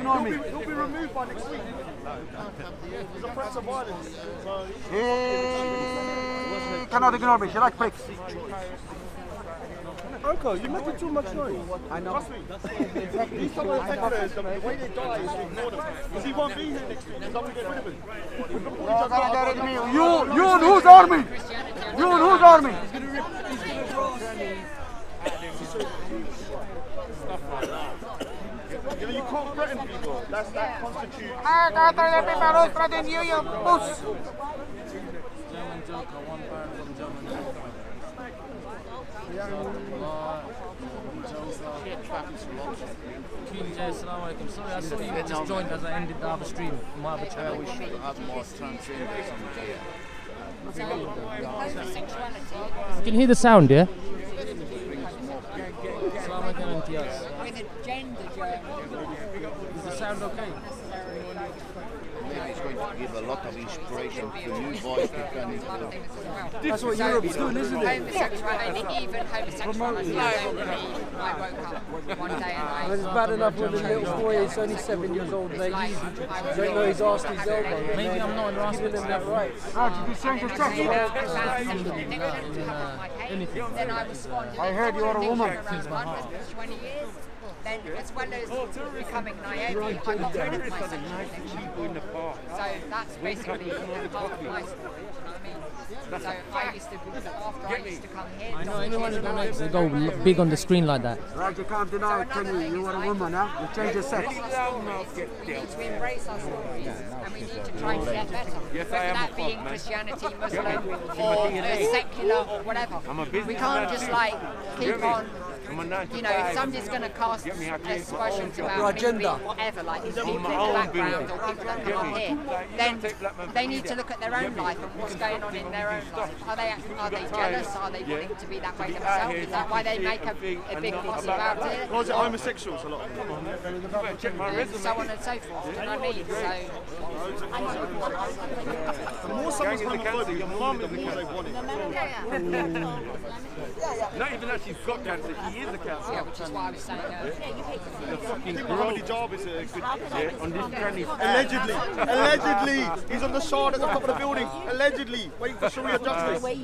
ignore me. He'll be removed by next week. He's a threat of violence. He cannot ignore me. She likes pricks. Uncle, you're making too much noise. I know. Trust me. These type of offenders, the way they die is to ignore them. Because he won't be here next week. There's nothing to get rid of him. You and whose army? You and whose army? Stuff like that. You know, you can't threaten people. That constitutes. I can't threaten people who threaten you, you puss. German joker, one pound from German joker. Assalamu alaikum. Sorry, I saw you just joined as I ended the other stream. My other channel. We should have more transgenders on here. You can hear the sound, yeah? Assalamu alaikum and Tias. With a gender journal. Is the sound okay? Maybe it's going to give a lot of inspiration for you boys to turn into. That's what Europe's doing, isn't it? Homosexuality, even homosexuality, I woke up one day and I... It's bad enough with a little boy, he's only 7 years old, they don't know he's asked his elbow. Maybe I'm not in giving them that right. How did you change the sex? Then I responded. I heard you are a woman. 20 years. Then, as well as becoming Naomi, I got rid of my sexual addiction. So that's basically part of my story, you know what I mean? So I used to, after I used to come here... I know anyone who donates, they go big on the screen like that. Right, you can't deny it, can you? You are a woman, huh? You change your sex. We need to embrace our stories and we need to try to get better. Whether that being Christianity, Muslim, or secular, or whatever. We can't just like keep on... You know, if somebody's going to cast aspersions about me, whatever, like these people in the background or people that come on here, then they need to look at their own life and what's going on in their own life. Are they jealous? Are they wanting to be that way themselves? Is that why they make a big fuss about it? Or is it homosexuals a lot? And so on and so forth. Do you know what I mean? The more someone's homophobic, the more they want it. Not even that she's got cancer, she is a cancer. Yeah, which is what I was saying earlier. The fucking Mohammed Hijab is a good... yeah, on this granny. Allegedly! He's on the shard at the top of the building. Allegedly! Waiting for Sharia justice. Hey,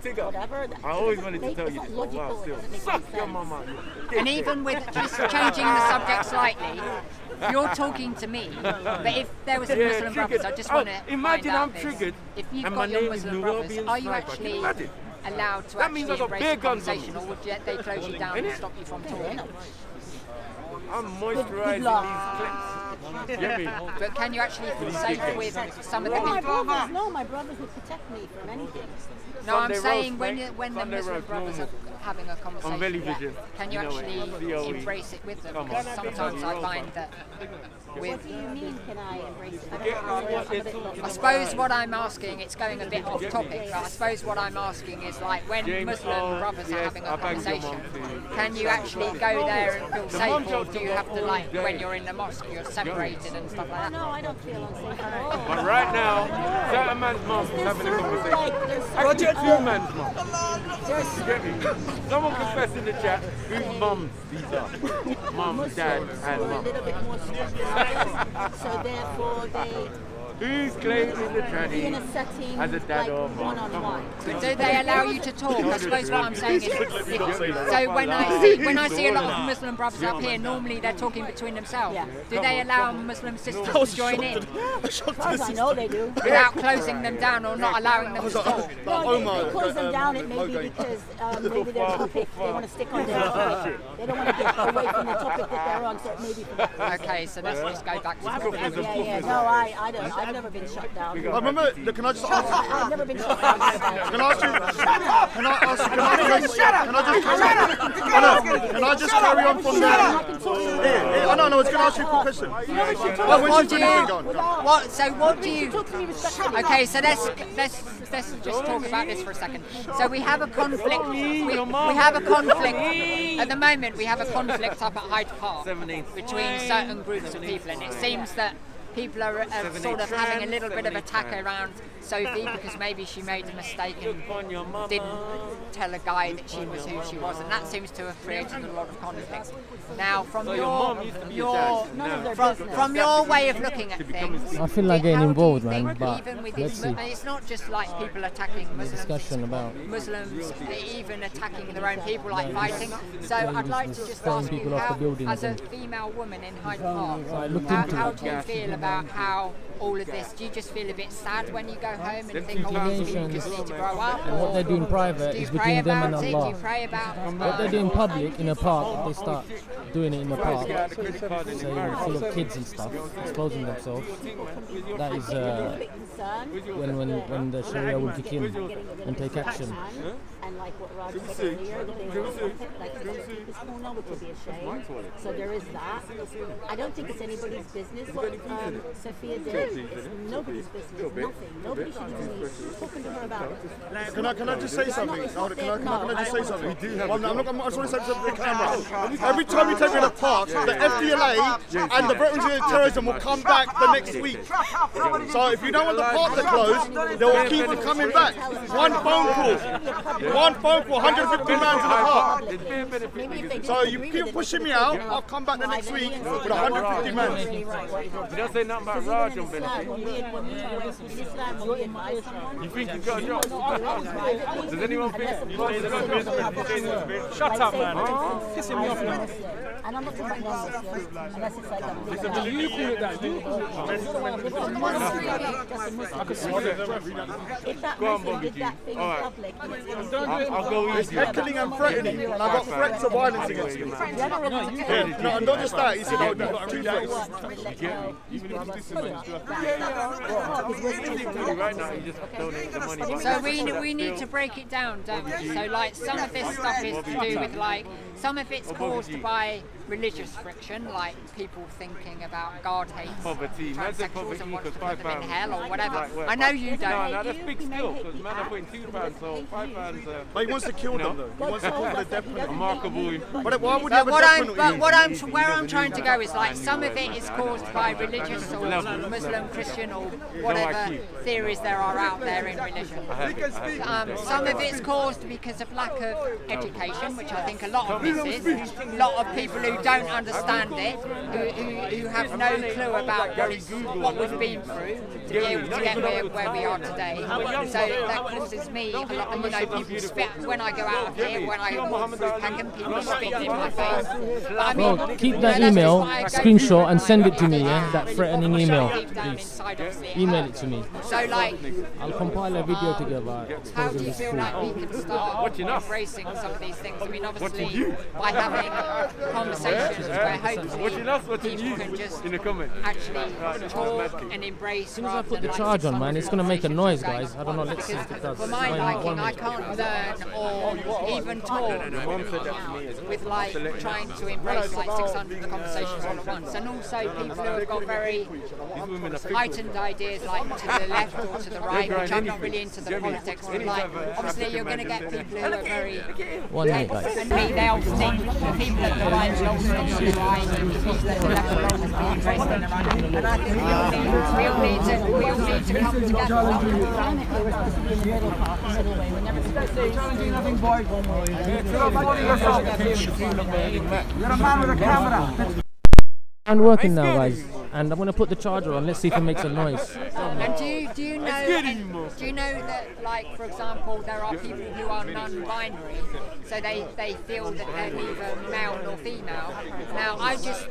Tigger. I always wanted to tell you this for a while still. Suck your mama. And even with just changing the subject slightly, you're talking to me, but if there was a Muslim brothers, I just want to imagine find out I'm triggered. If you've and got my your name Muslim is brothers, are you actually allowed to That means actually I've got embrace beer the guns on conversation, or would they close you down and stop you from talking? I'm moisturising these clips. Get me? But can you actually feel safe with some of the My people? brothers, no, my brothers would protect me from anything. No, I'm Sunday saying roast, when the Sunday Muslim roast, brothers are having a conversation, Television. can you You know actually it. DOE. embrace it with them? Come Because on. sometimes I find that with... What do you mean, can I embrace it? I don't know. I suppose what I'm asking, it's going a bit off topic, but I suppose what I'm asking is like when Muslim brothers are having a conversation, can you actually go there and feel safe, or do you have to, like, when you're in the mosque, you're separated and stuff like that? No, I don't feel unsafe at all. But right now, certain man's mum is having a conversation. Actually, two man's mum. Get me? Someone confess in the chat whose mums these are. Mum, dad, and a mum. little bit more strict, so therefore they Who's claiming the be in tranny a setting as a dad like or mum? one-on-one. But do they allow you to talk? I suppose what I'm saying is, so when I see a lot of Muslim brothers up here, normally they're talking between themselves. Do they allow Muslim sisters to join in? As far as I know they do. Without closing them down or not allowing them to talk? No, they close them down, it may be because maybe their topic, they want to stick on their topic. They don't want to get away from the topic that they're on, so it may be for that reason. Okay, so let's just go back to the Yeah, no, I don't. I've never been shut down. I remember, can I just ask I've never been shut down. Can I ask you? Can I just carry on from there? I know, I was going to ask you a quick question. What do you? Okay, so let's just talk about this for a second. So we have a conflict. We have a conflict at the moment. We have a conflict up at Hyde Park between certain groups of people, and it seems that people are sort of having a little bit of attack around Sophie because maybe she made a mistake and didn't tell a guy that she was who she was, and that seems to have created a lot of conflict. Now, from your way of looking at things, I feel like getting involved, man. But even with let's see. it's not just like people attacking Muslims. Discussion about Muslims, even attacking their own people, like fighting. So I'd like to just ask you, people off the buildings as a and- female woman in Hyde Park, into how it. do you feel about how all of this? Do you just feel a bit sad when you go home and think, oh, these people just need to grow up? And what they do in private Do you is pray between them and about it? Do Allah. you pray about What they do in public, in a park, if they start doing it in the park, saying full of kids and stuff, exposing themselves, that is when the Sharia will kick in and take action. And like what Raj said earlier, it's going on, which would be a shame. So there is that. I don't think it's anybody's business what Sophia did. It's nobody's business. Nothing. Nobody should even be talking to her about it. Can I just say something? Can I just say something? I just want to say something to the camera. Every time you take me to the park, the FDLA and the Veterans Against Terrorism will come back the next week. So if you don't want the park to close, they will keep on coming back. One phone call. 150 man to the park. So you keep pushing me out, I'll come back the next week with 150 men. You don't say nothing about Raj on benefit. You think he's got a job? Does anyone think he's got a business? Shut up, man. Pissing me off now. And I'm not talking about Muslims, unless it's like Do you call it that? I could see it. If that Muslim did that thing in public, I'll go easy. Heckling and threatening, and I got threats of violence against me. No, not just that, he said, oh, you've got two threats. So we need to break it down, don't we? So like some of this stuff is to do with like, some of it's caused by religious friction, like people thinking about God hates transsexuals and wants to put them in hell or whatever. I know you don't. No, that's big still, because man are putting £2, so £5. But he wants to kill them though. He wants to call for the death penalty. Remarkable. But why would you have a death penalty? Where I'm trying to go is like some of it is caused by religious or Muslim, Christian or whatever theories there are out there in religion. Some of it's caused because of lack of education, which I think a lot of this is. A lot of people who don't understand it, who have no clue about what we've been through to be able to get where we are today. So that causes me a lot. You know, people spit when I go out of here, when I walk through Peckham, people spit in my face. I mean, Well, keep that email, screenshot, and send it to me, yeah? That threatening email, please. Email it to me. So like, I'll compile a video together how do exposing you this feel truth. like we can start embracing some of these things? I mean, obviously, by having conversations where hopefully people can just actually talk and embrace. As soon as I put the charge on, man, it's going to make a noise, guys. I don't know, let's see if it does. For my liking, I can't learn or even talk with like trying to embrace like 600 of the conversations all at once. And also people who have got very heightened ideas like to the left or to the right, which I'm not really into the politics, but like obviously you're going to get people who are very 1 minute, guys. and me, they'll think the people at the right will stick to the right and the people at the left will always be embraced in the right. And I think we all need to come together. They were supposed to be in the middle part, the middle way. We're never supposed to be challenging nothing, boys. You're a man with a camera. And working now, guys. And I'm going to put the charger on. Let's see if it makes a noise. And do you know that, like, for example, there are people who are non-binary, so they feel that they're neither male nor female. Now, I just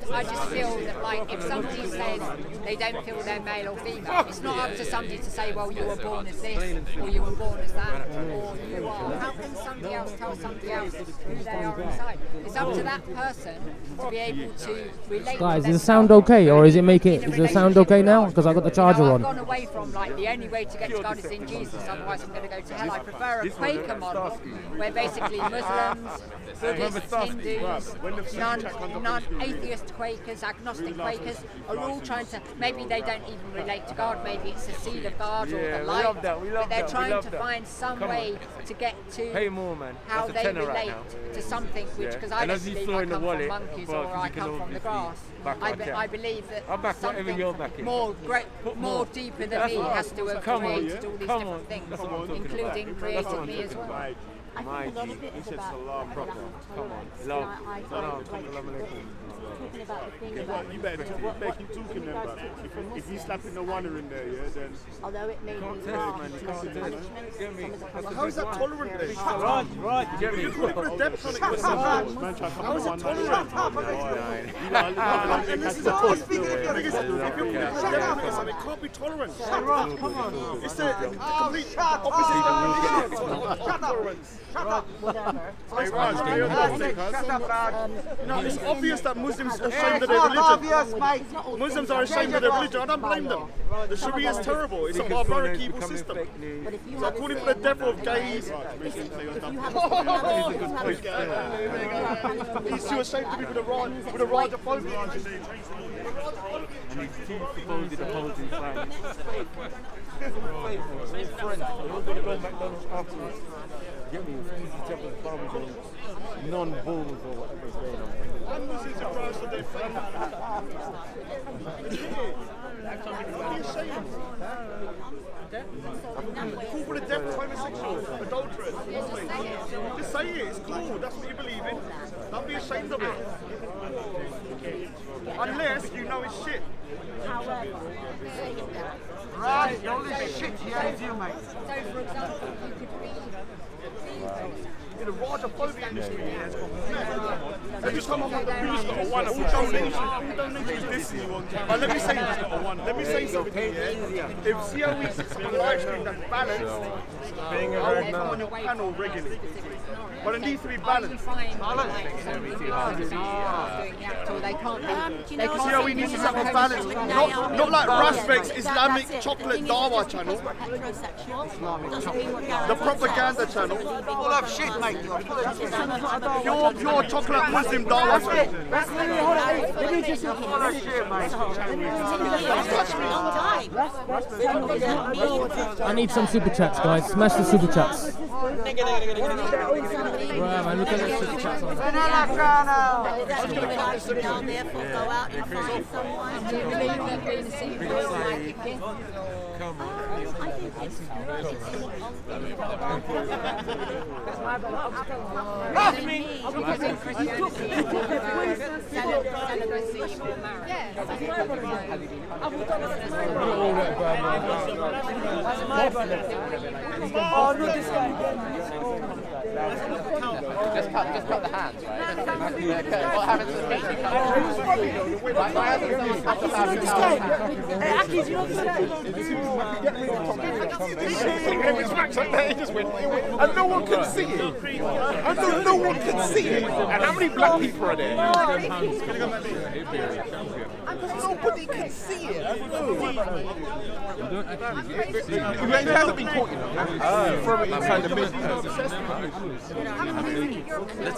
feel that, like, if somebody says they don't feel they're male or female, it's not up to somebody to say, well, you were born as this, or you were born as that, or you are. How can somebody else tell somebody else who they are inside? It's up to that person to be able to relate. Guys, does it sound okay, or is the sound okay now? Because I got the charger I've on. gone away from like the only way to get to God is in Jesus, otherwise I'm going to go to hell. I prefer a Quaker model where basically Muslims, Buddhists, Hindus, non-atheist Quakers, agnostic Quakers are all trying to, maybe they don't even relate to God, maybe it's the seed of God or the light, but they're trying to find some way to get to how they relate to something which, because I don't believe I come from monkeys or I come from the grass. I believe that back whatever you're backing. more deeper than me has to have Come on, created all these come different on. things, That's what I'm talking including about. created That's what me I'm as talking well. about. I think a lot of it is about proper. lack of Come on. tolerance. Love. And I No, find, like, talking about the thing about You better keep talking then, but if you slapping the oneer in there, yeah, then. although it may be Can't harsh man, you to can't some test. punishments, Get me? some of the punishments How is that are tolerant very then? harsh. Right, you get me? You could put a depth on it yourself. How is it tolerant? And this is the point. If you're putting a depth on it yourself, it can't be tolerant. It's the complete opposite of tolerance. Whatever. Hey, Raj, where you going? No, it's obvious that Muslims are ashamed of their religion. Muslims are ashamed of their religion. I don't blame them. The Sharia is terrible. It's a barbaric evil system. But if you So have calling for the death of gays, he's too ashamed to be with a Rajaphobia. And his teeth supposedly opposing signs. We're going to go McDonald's afterwards. Get me each other's barbecue, non-bulls or whatever is going on. And Muslims are proud of their faith. Call for the death of homosexuals, adulterers. Just say it, it's cool, that's what you believe in. Don't be ashamed of it. Unless you know it's shit. Right, the only shit he has you, mate. So, for example, you could be In the Rajaphobia industry, they just come up with the who's got a one of who donations this you want. But let me say this, got a one. Let me say something here. If COE sits on a live stream that's balanced, I will come on your panel regularly. But it needs to be balanced. COE needs to have a balance. Not like Raspberry's Islamic chocolate Dawah channel. The propaganda channel. Full of shit, mate. Pure chocolate Muslim Dawah channel. Full of shit, mate. I need some super chats, guys. Smash the super chats. Right, man, look at the super chats on Come on. Just cut the hands, right? What happens to the feet? And no one can see it. And no one can see it. And how many black people are there? Nobody can see it. It hasn't been caught, you know. From it inside the mid.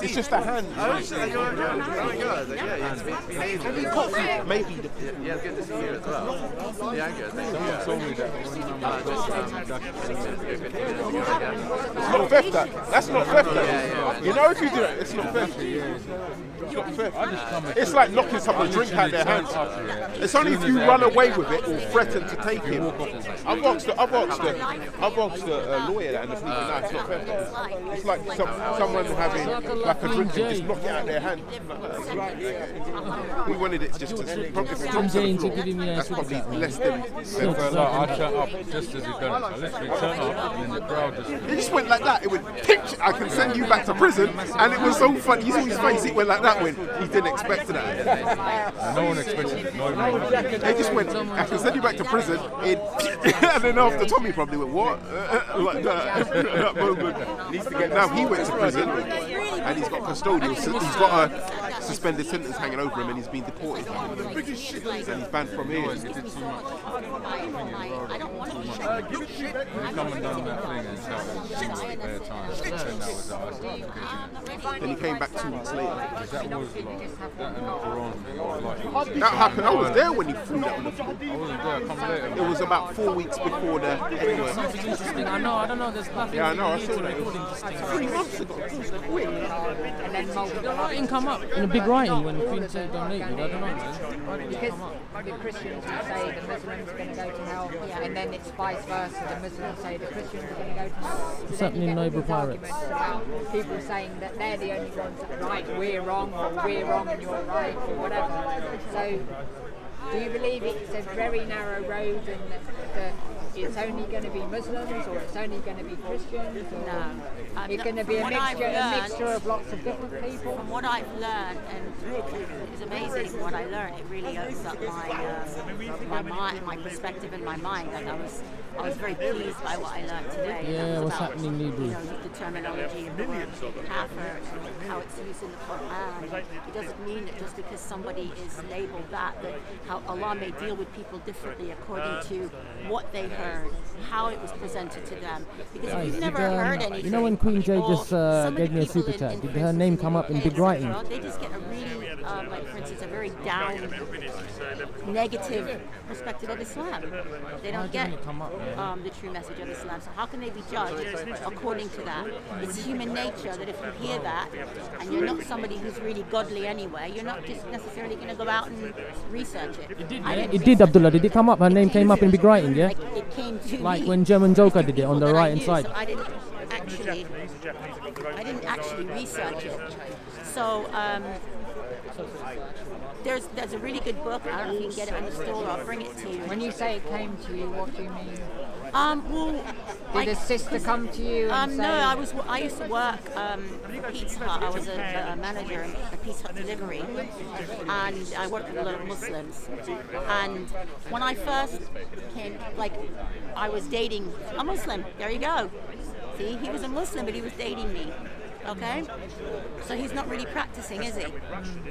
It's just a hand. Maybe. Yeah, good to see you as well. Yeah, I'm good. Someone told me that. It's It's not theft, that's not theft. You know if you do it, it's not theft. It's not theft. It's like knocking someone's drink out of their hands. It's only if you run away with it or threaten to take it. I've asked the lawyer that and the police, no, it's not theft. It's like someone having like a drink and just knock it out of their hand. We wanted it just to that's probably less than. I turned up just as it done. I literally turned up and then the crowd just... It just went like that. It went, pitch, I can send you back to prison. And it was so funny. You saw his face, it went like that when he didn't expect that. No one expected it. No one. They just went, I can send you back to prison. And then after Tommy probably went, what? Like that moment. Needs to get, now he went to prison and he's got custodial, he's got a suspended sentence hanging over him and he's been deported. And he's banned from here. I don't want to be When he come and done that thing and shouted bare time, then that was us. Then he came back 2 weeks later. That was like, that and the Quran thing, I was like... That happened, I was there when he threw that on the floor. I wasn't there, come later. It was about 4 weeks before the... Something interesting. I know, there's nothing. Yeah, I know, I saw that. Interesting. 3 months ago, it was quick. and then multiple. The writing come up in a big writing when Queen said donated. I don't know, man. Why did it Because come up? the Christians will say the Muslims are going to go to hell, and then it's vice versa. The Muslims say the Christians are going to go to hell. What's So then happening, you get all Noble these Pirates? arguments about people saying that they're the only ones that are right, we're wrong, or we're wrong and you're right, or whatever. So, do you believe it's a very narrow road and that it's only going to be Muslims or it's only going to be Christians? Or No. it's going to be a mixture of lots of different people? From what I've learned, and it's amazing what I learned, it really opens up my mind, my perspective and my mind. And I was very pleased by what I learned today. Yeah, what's about, happening, Libri? The terminology of the word kafir and how it's used in the Quran. It doesn't mean that just because somebody is labeled that how Allah may deal with people differently according to what they heard, how it was presented to them. Because if you've never heard anything, you know when Queen Jay just gave me a super chat, did her name come up in big writing? They just get a really, like for instance, a very down, negative perspective of Islam. They don't get the true message of Islam. So how can they be judged according to that? It's human nature that if you hear that and you're not somebody who's really godly anyway, you're not just necessarily going to go out and research it. It did, Abdullah. Did it come up? Her name came up in big writing, yeah? Like it came to like me. when German Joker did it on the right hand side. So I didn't actually research it. So there's a really good book. I don't know if you can get it on the store. I'll bring it to you. When you say it came to you, what do you mean? Well, did a sister come to you? And no, say, I used to work for Pizza Hut. I was a manager at Pizza Hut delivery, and I worked with a lot of Muslims. And when I first came, I was dating a Muslim. There you go. See, he was a Muslim, but he was dating me. Okay? So he's not really practicing, is he?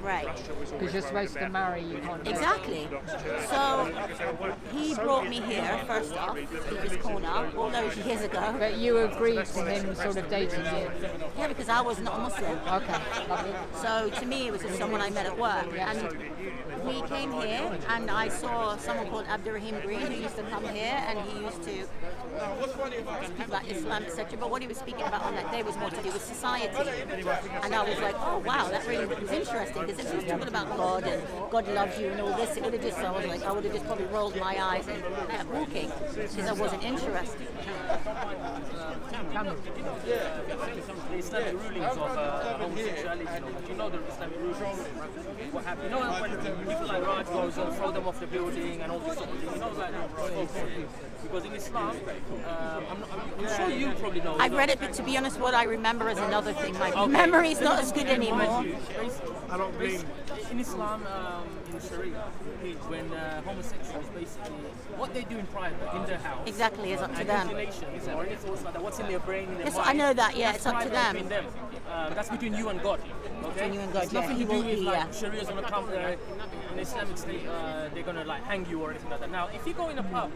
Right. Because you're supposed to marry, you can't. Exactly. So he brought me here, first off, Speaker's Corner, all those years ago. But you agreed to him sort of dating you? Yeah, because I was not a Muslim. Okay, lovely. So to me, it was just someone I met at work. And we came here, and I saw someone called Abdurrahim Green who used to come here, and he used to speak about Islam, etc. But what he was speaking about on that day was more to do with society. And I was like, oh wow, that really was interesting, because if he was talking about God and God loves you and all this, it would have just, I would have just probably rolled my eyes and kept walking because I wasn't interested. The Islamic rulings of homosexuality, you know the Islamic rulings. What happened? You know when people like Raj goes and throw them off the building and all this sort of thing. You know because in Islam, I'm sure you probably know. I've read it, but to be honest, what I remember is another thing. My memory's not as good anymore. I don't blame. In Islam, in Sharia, when homosexuals basically, what they do in private, in their house, exactly, is up to them. Or anything like that, what's in their brain, in their yes, mind, I know that. Yeah, it's up to them. That's between you and God. Okay? Between you and God. It's Yeah, nothing to do with yeah. Sharia's gonna come in Islamic State. They're gonna like hang you or anything like that. Now, if you go in a park,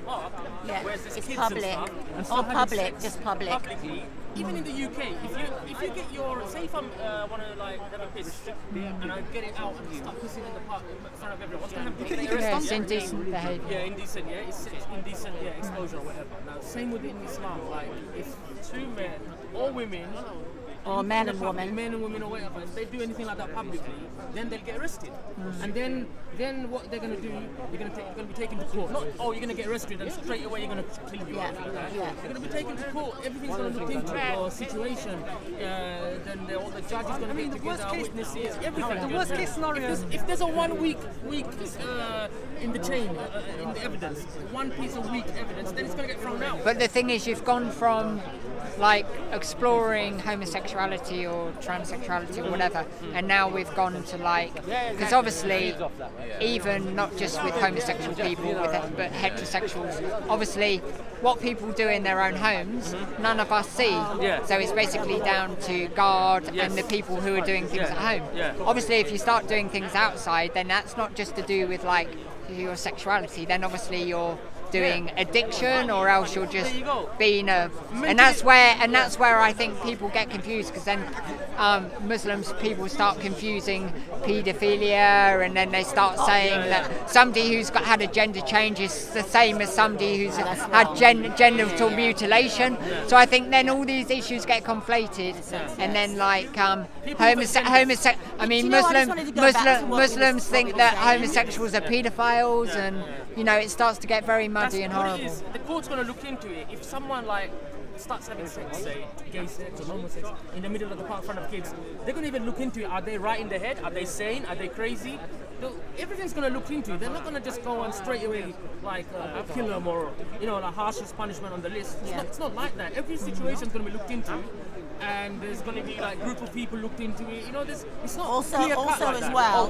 yeah, where there's it's kids public. and stuff, and All having public, sex just public. Publicly, even in the UK, if you get your, say if I'm wanna like have a piss and I get it out and start pissing in the park in front of everyone, what's gonna happen? It's indecent behaviour. Yeah, indecent. Yeah, it's indecent. Yeah, exposure or whatever. Now, same within Islam. Like if two men or women. Or man and woman. Men and women or whatever, if they do anything like that publicly, then they'll get arrested. And then what they're going to do, you're going to be taken to court. Not, you're going to get arrested and straight away you're going to clean you up. You're going to be taken to court, everything's going to look into your situation. Then all the judges going to get together, witnesses, everything. The worst case scenario. If there's a 1 week in the chain, in the evidence, one piece of weak evidence, then it's going to get thrown out. But the thing is, you've gone from like exploring homosexuality or transsexuality or whatever, and now we've gone to like, because obviously even not just with homosexual people but heterosexuals, obviously what people do in their own homes none of us see, so it's basically down to God and the people who are doing things at home. Obviously if you start doing things outside, then that's not just to do with like your sexuality, then obviously you're doing addiction, or else you're just being a, and that's where I think people get confused, because then Muslims people start confusing paedophilia, and then they start saying that somebody who's had a gender change is the same as somebody who's had genital mutilation. So I think then all these issues get conflated, and then like I mean Muslims think that homosexuals are paedophiles, and you know, it starts to get very muddy and horrible. The court's going to look into it. If someone like starts having sex, say gay sex or normal sex, in the middle of the park in front of kids, they're going to even look into it. Are they right in the head? Are they sane? Are they crazy? Everything's going to look into it. They're not going to just go on straight away like kill them, or you know, the harshest punishment on the list. It's not like that. Every situation is going to be looked into, and there's going to be like group of people looked into it. You know, it's not also like as that. well.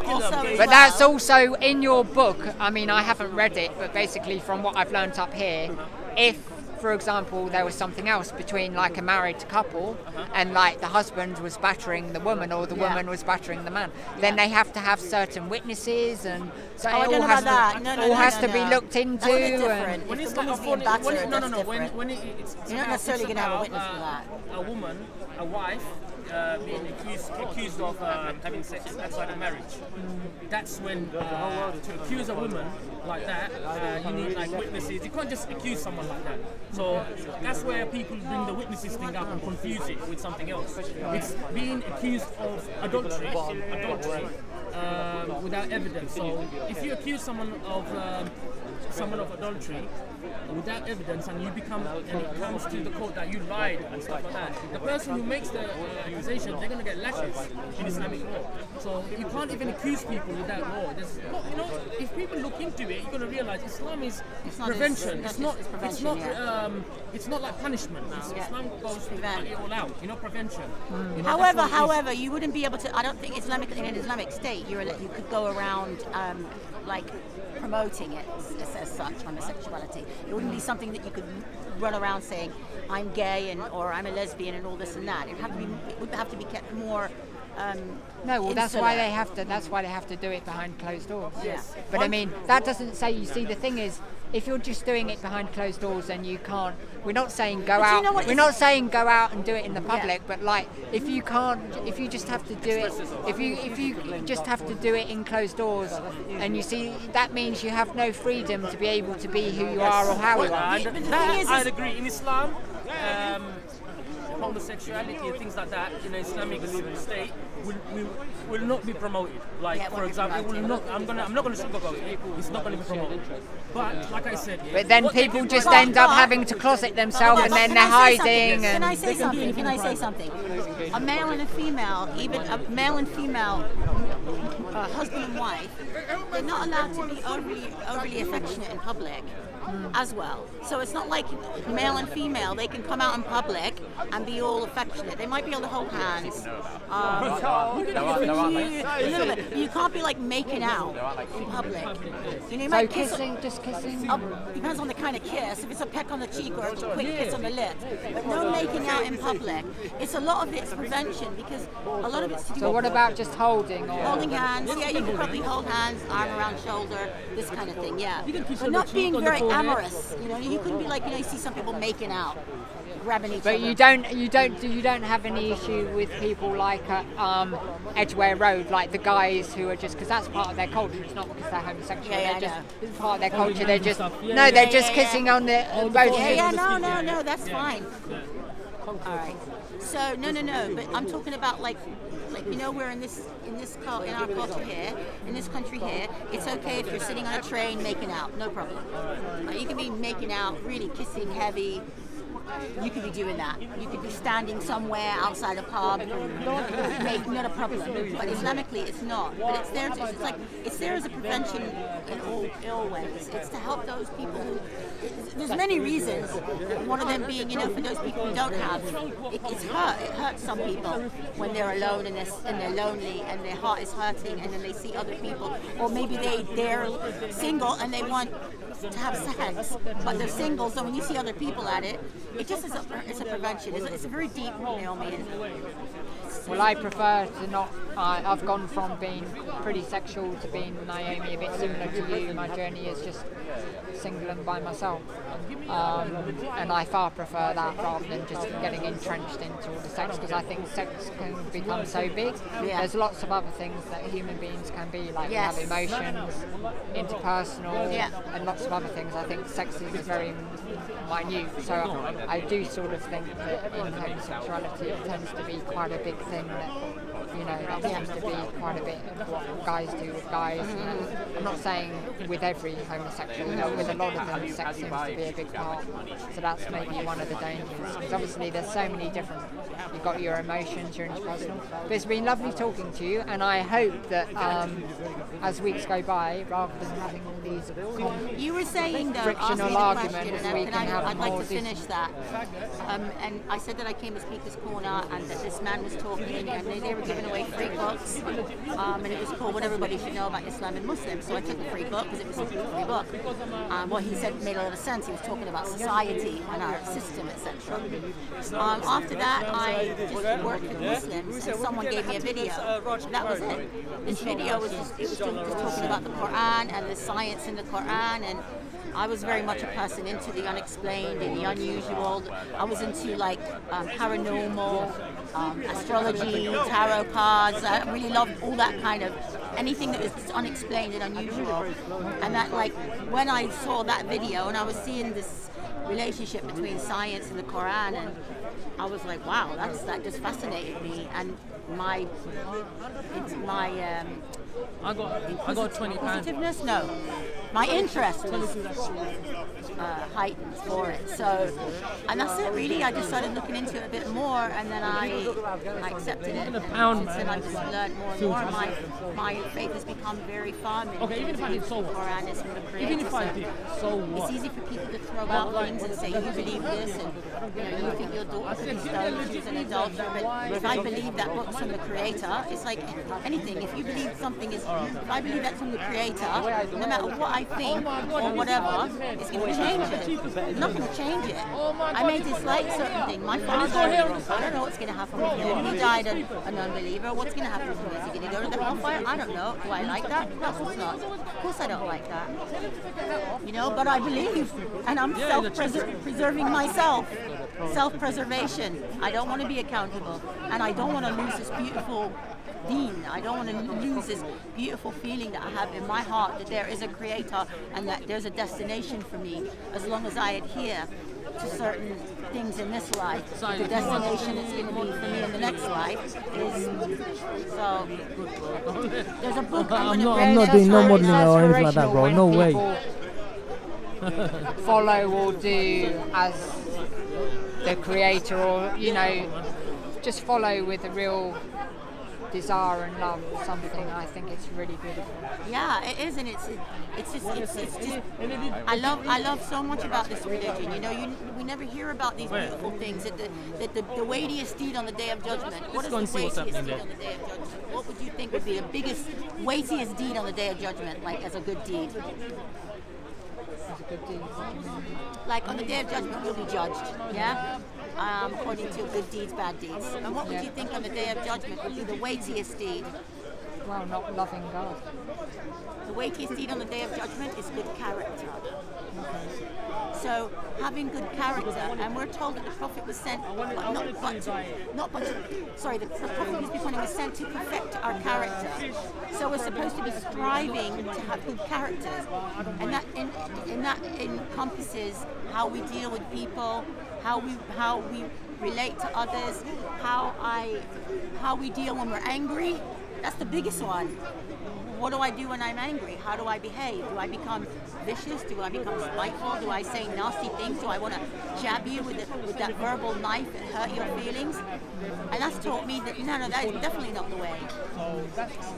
But that's also in your book. I mean, I haven't read it, but basically from what I've learnt up here, if, for example, there was something else between like a married couple, and like the husband was battering the woman, or the woman was battering the man, then they have to have certain witnesses, and so it all has to be looked into. When it's like being battered, when it's you're not necessarily going to have a witness for that. A woman, a wife, being accused of having sex outside of marriage. That's when to accuse a woman like that, you need like witnesses. You can't just accuse someone like that. So that's where people bring the witnesses thing up and confuse it with something else. It's being accused of adultery without evidence. So if you accuse someone of adultery without evidence, and you become, and it comes to the court that you lied and stuff like that, the person who makes the accusation, they're going to get lashes in Islamic law. So you can't even accuse people without law. There's not, you know, if people look into it, you're going to realize Islam is prevention. It's not like punishment. Islam goes to it all out. You know, prevention. You know, However, you wouldn't be able to. I don't think in an Islamic state you could go around like promoting it as such, homosexuality. It wouldn't be something that you could run around saying, I'm gay or I'm a lesbian and all this and that. It would have to be kept more. No, well, that's why they have to. That's why they have to do it behind closed doors. Yes. But I mean, that doesn't say. You see, the thing is, if you're just doing it behind closed doors, then you can't. We're not saying go out. We're not saying go out and do it in the public. But like, if you can't, if you just have to do it, if you just have to do it in closed doors, and you see, that means you have no freedom to be able to be who you are or how you are. I'd agree. In Islam, homosexuality and things like that in an Islamic state will not be promoted. Like, for example, I'm not going to sugarcoat it. It's not going to be promoted. But like I said, but then people just end up having to closet themselves, and then they're hiding. Can I say something? Can I say something? A male and a female, even a male and female, husband and wife, they're not allowed to be overly affectionate in public. As well. So it's not like male and female, they can come out in public and be all affectionate. They might be able to hold hands. You can't be like making out in public. You know, you might just kissing? Depends on the kind of kiss. If it's a peck on the cheek or a quick kiss on the lip. But no making out in public. It's a lot of it's prevention, because a lot of it's to do So what about just holding? Holding hands, yeah, you can probably hold hands, arm around shoulder, this kind of thing, yeah. But not being very amorous, you know, you couldn't be like, you know, you see some people making out, grabbing each other. But you don't have any issue with people like Edgware Road, like the guys who are just, because that's part of their culture. It's not because they're homosexual. It's part of their culture. They're just they're just kissing on the both. No, that's fine. All right. So no, but I'm talking about like you know, we're in our culture here, in this country here, it's okay if you're sitting on a train making out, no problem. You can be making out, really kissing heavy. You could be doing that. You could be standing somewhere outside a pub, not a problem. But Islamically, it's not. But it's there. It's there as a prevention in all ways. It's to help those people who. There's many reasons. One of them being, you know, for those people who don't have, it's hurt. It hurts some people when they're alone and they're lonely and their heart is hurting, and then they see other people, or maybe they're single and they want to have sex, but they're single. So when you see other people at it, it just is it's a prevention. It's a very deep, you know, Well, I prefer to not. I've gone from being pretty sexual to being Naomi, a bit similar to you. My journey is just single and by myself, and I far prefer that rather than just getting entrenched into all the sex, because I think sex can become so big. There's lots of other things that human beings can be, like we have emotions, interpersonal, and lots of other things. I think sex is very minute, so I do sort of think that in homosexuality it tends to be quite a big thing that, you know, that seems to be quite a bit of what guys do with guys. I'm not saying with every homosexual, but with a lot of them, sex seems to be a big part. So that's maybe one of the dangers. Because obviously there's so many different, you've got your emotions, your interpersonal. But it's been lovely talking to you, and I hope that as weeks go by, rather than having all these you were saying though, frictional arguments, we can have I'd more like to finish that. And I said that I came to Speaker's Corner and that this man was talking, and they were giving away free books, and it was called What Everybody Should Know About Islam and Muslims. So I took the free book because it was a free book. What he said made a lot of sense. He was talking about society and our system, etc. After that, I just worked with Muslims, and someone gave me a video. That was it. This video was just talking about the Quran and the science in the Quran, and I was very much a person into the unexplained and the unusual. I was into like paranormal, astrology, tarot cards. I really loved all that kind of anything that was just unexplained and unusual. And that, like, when I saw that video and I was seeing this relationship between science and the Quran, and I was like, wow, that just fascinated me. And my I got 20 pounds. Positiveness? No. My interest was heightened for it. So, and that's it really. I just started looking into it a bit more, and then I accepted it. And since then I just learned more and more. My faith has become very firm. Okay, even if I did, so what? Quran is from the Creator. Even if I did, so what? It's easy for people to throw out things and say, you believe this, and you think your daughter could be stoned, she's an adulterer. But if I believe that book's from the Creator, it's like anything. If you believe something is, if I believe that's from the Creator, no matter what I think or whatever, it's going to change it. I'm not going to change it. I may dislike certain things. My father, I don't know what's going to happen with him. He died an unbeliever. What's going to happen with him? Is he going to go to the hellfire? I don't know. Do I like that? No, of course not. Of course I don't like that. You know, but I believe, and I'm self-preserving myself. Self-preservation. I don't want to be accountable, and I don't want to lose this beautiful deen. I don't want to lose this beautiful feeling that I have in my heart that there is a Creator and that there's a destination for me, as long as I adhere to certain things in this life. The destination it's going to be for me in the next life is, so there's a book I'm not doing no modeling or anything like that, bro. No way. Follow or do as the Creator, or, you know, just follow with a real desire and love or something. I think it's really beautiful. Yeah, it is, and it's just I love so much about this religion. You know, we never hear about these beautiful things. That the weightiest deed on the Day of Judgment. What is the weightiest deed on the Day of Judgment? What would you think would be the biggest, weightiest deed on the Day of Judgment, like as a good deed? Like on the Day of Judgment, we'll be judged. Yeah. According to good deeds, bad deeds. And what would you think on the Day of Judgment would be the weightiest deed? Well, not loving God. The weightiest deed on the Day of Judgment is good character. So having good character, and we're told that the Prophet was sent, the Prophet was sent to perfect our character. So we're supposed to be striving to have good characters, and that encompasses how we deal with people, how we relate to others, how we deal when we're angry. That's the biggest one. What do I do when I'm angry? How do I behave? Do I become vicious? Do I become spiteful? Do I say nasty things? Do I want to jab you with that verbal knife and hurt your feelings? And that's taught me that no, that is definitely not the way.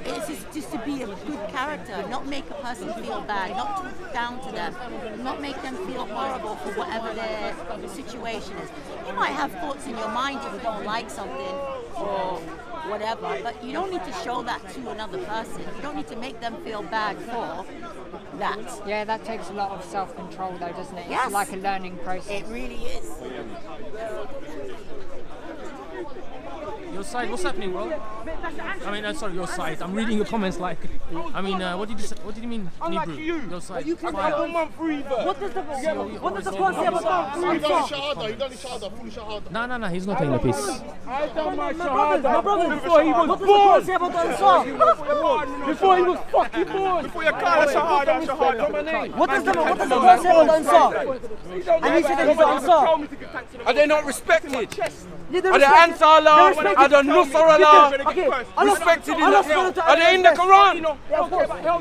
It's just to be a good character, not make a person feel bad, not talk down to them, not make them feel horrible for whatever their situation is. You might have thoughts in your mind if you don't like something or whatever, but you don't need to show that to another person. You don't need to make them feel bad for that. Yeah, that takes a lot of self-control though, doesn't it? Yes. It's like a learning process. It really is. Your side, what's happening, bro? I mean, sorry, your side. I'm reading your comments like. I mean, what did you mean, Hebrew? Your side. You can have 1 month reverb. What does the Quran say about He done shahada, he done shahada, full shahada. No, he's not taking the piss. I done my my brother, before he was what does the born. Quran say about the Ansar? Before he was fucking born. Before you call a shahada. What does the Quran say about the Ansar? And he said that he's the Ansar. Are they not respected? Yeah, Are they Ansar Allah? Are they Nusr Allah? Respected in the Are they in the Quran?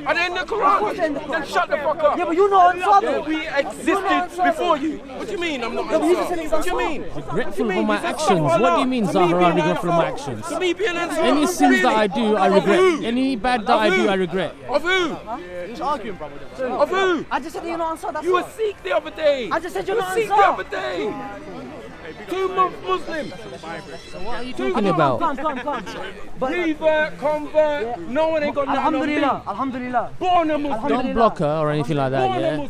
Are they in the Quran? Then shut the fuck up. Yeah, but you know Ansar though. We existed before you. What do you mean I'm not Ansar? What do you mean? Regretful for my actions. What do you mean, Zahra, regretful for my actions? For me being Ansar. Any sins that I do, I regret. Any bad that I do, I regret. Of who? He's arguing, brother. Of who? I just said you're not Ansar. You were Sikh the other day. I just said you're not Sikh the Ansar. other day. 2-month Muslim. So what are you talking about? Come. Revert, convert, no one ain't got nothing on me. Alhamdulillah. Born a Muslim. Don't block her or anything like that, yeah?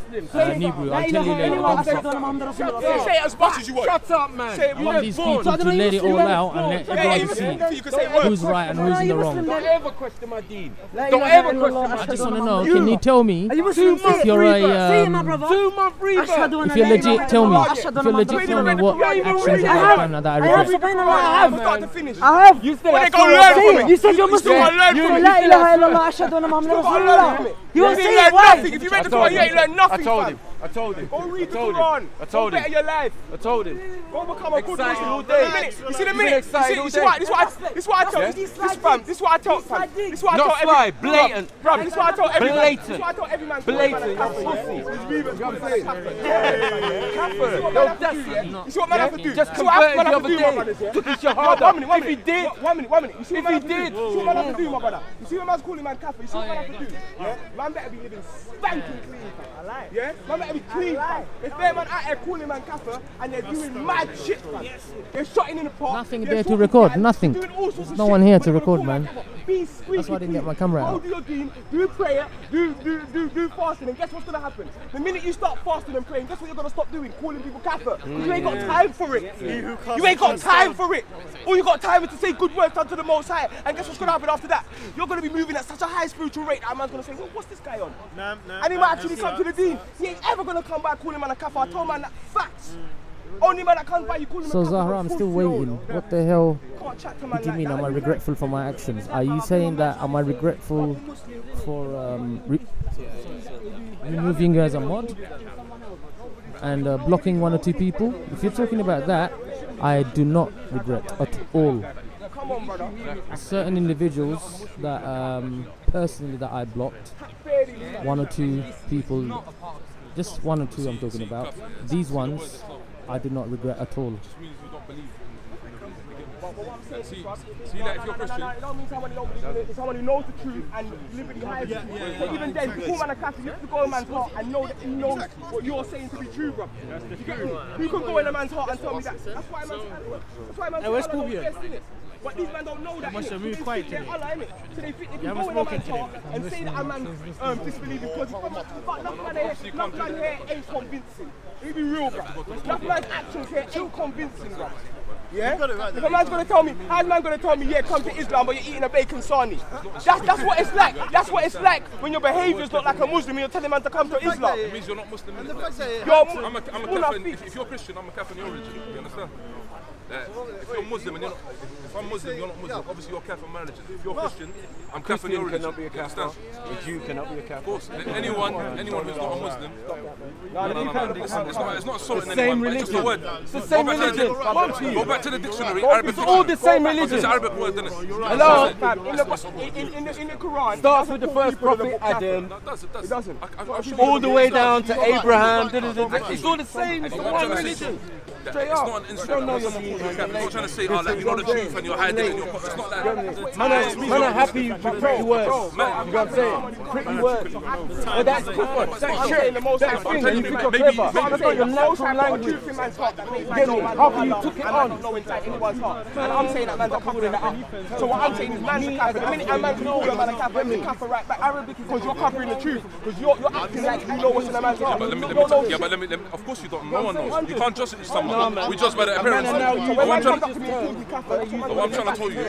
Hebrew, I'll tell you later. Don't block. Say it as much as you want. Shut up, man. I want these people to let it all out and let everybody see who's right and who's in the wrong. Don't ever question my deen. Don't ever question my I just want to know, can you tell me if you're a 2-month revert. if you're legit, tell me. If you're legit, tell me what actions have I done that I regret. I have. You still They gonna learn from it. You said you're Muslim. You learn You from say it. la ilaha illallah ashhadu anna Muhammadan Rasulullah. You won't say it, why? If you read the Quran, you ain't learned nothing. I told him. Go read the Quran. I told him. Better your life. I told him. Go become a good Excited Muslim. all day. You see the He's minute? excited You all see day. what? This is what I tell. Yeah? This is what I tell. This is what I tell. Not fly, blatant. Bruv, this is what I tell every man. Blatant. This is what I tell every man. Blatant. You see what man have to do? Just See what I converted the have other to do, my day. brothers, yeah? Took his No, shahada. 1 minute. If he did. 1 minute. You see what If man he have to do? did. You see what man have to do, my brother? You see what man's calling man kafir? You see what man have to do? Yeah? Man better be living spanking clean. Yeah? Man better be clean. If they're man out there calling man kafir and they're doing mad shit, man. They're shotting in the park. Nothing they're there to talking record, bad, nothing. doing all sorts There's of no shit, one here but to they're record, calling man. kafir. Be squeaky That's why I didn't get my clean. camera out. Hold your deen, do prayer, do fasting, and guess what's gonna happen? The minute you start fasting and praying, guess what you're gonna stop doing? Calling people kafir. You ain't got time for it. You ain't got time for it. All you got time is to say good words unto the Most High, and guess what's gonna happen after that? You're gonna be moving at such a high spiritual rate that a man's gonna say, well, what's this guy on? And he might actually come to the deen. He ain't ever gonna come by calling man a kafir. I told man that facts. Only man that comes by you calling him So a kafir. Zahra, I'm still waiting. What the hell? Can't chat to man What do you like mean? that. Am I regretful for my actions? Are you saying that am I regretful for removing you as a mod and blocking 1 or 2 people? If you're talking about that, I do not regret at all. Come on, brother. Certain individuals that personally that I blocked, 1 or 2 people, just 1 or 2 I'm talking about. These ones I do not regret at all. See, like if you're Christian, it don't mean someone who don't believe in it. It's someone who knows the truth and liberty hides. But even then, before man a Catholic, you have to go in man's heart and know that he knows what you're saying to be true, bro. You get me? Who can go in a man's heart and tell me that? That's why man's but these men don't know that. Must have moved quiet today. So they think they can go in a man's heart and say that a man's disbelieving because enough man here ain't convincing. Let me be real, bro. Enough man's actions here ain't convincing, bro. Yeah? If a man's gonna tell me, how's man gonna tell me, yeah, come to Islam, but you're eating a bacon sarnie? That's what it's like. That's what it's like when your behaviour's not like a Muslim and you're telling man to come to Islam. It means you're not Muslim. I'm a Kafir. If you're Christian, I'm a Kafir in your religion. You understand? If you're Muslim and you're not, if I'm Muslim, you're not Muslim. Obviously, you're Kafir in my religion. If you're Christian, I'm Kafir in your religion. Cannot be a Kafir. A Jew cannot be a Kafir. Of course, anyone who's not a Muslim. It's not assaulting Same anyone. It's just a word. It's the same religion. Go back to the dictionary. Arabic It's all the same religion. It's Arabic word, isn't it? Hello? In the Quran, Starts with the first prophet Adam. It doesn't. All the way down to Abraham. It's all the same. It's one religion. Straight It's up. not an You don't know your instrument. You're not trying to say, oh, like, you know the truth and you're hiding it in your pocket. It's not that. Man are happy with pretty words. You know what I'm saying? Pretty words. Oh, that's good. That's shit. That's thing that you think you're clever. That's not your natural language. Get me? How can you took it on? And I'm saying that man's not covering that up. So what I'm saying is man's a kafir. The minute a man can call a man a kafir, it's a kafir right back. Arabic because you're covering the truth. Because you're acting like you know what's in a man's heart. But let me, of course you don't. No one knows. You can't judge someone. We judge by the appearance. So when man comes up to me and calls me kafir, that's what I'm trying to tell you,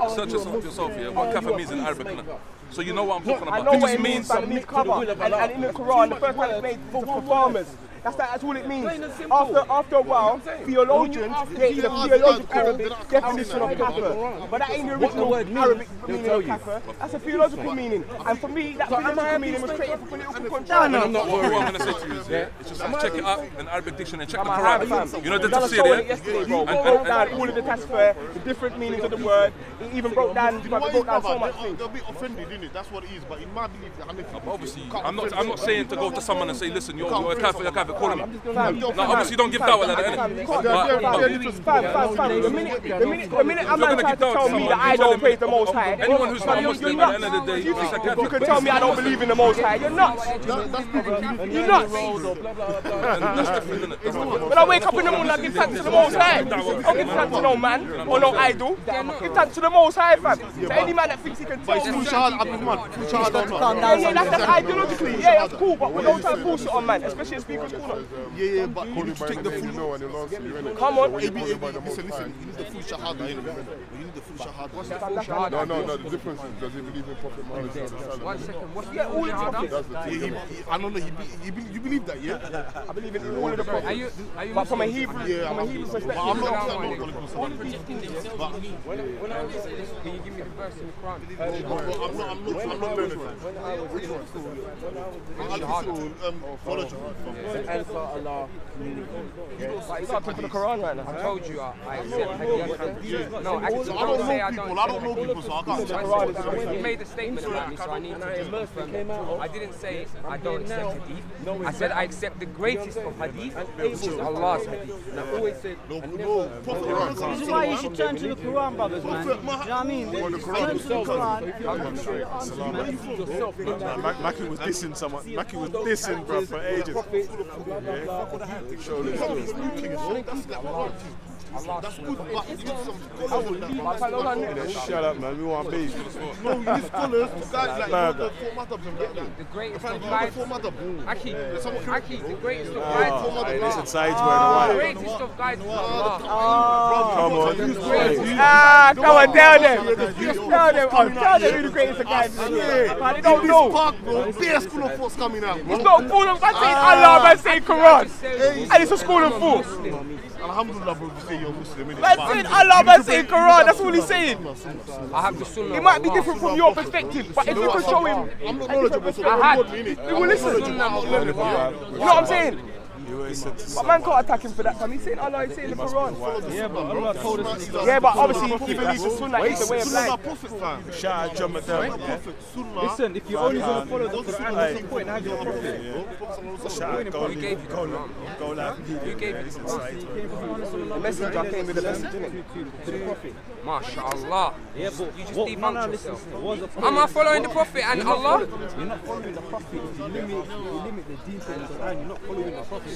search yourself here, what kafir means in Arabic. So you know what I'm talking about. I know what it means, but it means cover. And in the Quran, the first time it's made for farmers. That's all it means. After a while, theologians get the theological Arabic definition of kafir. But that ain't the original Arabic meaning of kafir. That's a theological meaning. And for me, that theological meaning was created for political control. No. What I'm going to say to you is, it's just check it up in Arabic dictionary, check the Quran. You know the tafsir there? Yesterday, bro. He broke down all of the tafsir, the different meanings of the word. He even broke down so much things. They'll be offended, isn't it? That's what it is. But in my belief, obviously, I'm not saying to go to someone and say, listen, you're a kafir, call him. No, obviously don't give dawah like that, innit? The minute a man tries to tell me that I don't praise the Most High, anyone who's not Muslim at the end of the day, you can tell me I don't believe in the Most High. You're nuts. You're nuts. When I wake up in the morning, I give thanks to the Most High. I don't give thanks to no man or no idol. Give thanks to the Most High, fam. To any man that thinks he can tell me. Yeah, that's ideologically. Yeah, that's cool, but we don't try to force it on man, especially as people call us. Yeah, but you need to take the full. Come on, listen. You need the full shahada. You need the full shahada. What's the full shahada? No. The difference is does he believe in Prophet Muhammad? 1 second. What's all the prophets? I don't know. You believe that, yeah? I believe in all of the prophets. But from a Hebrew perspective, I'm not projecting themselves on me. When I listen to this, can you give me the verse in the Quran? I'm not learning. He's asking for the Quran right now. I told you I accept hadith. No, actually, don't say I don't. I don't know people, so I can't. You made a statement about me, so I need to just confirm it. I didn't say I don't accept hadith. I said I accept the greatest of hadith, which is Allah's hadith. And I always said, this is why you should turn to the Quran, brothers, man. You know what I mean? Turn to the Quran. Mackie was dissing someone. Mackie was dissing, bro, for ages. Show That's good, but you need some. Shut up, man. We want beef. No, you need scholars to guide like the format of them. The greatest of guides. Aki, the greatest of guides. Listen, sides where the white. The greatest of guides. Come on. Come on, tell them. Tell them who the greatest of guides is. They don't know. Park, bro. There's school of thoughts coming out. It's not full of man saying Allah, man saying Quran. And it's a school of thought. Alhamdulillah, bro, you say you're Muslim. Man saying Allah, man saying Quran, that's all he's saying. I have the sunnah. It might be different from your perspective, but if you can show him, I'm not knowledgeable, so he will listen. You know what I'm saying? But man can't attack him for that, fam. He's saying Allah, he's saying the Quran. Yeah, but Allah told us. Yeah, but obviously he believes the Sunnah is the way of life. Shout out John McDermott. Listen, if you're only going to follow the Quran, what's the point? Have your prophet. You gave it. Go live. You gave it. The messenger came with the message, didn't to the prophet. MashaAllah. Yeah, but you just debunked yourself. Am I following the prophet and Allah? You're not following the prophet. You limit the details of the Quran. You're not following the prophet.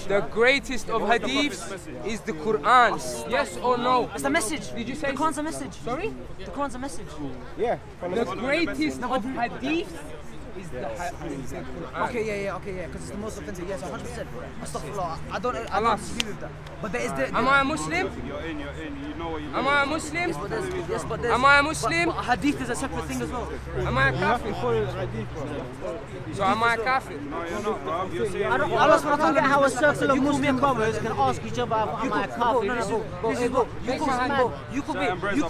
The greatest of hadiths is the Quran. Yes or no? It's the message. Did you say the Quran's a message? Sorry? The Quran's a message. Yeah. The greatest of hadiths is the Quran. Okay, because it's the most authentic. Yes, 100%. Astaghfirullah. I don't disagree with that. But there is the. Am I a Muslim? You're in. You know what you Am I a Muslim? Yes, but there's. Am I a Muslim? But hadith is a separate thing as well. Am I a kafir? So am I a kafir? No, you're not, bro. You're saying. I don't get how a circle of Muslim brothers can ask each other, am I a kafir? You call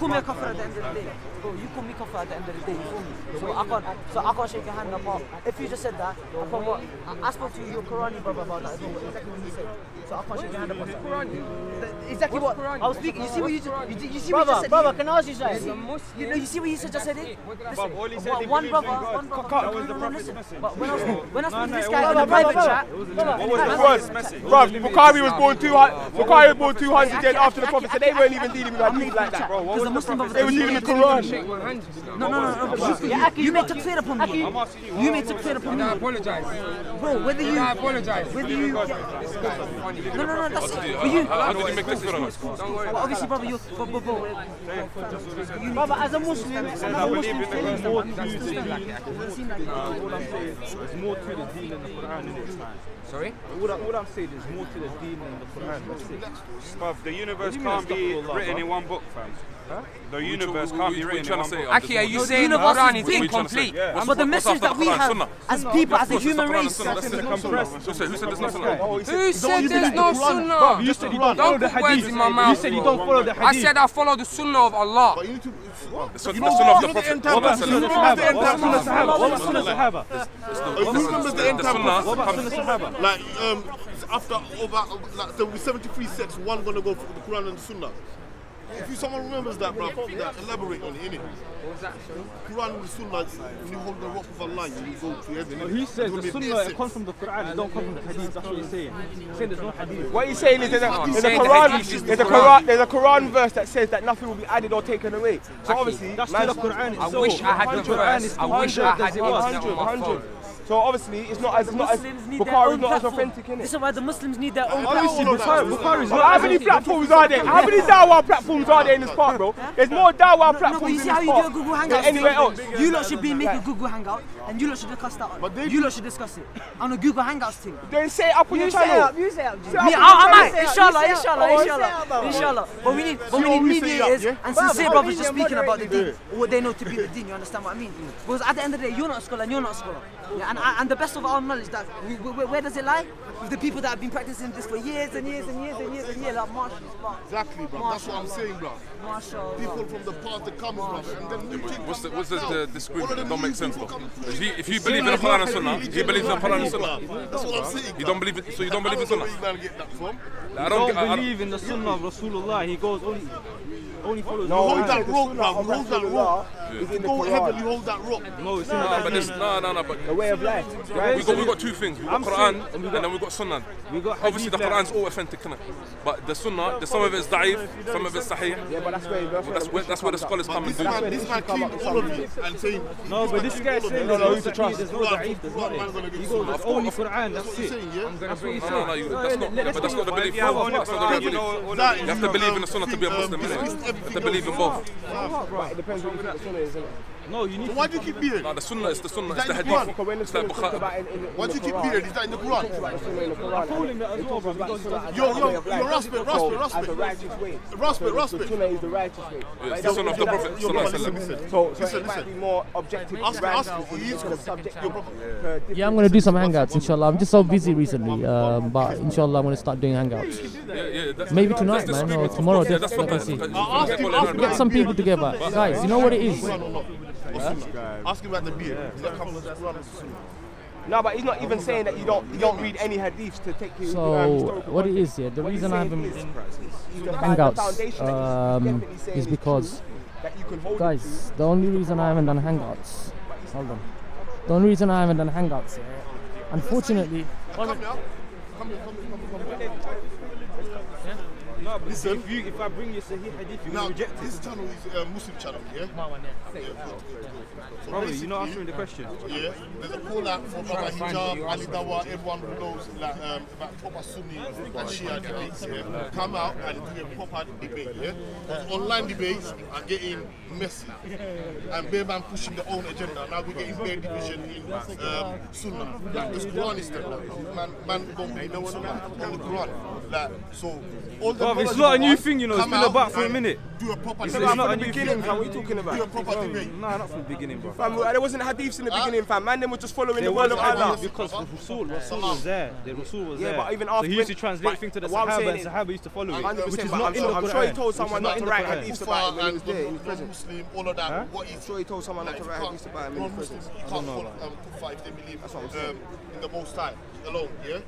me a kafir at the end of the day. You call me kafir at the end of the day. You feel me? So I can't shake your hand apart. If you just said that, I spoke to your Qurani brother about that as well. Exactly what you said. So I can't shake your hand apart. Exactly what I was speaking. You see what you see what you just said. Brother, can I ask you something? You see what you just said it? One brother. But when I spoke to this guy in the private chat, what was the first message? Bukhari was born 200 years after the Prophet, so they weren't even dealing with hadith like that. Because the Muslim brothers, they were dealing with Quran. No. You make takfir upon me. You made to clear up on me. I apologize. Bro, whether you... I apologize. Whether you... This guy is funny. No, that's it. For you... How did you make this video? Well, obviously, brother, you... Brother, as a Muslim, There's more to the deen. There's more to the deen than the Quran in its time. Sorry? What I'm saying is more to the deen than the Quran. Bruv, the universe can't be written in one book, fam. The universe can't be written in one book. Actually, are you saying the Quran is incomplete? But the message that we have as people, as a human race... Who said there's no sunnah? Who said there's no sunnah? You said you don't follow the hadith. In my mouth. You said you don't follow the hadith. I said I follow the sunnah of Allah. The sunnah of the Prophet. What about Sunnah Sahaba? What about Sunnah Sahaba? Who remembers the end time What about Sunnah Sahaba? Like, after like, there will be 73 sects, one gonna go for the Quran and the Sunnah. If someone remembers that, bro, elaborate on it, innit? What was that, sorry? Quran and the Sunnah, when you hold the rock of Allah, you go to heaven. Well, he says the Sunnah comes from the Quran, it don't come from the Hadith. That's what he's saying. He's saying there's no Hadith. What he's saying is there's a Quran verse that says that nothing will be added or taken away. So obviously, that's the Quran. I wish I had the verse. I wish I had it on my phone. So obviously, it's not as Bukhari's not as authentic, innit? This is why the Muslims need their own platform. Bukhari's not. How many platforms are there? How many Dawah platforms are there in this park, bro? There's more Dawah platforms in this park than anywhere else. You lot should be making a Google Hangout, and you lot should discuss that. You lot should discuss it on a Google Hangouts thing. Then say it up on your channel. You say it up. I might. Inshallah. But we need mediators and sincere brothers just speaking about the deen, what they know to be the deen. You understand what I mean? Because at the end of the day, you're not a scholar and you're not a scholar. Yeah, and the best of our knowledge, that where does it lie? With the people that have been practicing this for years and years and years and years and years, like Marshall. Exactly, bro. That's what I'm saying, bro. Marshall. People from the past that come, bro. And then What's the disagreement? It don't make sense, though. If you believe in the Quran and Sunnah, he believes in the Quran and Sunnah. That's what I'm saying. You don't believe it, so you don't believe in Sunnah. I don't believe in the Sunnah of Rasulullah. He goes only follows. No, hold that rock, bro. Hold that rock. If you go heaven, you hold that rock. No, it's in the Hadith. No. But the way of life. We got two things. We got Quran and then we got Sunnah. Obviously, the Quran's all authentic, but the Sunnah, some of it's da'if, some of it's sahih. Yeah, but that's where the scholars come and do. This man cleaned all of it and saying. No, but this guy saying there's no trust. There's no da'if. There's not. He goes, there's only Quran. That's it. That's what he's saying. But that's not the belief. You have to believe in the Sunnah to be a Muslim. You have to believe in both. It depends what you think the Sunnah is. No, you need. Why do you keep beard? No, the Sunnah is the Sunnah. It's the Hadith. It's like Bukhari. Why do you keep beard? Is that in the Quran? I told him that as well, bro. Yo, Raspe. The Sunnah is the righteous way. It's the Sunnah of the Prophet. So it might be more objective. Yeah, I'm gonna do some hangouts, inshallah. I'm just so busy recently, but inshallah I'm gonna start doing hangouts. Maybe tonight, man, or tomorrow. Get some people together, guys. You know what it is. Ask him about the beard. No, but he's not even saying that you don't read any hadiths to take you. So what it is, the reason I haven't hangouts is because, guys, the only reason I haven't done hangouts. Hold on. The only reason I haven't done hangouts, unfortunately. No, but listen, if I bring you Sahih Hadith, you will reject it. This channel is a Muslim channel, yeah? Probably, you're not answering the question. Yeah, there's a call out for Baba Hijab, Ali Dawah, everyone who knows like, about proper Sunni and Shia debates, yeah? Come out and do a proper debate, yeah? Because online debates are getting messy. And Bear Man pushing their own agenda. Now we're getting Bear division in Sunnah. Like, this Quran is there. Man don't believe in Sunnah on the Quran. Like, so, all the it's not a new thing, you know, it's been about for a minute. Do a proper debate. It's not a new beginning, fam. What are you talking about? Do a proper debate. No, not from the beginning, bro. Fam, there wasn't hadiths in the beginning, fam. Man, they were just following the word of Allah. Because the Rasul was there. The Rasul was there. Yeah, but even after. So he used to translate things to the Sahaba, and Sahaba used to follow it. 100%, which is not in the Quran. I'm sure he told someone not to write hadiths about him when he was there in his presence. Muslim, all of that. What I'm sure he told someone not to write hadiths about him in his presence. You can't call Kufa if they believe in the Most High alone, yeah?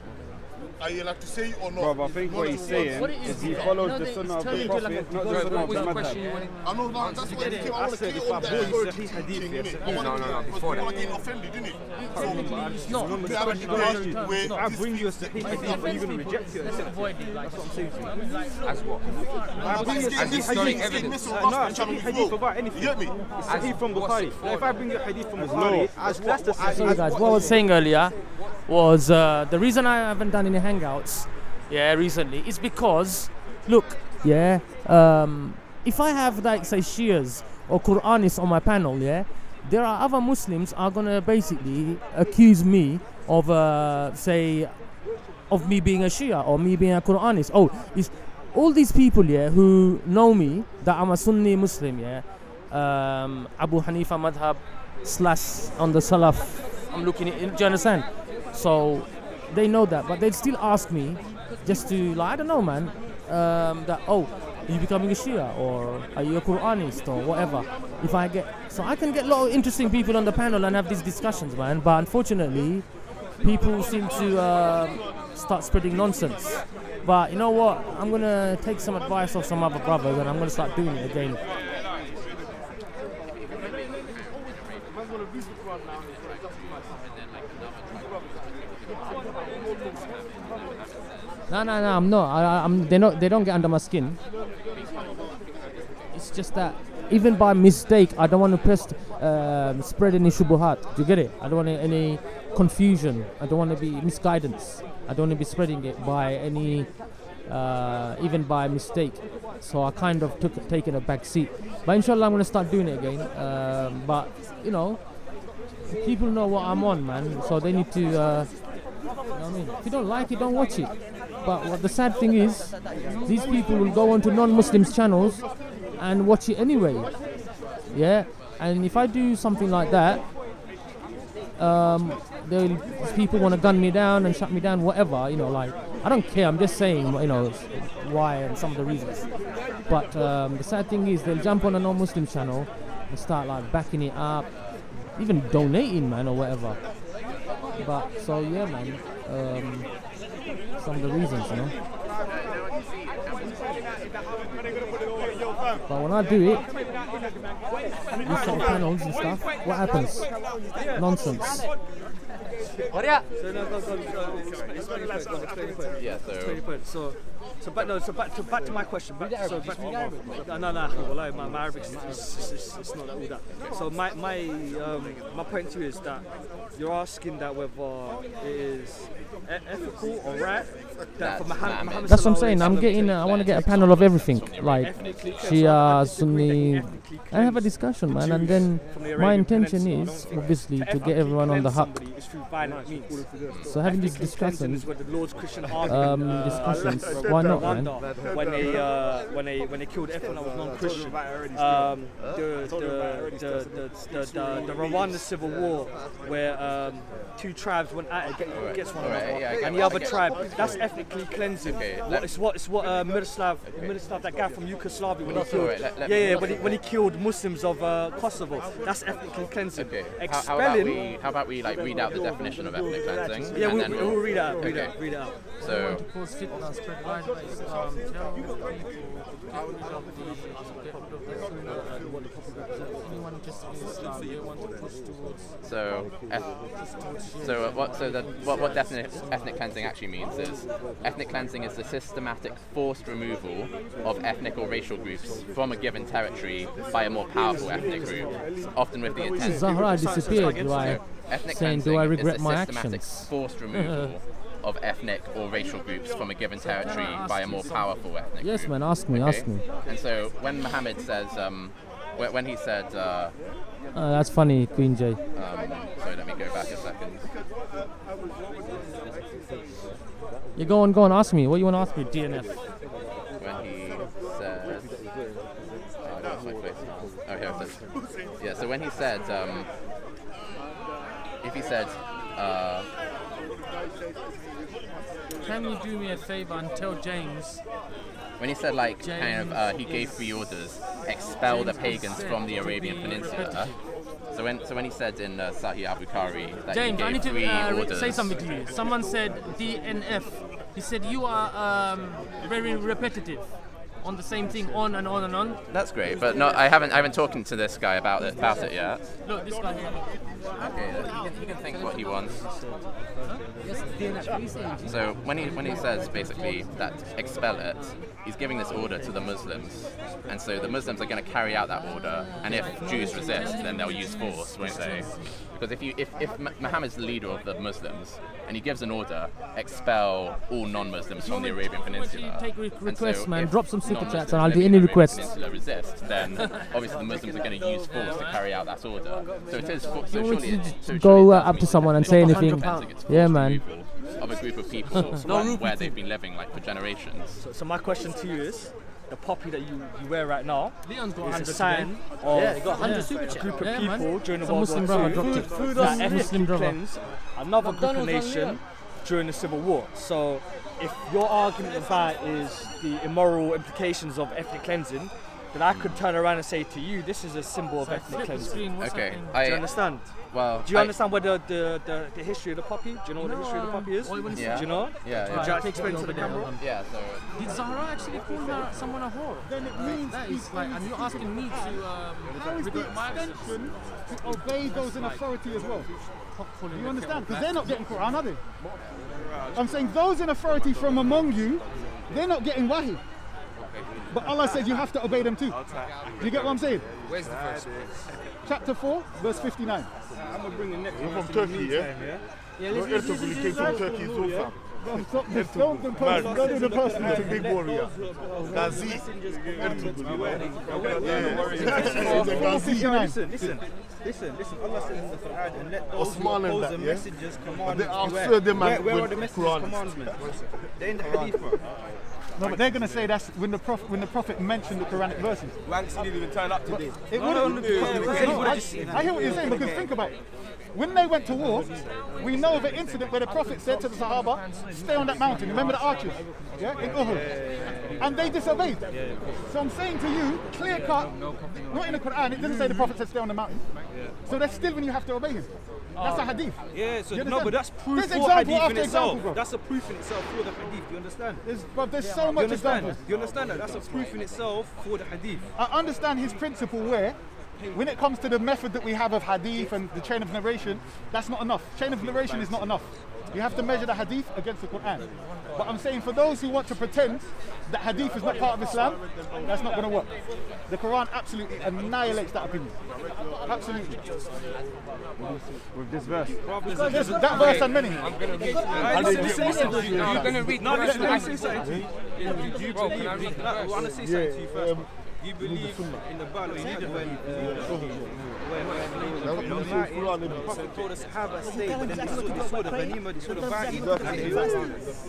Are you allowed to say it or not? Bro, I think what he's saying is he follows the sunnah of the Prophet, not the sunnah of the madhab. I know that, that's what he came. I want to clear up that Sahih hadith. No, before that. People are getting offended, didn't it? I bring you a Sahih hadith, are you going to reject it? That's what I'm saying to you. As what? I bring you a Sahih hadith. No, Sahih hadith about anything. It's Sahih from Bukhari. If I bring you a hadith from Bukhari, that's the Sahih. Sorry guys, what I was saying earlier was the reason I haven't done any hangouts recently is because, look, if I have like say Shias or Quranists on my panel, there are other Muslims are gonna basically accuse me of say of me being a Shia or me being a Quranist. Oh, it's all these people who know me that I'm a Sunni Muslim, Abu Hanifa madhab / on the Salaf. I'm looking at, do you understand? So they know that, but they'd still ask me just to, like, I don't know, man, that, oh, are you becoming a Shia or are you a Quranist or whatever? If I get, so I can get a lot of interesting people on the panel and have these discussions, man. But unfortunately, people seem to start spreading nonsense. But you know what? I'm gonna take some advice of some other brothers and I'm gonna start doing it again. No, I'm not. They don't get under my skin. It's just that even by mistake, I don't want to spread any shubuhat. Do you get it? I don't want any confusion. I don't want to be misguidance. I don't want to be spreading it by any, even by mistake. So I kind of taken a back seat. But inshallah, I'm going to start doing it again. But you know, people know what I'm on, man. So they need to. You know what I mean? If you don't like it, don't watch it. But what the sad thing is, these people will go onto non-Muslims channels and watch it anyway. And if I do something like that, people want to gun me down and shut me down, whatever. You know, like, I don't care. I'm just saying, you know, why and some of the reasons. But the sad thing is, they'll jump on a non-Muslim channel and start like backing it up, even donating, man, or whatever. But so yeah, man. Some of the reasons, you know. But when I do it, these sort of panels and stuff, what happens? Nonsense. So back to my question. My Arabic is not all that. So my point to you is that you're asking that whether it is ethical or right that for Muhammad. That's what I'm saying. I want to get a panel of everything, like Shia, Sunni, and have a discussion, man. And then my intention is obviously to get everyone on the haq. So having these discussions, why not, man? When they killed everyone that was non-Christian, the Rwanda civil war, where two tribes went at it against one another, and the other tribe, that's ethnically cleansing. It's what Miroslav, that guy from Yugoslavia, when he killed Muslims of Kosovo, that's ethnically cleansing. Expelling. How about we like read out the definition of ethnic cleansing? Yeah, we'll read it out. Read it out. So. What ethnic cleansing actually means is ethnic cleansing is the systematic forced removal of ethnic or racial groups from a given territory by a more powerful ethnic group, often with the intent. Zahra disappeared. Ethnic saying, cleansing do I regret is the my systematic actions? Forced removal of ethnic or racial groups from a given territory by a more powerful ethnic group. Yes, man, ask me. And so when Muhammad says, when he said... that's funny, Queen J. Sorry, let me go back a second. You go on, ask me. What do you want to ask me, DNF? When he said... I lost my place. Oh, here it is. Yeah, so when he said... if he said... Can you do me a favor and tell James? When he said, like, kind of, he gave 3 orders: expel the pagans from the Arabian Peninsula. So when he said in Sahih al-Bukhari that James, he I gave need 3 to orders. say something to you. Someone said DNF. He said you are very repetitive on the same thing, on and on and on. That's great, but no, I haven't talked to this guy about it yet. Look, this guy here. Okay, he can think what he wants. So when he says basically that expel it, he's giving this order to the Muslims, and so the Muslims are going to carry out that order. And if Jews resist, then they'll use force, won't they? Because if Muhammad's the leader of the Muslims and he gives an order, expel all non-Muslims from the Arabian Peninsula. Take requests, so man. if Drop some super non-Muslims chats and I'll do living any in the Arabian requests. Peninsula resist, then obviously the Muslims are going to use force to carry out that order. So it is. So You want surely, to go up to someone and say anything? Yeah, man. Of a group of people where they've been living like for generations. So my question to you is, the poppy that you wear right now Leon's got is 100 a sign of Yeah, he got 100 a super chat. group of Yeah, people man. during the It's a World Muslim War brother II dropped it. that Muslim ethnically brother. cleansed another group of nation during the Civil War. So if your argument of that is the immoral implications of ethnic cleansing, then I could turn around and say to you, this is a symbol of ethnic cleansing. Okay, Do you understand? Well, do you understand what the history of the poppy? Do you know what the history of the poppy is? Yeah. Do you know? Yeah. Would you like to explain to the camera? Yeah. So. Did Zahra actually call her someone a whore? Then it means that is like, and you're asking me to How is the extension to obey those in authority as well? Do you understand? Because they're not getting Quran, are they? I'm saying those in authority from among you, they're not getting Wahi. But Allah says you have to obey them too. Do you get what I'm saying? Where's the verse? Chapter 4, verse 59. I'm going to bring the next one. You're from Turkey, yeah? Yeah, Your Ertugrul came from Turkey as well, fam. Don't do the person. He's a big warrior. Ghazi. Listen. Allah says in the Quran, and let those Osman who and oppose that, the yeah? messengers' I'll commandments swear them beware. man Where are with the messengers' Quran. commandments? They're in the Hadith, bro. No, but they're going to say that's when the Prophet mentioned the Quranic verses. Wanks didn't even turn up today. It wouldn't. I hear what you're saying, because think about it. When they went to war, we know of an incident where the Prophet said to the Sahaba, stay on that mountain. Remember the archers? Yeah? In Uhud. And they disobeyed. So I'm saying to you, clear cut, not in the Quran, it doesn't say the Prophet said stay on the mountain. So that's still when you have to obey him. That's a hadith. Yeah, so You no, but understand? that's proof There's for example hadith after in itself. example, bro. That's a proof in itself for the hadith. Do you understand? There's so Do much you understand? examples. Do you understand that? That's a proof in itself for the hadith. I understand his principle where, when it comes to the method that we have of hadith and the chain of narration, that's not enough. Chain of narration is not enough. You have to measure the hadith against the Quran. But I'm saying for those who want to pretend that hadith is not part of Islam, that's not going to work. The Quran absolutely annihilates that opinion. Absolutely. With this verse. That verse and many. I'm going to read. No, let me say something to you. Do you believe? I want to say something to you first. Do you believe in the Bible? You need to believe when the Prophet told the Sahaba stay, but then they saw the Ghanima, they saw the bounty.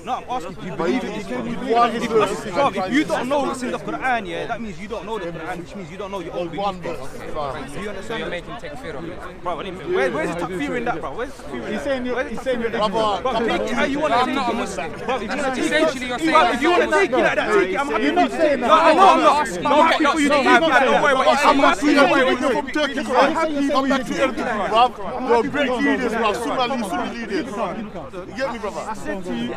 No, I'm asking, do you believe in this? If you don't know what's in the Quran, yeah, that means you don't know the Quran, which means you don't know your own belief. Do you understand? So you're making takfir of it? Bro, where's the takfir in that, bro? Where's the takfir in that? He's saying you're how you want to I'm not a Muslim. Essentially, you're saying if you want to take it like that, take it. I'm happy. You're not saying that. No, I know I'm not. I'm happy for you to take it. Don't worry about it. I'm happy from Turkey, bro. Come back to Ertugrul, bro. You're great leaders, bro. Sunni leaders. You get me, brother? I said to you,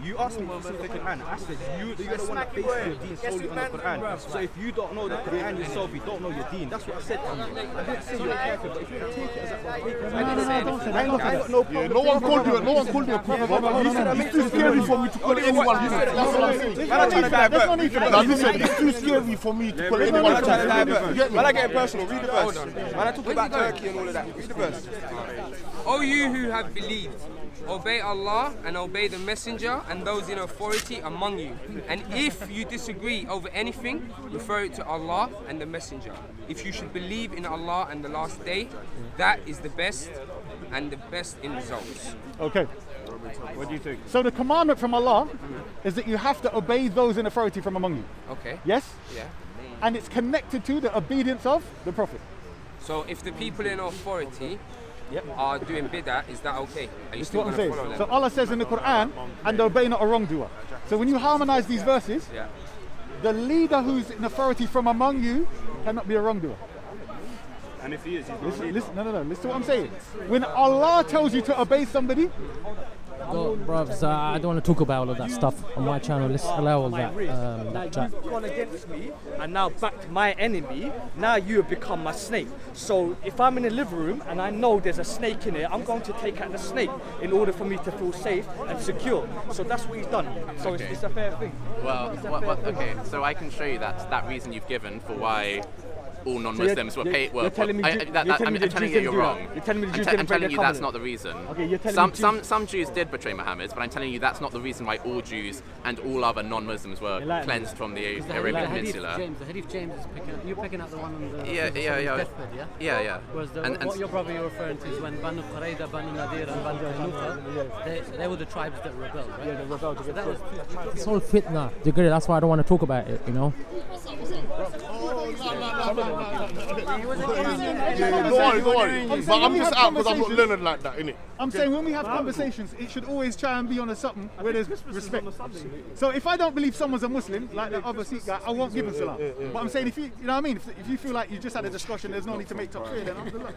you asked me specifically, and I said you don't want to base your deen solely on the Quran. So if you don't know the Quran yourself, you don't know your deen. That's what I said to you. I didn't say you're careful, but if you want to take it as a take it. I got no problem. No one called you a prophet, brother. You said it's too scary for me to call anyone. That's what I'm saying. There's no need for that. Now listen, it's too scary for me to call anyone. When I get personal, read the verse. When I talk about Turkey and all of that, read the verse. O you who have believed, obey Allah and obey the Messenger and those in authority among you. And if you disagree over anything, refer it to Allah and the Messenger. If you should believe in Allah and the last day, that is the best and the best in results. Okay. What do you think? So the commandment from Allah is that you have to obey those in authority from among you. Okay. Yes? Yeah. And it's connected to the obedience of the Prophet. So if the people in authority are doing bid'ah, is that okay? Are you That's still what I'm going to saying. follow them? So Allah says in the Quran, and obey not a wrongdoer. So when you harmonize these verses, the leader who's in authority from among you cannot be a wrongdoer. And if he is, he's listen, listen to what I'm saying. When Allah tells you to obey somebody, Bruv, I don't want to talk about all of that stuff on my channel. Let's allow all that chat. You've gone against me and now backed my enemy. Now you have become my snake. So if I'm in the living room and I know there's a snake in it, I'm going to take out the snake in order for me to feel safe and secure. So that's what he's done. So Okay. it's a fair thing. Well, okay, so I can show you that reason you've given for why all non-Muslims were paid. Well, you're telling me I'm telling you you're wrong. You're telling me the Jews I'm didn't break telling you their that's covenant. not the reason. Okay, you're telling me some Jews did betray Muhammad, but I'm telling you that's not the reason why all Jews and all other non-Muslims were cleansed from the Arabian Peninsula. The Hadith James is you're picking up the one on the deathbed, yeah. Whereas what your brother you're referring to is when Banu Qurayda, Banu Nadir, and Banu Qaynuqa, they were the tribes that rebelled, right? Yeah, they rebelled. So that was It's all fitna. You get it? That's why I don't want to talk about it, you know? Don't worry. But I'm just out because I'm not learned like that, innit? I'm saying when we have conversations, it should always try and be on a something where there's respect. So if I don't believe someone's a Muslim, like the other Sikh guy, I won't give him salam. But I'm saying if you know what I mean, if you feel like you just had a discussion, there's no need to make top three, then alhamdulillah.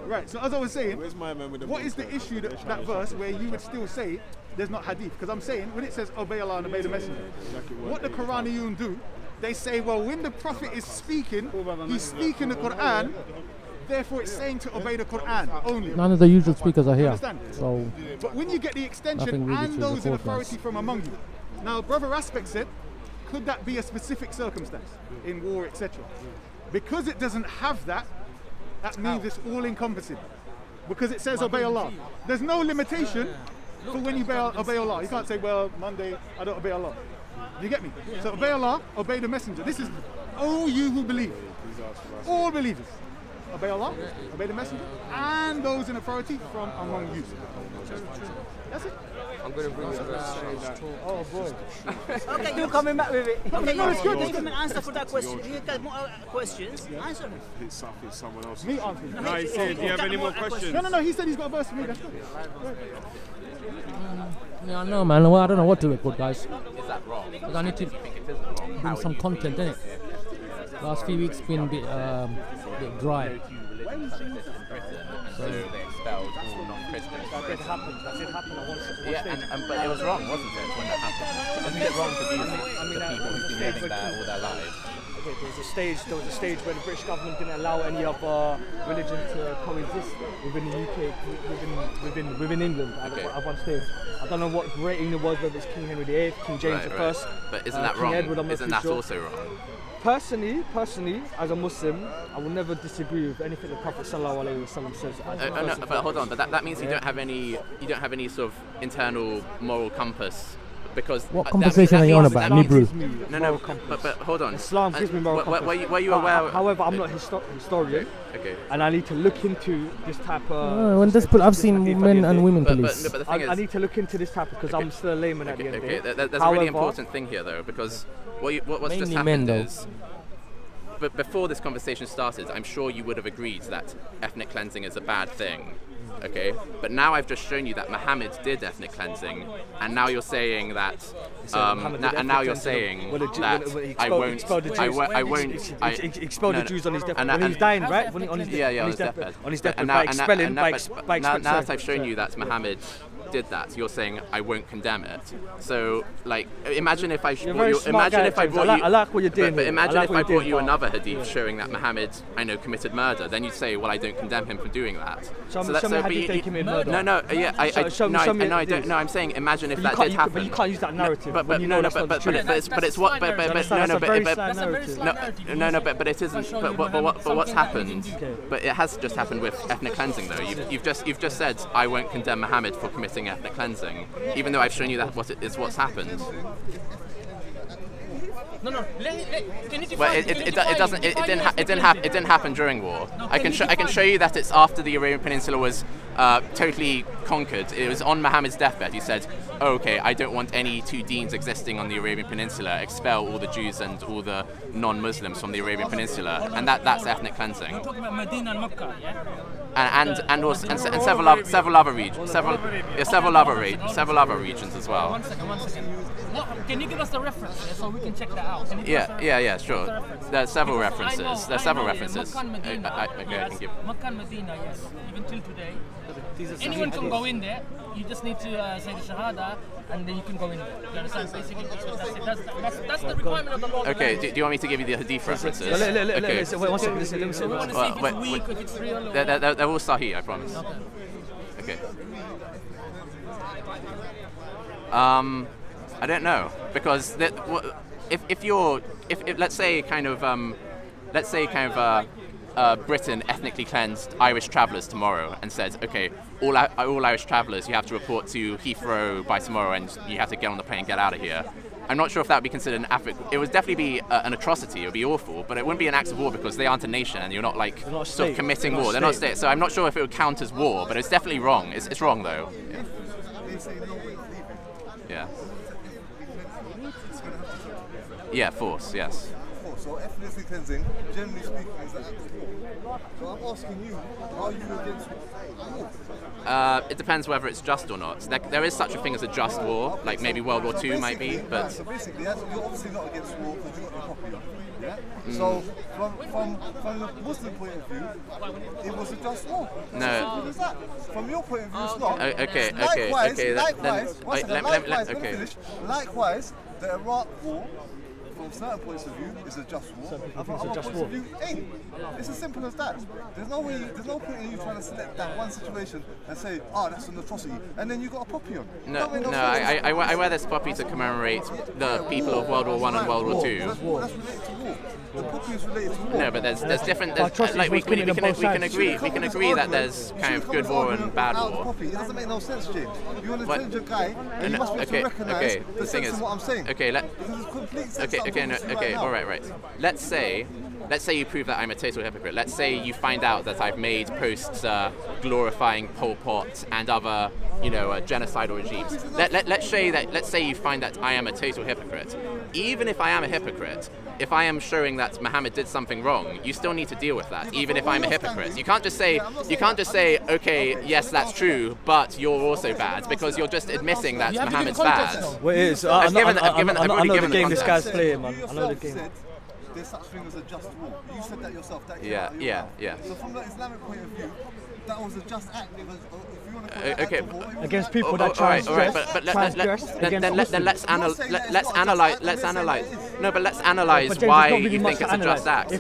Right. So as I was saying, what is the issue that verse where you would still say there's not hadith? Because I'm saying when it says obey Allah and obey the Messenger, what the Quraniyun do, they say, well, when the Prophet is speaking, he's speaking the Quran. Therefore, it's saying to obey the Quran only. None of the usual speakers are here. Understand? So, but when you get the extension nothing really and to those in report authority us. from among you. Now, Brother Aspect said, could that be a specific circumstance in war, etc.? Because it doesn't have that, that means it's all-encompassing. Because it says obey Allah. There's no limitation for when you obey Allah. You can't say, well, Monday, I don't obey Allah. You get me? So obey Allah, obey the Messenger. This is all you who believe. All believers. Obey Allah, obey the Messenger, and those in authority from among you. That's it. I'm going to bring you a verse. Oh boy. Okay, you're coming back with it. Okay, No, it's good. Give him an answer for that question. You got more questions? Answer them. It's someone else. Me answering. No, he said, do you have any more questions? No, he said he's got a verse for me. That's good. Yeah, I know, man. Well, I don't know what to record, guys. Is that wrong? Because I need to bring some content, innit? Last few weeks been a bit dry. So they expelled all non-Christians. That did happen. But it was wrong, wasn't it, when that happened? Isn't it wrong to do that to people who've been living there all their lives? Okay, there was a stage where the British government didn't allow any other religion to coexist within the UK, within England at one stage. I don't know what great England was, whether it's King Henry VIII, King James I. But isn't that King wrong? Edward, I'm not Isn't too that sure. also wrong? Personally, as a Muslim, I will never disagree with anything the Prophet Sallallahu Alaihi Wasallam says. But hold on, but that means you don't have any sort of internal moral compass. Because what conversation are you on about, Nibru? No, but hold on. Islam gives me moral compass. Were you aware? However, I'm not a historian, okay. And I need to look into this type of. I've seen men and women police. But the thing is, I need to look into this type because I'm still a layman at the end of it. There's a really important thing here, though, because what's just happened is. But before this conversation started, I'm sure you would have agreed that ethnic cleansing is a bad thing. Okay, but now I've just shown you that Muhammad did ethnic cleansing, and now you're saying that, I won't expel the Jews on his deathbed. When he's dying, right? On his deathbed. On his deathbed, by expelling. Now that I've shown you that Muhammad did that, you're saying I won't condemn it. So, like, imagine if I brought you. Imagine if I brought you. I like what you're doing. But imagine if I brought you another hadith showing that Muhammad, committed murder. Then you'd say, well, I don't condemn him for doing that. Show me hadith they committed murder. No, I don't. No, I'm saying, imagine if that did happen. But you can't use that narrative. But it isn't. But what's happened? But it has just happened with ethnic cleansing, though. You've just said I won't condemn Muhammad for committing ethnic cleansing, even though I've shown you that what's happened. No. Can you Well, it didn't happen during war. I can show you that it's after the Arabian Peninsula was totally conquered. It was on Muhammad's deathbed. He said, oh, "Okay, I don't want any two deans existing on the Arabian Peninsula. Expel all the Jews and all the non-Muslims from the Arabian Peninsula," and that's ethnic cleansing. We're talking about Medina and Mecca, yeah? And several other regions as well. One second. Can you give us the reference so we can check that out? Can you give us the Yeah, sure. There's several Because references. There's I several know, references. Makkah and Medina, Okay, I yes. can give. Makkah and Medina, yes. Even till today. Anyone can go in there. You just need to say the Shahada, and then you can go in there. You understand? Basically, that's the requirement of the law. Okay, do you want me to give you the hadith references? Wait, one second, listen, let me So we want to see if it's weak, if it's real. Or They're all sahih, I promise. Okay. I don't know, because if let's say kind of Britain ethnically cleansed Irish travellers tomorrow and said, okay, all Irish travellers, you have to report to Heathrow by tomorrow and you have to get on the plane and get out of here. I'm not sure if that would be considered an act. It would definitely be an atrocity. It would be awful, but it wouldn't be an act of war because they aren't a nation and you're not like sort of committing war. They're not state. So I'm not sure if it would count as war, but it's definitely wrong. It's wrong though. Yeah. Yeah, force. Yes. So ethnicity cleansing, generally speaking, is an act of war. So I'm asking you, are you against war? It depends whether it's just or not. There is such a thing as a just war, like maybe World War II might be, but... So basically, you're obviously not against war because you're not a popular, yeah? So from the Muslim point of view, it was a just war. No. Simple as that. From your point of view, it's not. Likewise, the Iraq war, from certain points of view, is a just war. From other points of view, ain't. It's as simple as that. There's no point in you trying to select that one situation and say, oh, that's an atrocity, and then you got a poppy on. I wear this poppy to commemorate the people of World War I and World War II. That's related to war. The poppy is related to war. No, but there's different. Like we can agree that there's kind of good war and bad war. It doesn't make no sense, James. You want to change a guy, and you must be able to recognise the sense of what I'm saying. All right. Let's say you prove that I'm a total hypocrite. Let's say you find out that I've made posts glorifying Pol Pot and other, genocidal regimes. Let's say you find that I am a total hypocrite. Even if I am a hypocrite, if I am showing that Muhammad did something wrong, you still need to deal with that, even if I'm a hypocrite. You can't just say, okay, yes, that's true, but you're also bad, because you're just admitting that Muhammad's bad. I know the game this guy's playing, man. I know the game. There's such thing as a just war. You said that yourself. Yeah. So from the Islamic point of view, that was a just act. If you want to call it war, against people that let's analyze. No, but let's analyze why you think it's a just act.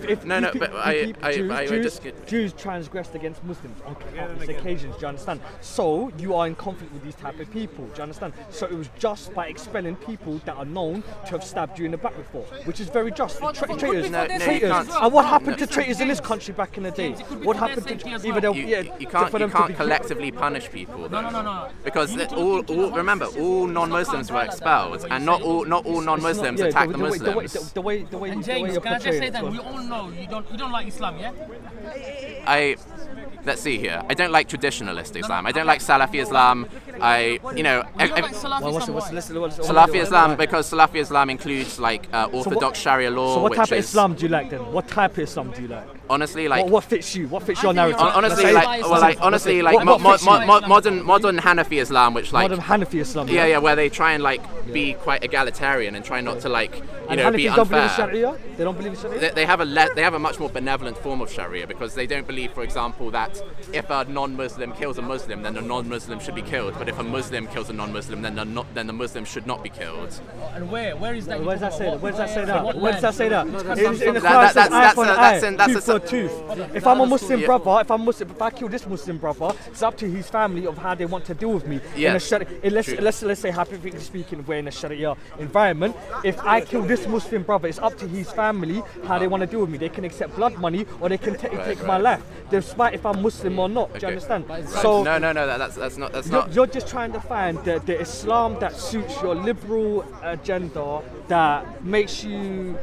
Jews transgressed against Muslims on countless occasions. Do you understand? So you are in conflict with these type of people. Do you understand? So it was just by expelling people that are known to have stabbed you in the back before, which is very just. Traitors. And what happened to traitors in this country back in the day? What happened to even though you can't collectively punish people though. No. Because remember, all non-Muslims were expelled, and not all non-Muslims attacked the Muslims. And James, can I just say that we all know you don't like Islam, yeah? Let's see here. I don't like traditionalist Islam. I don't like Salafi Islam. Salafi Islam, because Salafi Islam includes like orthodox Sharia law. So what type of Islam do you like then? What type of Islam do you like? Honestly, like what fits you? What fits your narrative? Honestly, modern Hanafi Islam, which like modern Hanafi Islam. Yeah, where they try and like be quite egalitarian and try not to like be unfair. Don't believe in Sharia? They don't believe in Sharia? They have a much more benevolent form of Sharia, because they don't believe, for example, that if a non-Muslim kills a Muslim, then the non-Muslim should be killed. But if a Muslim kills a non-Muslim, then the Muslim should not be killed. And where is that? Where does that say that? Where does that say that? Where does that say that? In the Quran, says eye for an eye, tooth for a tooth. If I'm a Muslim brother, if I kill this Muslim brother, it's up to his family of how they want to deal with me. Yes. Let's say, hypothetically speaking, we're in a Sharia environment. If I kill this Muslim brother, it's up to his family how they want to deal with me. They can accept blood money, or they can take my life, despite if I'm Muslim or not. Do you understand? Right. So that's not. You're just trying to find the Islam that suits your liberal agenda, that makes you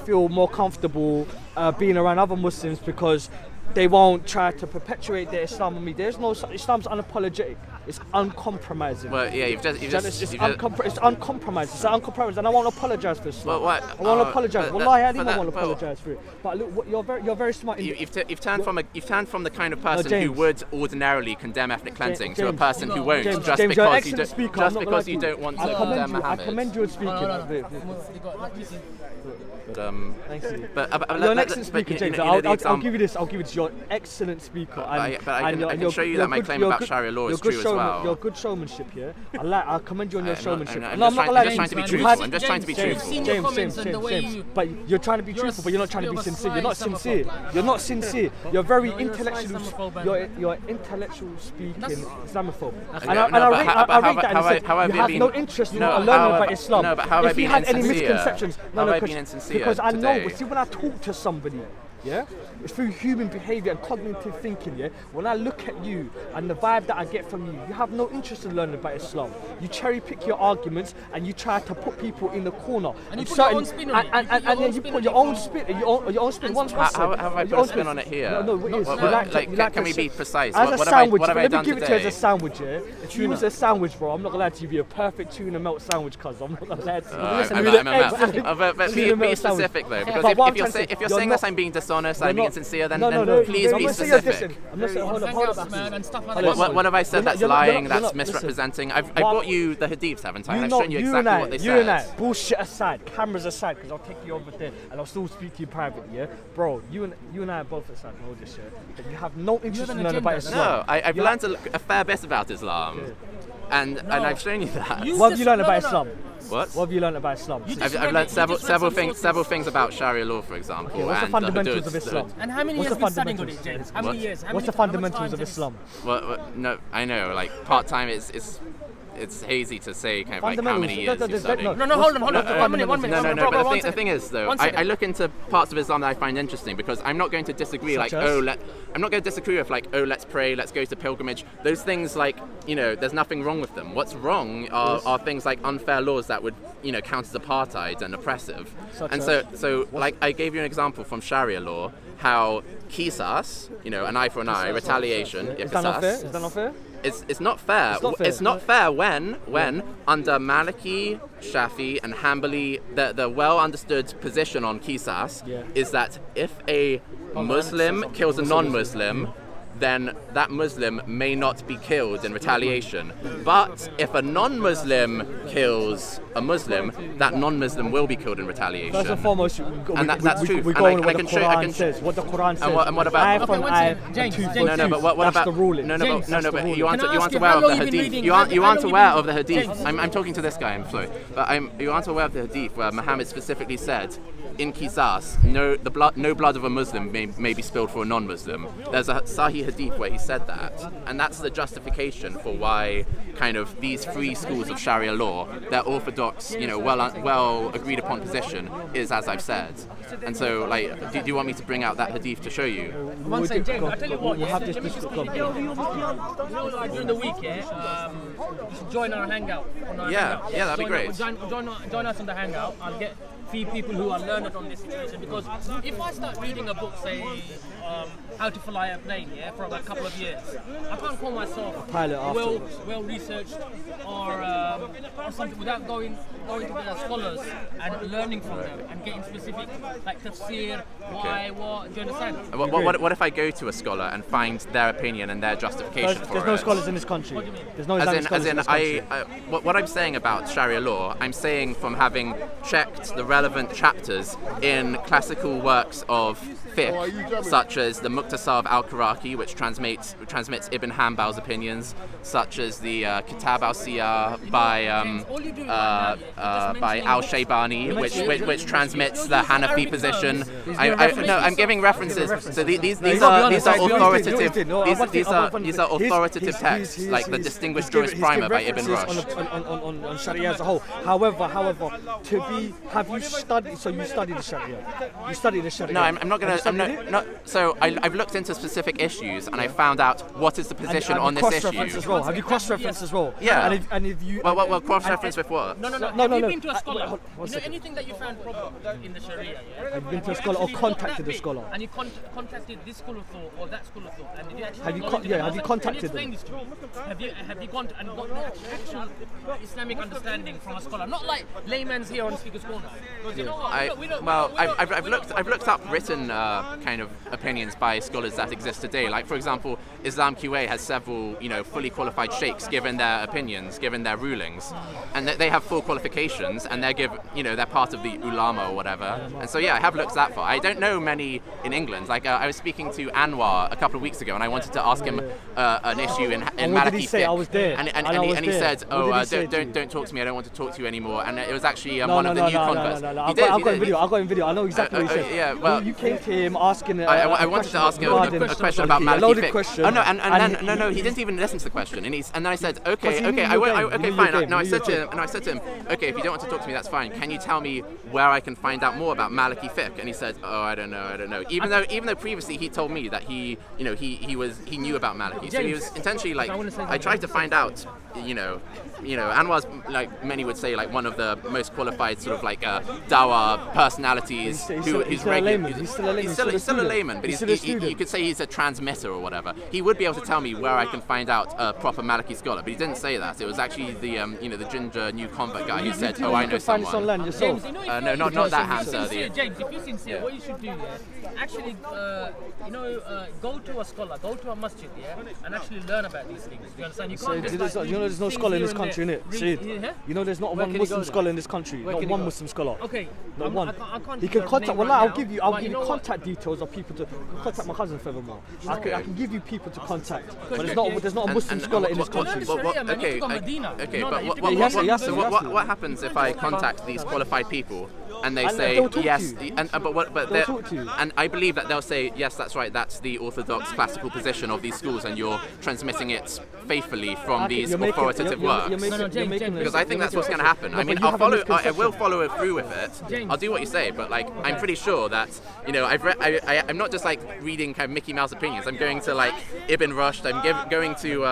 feel more comfortable being around other Muslims, because they won't try to perpetuate their Islam on me. There's no Islam's unapologetic. It's uncompromising. Well, yeah, you've just it's uncompromised. It's uncompromised, and I won't apologise for Islam. Well, what? I won't apologise. Wallahi, I won't apologise for it. But look, you're very smart. You've turned from the kind of person who would ordinarily condemn ethnic cleansing to a person who won't, just because you don't want to condemn Muhammad. I commend you on speaking. Thank you. You're an excellent speaker, James. I'll give you this. You're an excellent speaker. I can show you that my claim about Sharia law is true as well. You're good showmanship here. I commend you on your showmanship. I'm just trying to be truthful. I'm just trying to be truthful. James. But you're trying to be truthful, but you're not trying to be sincere. You're not sincere. You're not sincere. You're very intellectual. You're intellectual speaking Islamophobe. And I read that and said you have no interest in learning about Islam. No, but how have I been insincere? If you had any misconceptions, because I know. Today. See, when I talk to somebody, yeah, it's through human behaviour and cognitive thinking, yeah. When I look at you and the vibe that I get from you, you have no interest in learning about Islam. You cherry pick your arguments and you try to put people in the corner. And you put your own spin on it. And then you put your own spin. Your own spin. How have I put a spin on it here? No, it is. Can we be precise? As a sandwich, what have I done let me give today? it to you as a sandwich, yeah. If you was a sandwich, bro, I'm not gonna lie to you, be a perfect tuna melt sandwich, cuz I'm not gonna lie to you. But be specific though, because if you're saying that I'm being dishonest, I'm being sincere, then please be specific. What have I said that's lying, that's misrepresenting? I've brought you the hadiths, haven't I? And I've shown you exactly what they said. You and I, bullshit aside, cameras aside, because I'll take you over there and I'll still speak to you privately, yeah? Bro, you and I are both aside, know this shit. But you have no interest in learning about Islam. No, I've learned a fair bit about Islam. And I've shown you that. What have you learned about Islam? What? What have you learned about Islam? I've learned several things about Sharia law, for example. Okay, what's the fundamentals of Islam? And how many years have you been studying on it, James? How many years? What's the fundamentals of Islam? Well, no, I know. Like part-time, it's hazy to say kind of like how many years you've studied. No, hold on. 1 minute. No, but the thing is though, I look into parts of Islam that I find interesting because I'm not going to disagree I'm not going to disagree with let's pray, let's go to pilgrimage. Those things there's nothing wrong with them. What's wrong are things like unfair laws that would count as apartheid and oppressive. So I gave you an example from Sharia law, how qisas, an eye for an eye, retaliation. Is that not fair? Is that not fair? It's not fair. It's not fair when under Maliki, Shafi, and Hanbali, the well understood position on qisas is that if a Muslim kills a non-Muslim, then that Muslim may not be killed in retaliation. But if a non-Muslim kills a Muslim, that non-Muslim will be killed in retaliation. First and foremost, that's true. We go on what the Quran says. What the Quran says. And what about eye for an eye, James, tooth for tooth. But what about the ruling? No, but you aren't aware of the hadith. You aren't aware of the hadith. I'm talking to this guy. I'm sorry, but you aren't aware of the hadith where Muhammad specifically said, in qisas, no blood of a Muslim may be spilled for a non-Muslim. There's a Sahih hadith where he said that, and that's the justification for why kind of these three schools of Sharia law, their orthodox, well agreed upon position is as I've said. And so, do you want me to bring out that hadith to show you? One second, James. I tell you what. During the week, you should join our hangout. Yeah, that'd be great. Join us on the hangout. I'll get few people who are learned on this situation, because if I start reading a book, say how to fly a plane, for a couple of years, I can't call myself well researched or something without going to the scholars and learning from them and getting specific like tafsir, why, what. Do you understand? What if I go to a scholar and find their opinion and their justification for it? There's no scholars in this country. There's no Islamic scholars in this country. What I'm saying about Sharia law, I'm saying from having checked the relevant chapters in classical works of fiqh, such as the Muqtasar of Al-Karaki, which transmits Ibn Hanbal's opinions, such as the Kitab al-Siyar by Al-Shaybani, which transmits the Hanafi position. I'm giving references. So these are authoritative texts, like the Distinguished Jurist Primer by Ibn Rushd. On Sharia as a whole. However, have you studied? So you studied the Sharia. You studied the Sharia. No, I'm not going to I've looked into specific issues and I found out what is the position on this issue. As well? Have you cross-referenced as well? Yeah. And if you well, cross-reference with what? No. Have you been to a scholar? You know anything that you found problem in the Sharia? Yeah? Have you been to a scholar or contacted a scholar? And you contacted this school of thought or that school of thought, and did you actually have you contacted them? Have you gone and got the actual Islamic understanding from a scholar? Not like layman's here on Speaker's Corner. Because you know what? I've looked up written kind of opinions by scholars that exist today. Like for example, Islam QA has several fully qualified sheikhs given their opinions, given their rulings, and they have full qualifications, and they're part of the ulama or whatever. And so yeah, I have looked that far. I don't know many in England. Like I was speaking to Anwar a couple of weeks ago, and I wanted to ask him an issue in Maliki fiqh. I was there. And he said, don't talk to me. I don't want to talk to you anymore. And it was actually one of the new converts. No. I've got in video. I know exactly what he said. Yeah, well, you came to him asking. I wanted to ask him a question about Maliki fiqh. Oh no, no, he didn't even listen to the question. And then I said, okay, fine. No, I said to him, okay, if you don't want to talk to me, that's fine. Can you tell me where I can find out more about Maliki fiqh? And he said, oh, I don't know. Even though previously he told me that he knew about Maliki, so he was intentionally like. I tried to find out, Anwar's like many would say like one of the most qualified sort of like Dawah personalities. He's still a layman. He's still a layman, but you could say he's a transmitter or whatever. He would be able to tell me where I can find out a proper Maliki scholar, but he didn't say that. It was actually the ginger new convert guy who said, oh, I know someone. James, no, not that hamster. James, if you're sincere, what you should do, actually, go to a scholar, go to a masjid, and actually learn about these things. You understand? You can't there's no scholar in this country, innit? See, there's not one Muslim scholar in this country. Not one Muslim scholar. Okay. Not one. He can contact. Well, I'll give you contact details of people to contact my cousin furthermore. I can give you people to contact, but there's not a Muslim scholar in this country. Okay, but what happens if I contact these qualified people and they say yes, and I believe that they'll say yes, that's right, that's the orthodox classical position of these schools, and you're transmitting it faithfully from these authoritative works. Because I think that's what's going to happen. I mean, I will follow through with it. I'll do what you say, but like I'm pretty sure that I'm not just like reading kind of Mickey Mouse opinions. I'm going to like Ibn Rushd. I'm going to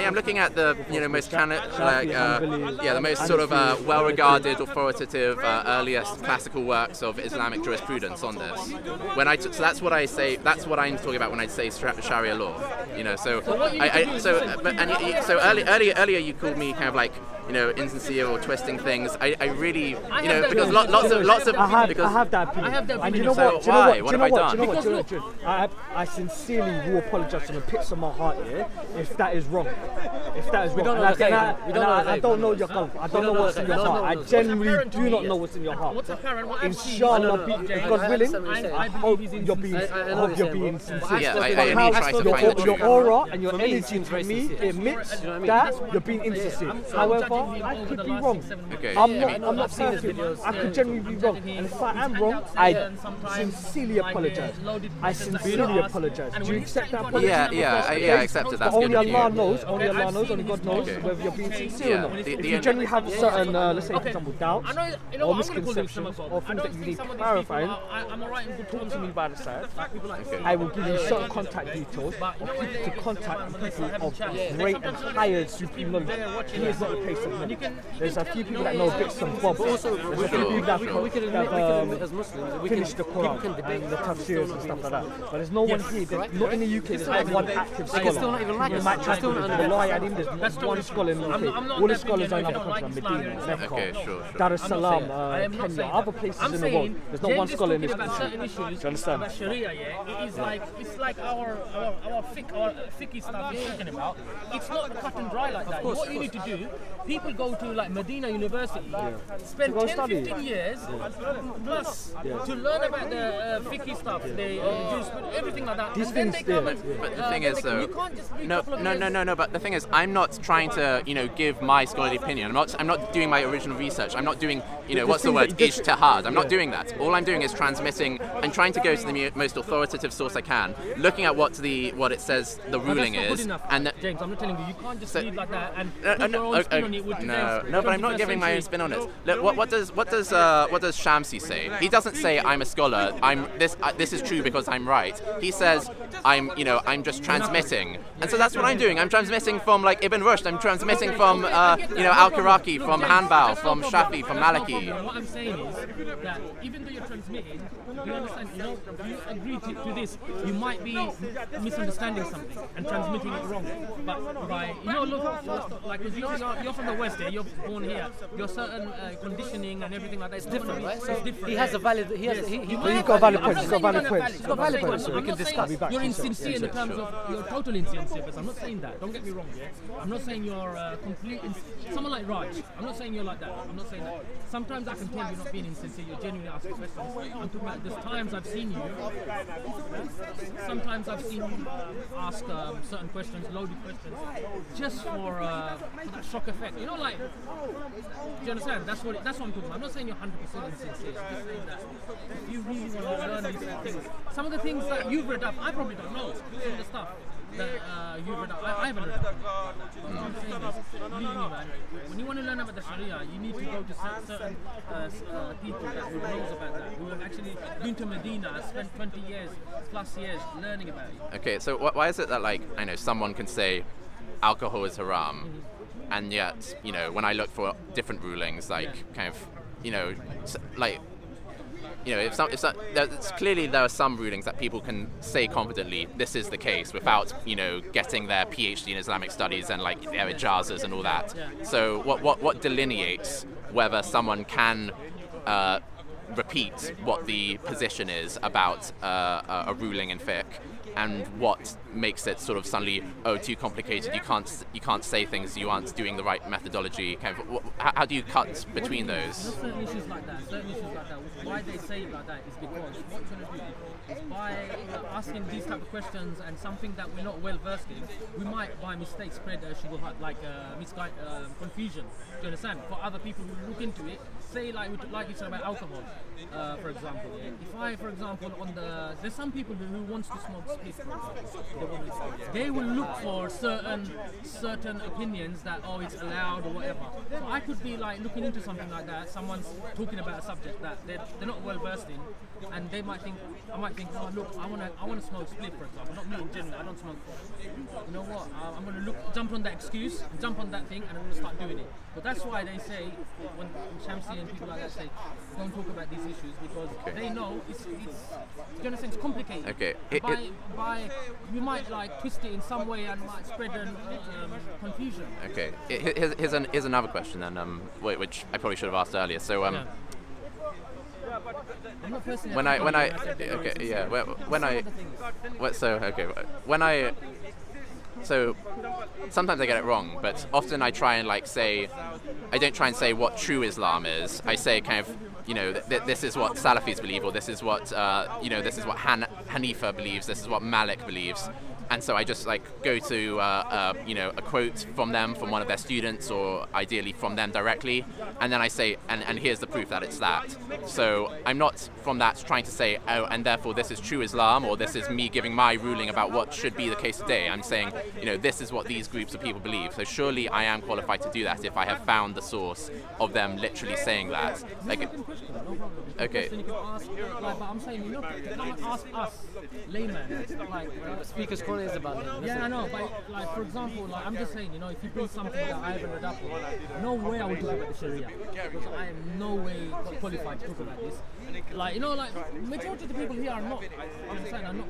I'm looking at the most the most sort of well-regarded, authoritative, earliest classical works of Islamic jurisprudence on this. So that's what I say. That's what I'm talking about when I say Sharia law. Earlier you called me kind of like insincere or twisting things. I really because lots of I have that opinion. And you know what? What have I done? I sincerely will apologise from the pits of my heart if that is wrong. If that is wrong. I don't know your qalb. I don't know what's in your heart. I genuinely do not know what's in your heart. Inshallah, if God's willing, I hope you're being sincere. Your aura and your energy to me admits that you're being insincere. However, I could be wrong. Okay. I'm not perfect. I could genuinely be wrong. And if I am wrong, I sincerely apologise. I sincerely apologise. Do you accept that apology? Yeah, I accept it. That's only Allah knows, only God knows whether you're being sincere or not. If you generally have certain, let's say for example, doubts or misconceptions or things that you need clarifying, talk to me by the side. I will give you certain contact details of people to contact people of great and higher supreme knowledge. Here's not the place of money. There's a few people that know bits and bobs. There's a few people that have finished the Quran and the tafsirs and stuff like that. But there's no one here, not in the UK, there's not one active scholar. It's still not even like this. There's not one scholar in the UK. All the scholars are in other countries, like Medina, Mecca, Dar es Salaam, Kenya, other places in the world. There's not one scholar in this country. Do you understand? Sharia, it's like our fiqh stuff you're talking about. It's not cut and dry like that. What you need to do, people go to like Medina University, spend 10-15 years plus to learn about the fiqh stuff, everything like that. These things, but the thing is, though, no. But the thing is, I'm not trying to, give my scholarly opinion. I'm not doing my original research. I'm not doing, what's the word, ijtihad. I'm not doing that. All I'm doing is transmitting and trying to go to the most authoritative source I can, looking at what it says the ruling is, and James, I'm not telling you, you can't just read like that and put your own spin on it it with No, today's but I'm not 21st giving my own century. spin on it. Look, what does Shamsi say? He doesn't say I'm a scholar. This is true because I'm right. He says I'm just transmitting, and so that's what I'm doing. I'm transmitting from like Ibn Rushd. I'm transmitting from Al-Quraki, from Hanbal, from Shafi, from Maliki. What I'm saying is that even though you're transmitting, you understand, you agree to this, you might be misunderstanding something and transmitting it wrong. But by, look, like, because you're from the West here, you're born here, your certain conditioning and everything like that is different, right? So different. He has a valid, he's got a valid point. He's got a valid point. He's got a valid point, so we can discuss. You're insincere in the terms of you're totally insincere, but I'm not saying that. Don't get me wrong, yeah? I'm not saying you're complete. Someone like Raj, I'm not saying you're like that. I'm not saying that. Sometimes I can tell you're not being insincere. You're genuinely asking questions. I'm talking about there's times I've seen you. Sometimes I've seen you ask certain questions, loaded questions, just for that shock effect. Do you understand? That's what I'm talking about. I'm not saying you're 100% insincere. I'm just saying that if you really want to learn these things, some of the things that you've read up, I probably don't know. Some of the stuff that you've read up, I haven't read up. What I'm saying is, believe me, man, when you want to learn about the Sharia, you need to go to certain people who knows about that, who have actually been to Medina, spent 20 years, plus years learning about it. Okay, so why is it that, like, I know someone can say alcohol is haram, and yet, when I look for different rulings, like, kind of, clearly there are some rulings that people can say confidently this is the case without getting their PhD in Islamic studies and like their ijazas and all that. So what delineates whether someone can repeat what the position is about a ruling in fiqh, and what makes it sort of suddenly too complicated? You can't say things, you aren't doing the right methodology. Kind of, how do you cut between those? Certain issues like that. Why they say it like that is because what you're going to do is by asking these type of questions and something that we're not well versed in, we might by mistake spread confusion. Do you understand? For other people who look into it, say like you said about alcohol, for example. Yeah? If I, for example, there's some people who wants to smoke split, for example. They will look for certain opinions that it's allowed or whatever. So I could be like looking into something like that. Someone's talking about a subject that they're not well versed in, and I might think, oh look, I want to smoke split, for example. Not me in general. I don't smoke. You know what? I'm going to jump on that excuse, jump on that thing, and I'm going to start doing it. But that's why they say, when Shamsi and people like that say, don't talk about these issues, because they know it's do you understand? It's complicated. Okay. You might like twist it in some way and might spread confusion. Okay. Here's another question then, which I probably should have asked earlier. So So sometimes I get it wrong, but often I try and I don't try and say what true Islam is. I say kind of, this is what Salafis believe, or this is what, this is what Hanifa believes, this is what Malik believes. And so I just go to a quote from them, from one of their students, or ideally from them directly, and then I say, and here's the proof that it's that. So I'm not from that trying to say, and therefore this is true Islam, or this is me giving my ruling about what should be the case today. I'm saying, this is what these groups of people believe. So surely I am qualified to do that if I have found the source of them literally saying that. Okay. But I'm saying, you can't ask us, laymen, Speaker's Corner is about that. Yeah, I know, but for example, I'm just saying, if you bring something that I haven't read up on, no way I will talk about the Sharia, because I am no way qualified to talk about this. Majority of the people here are not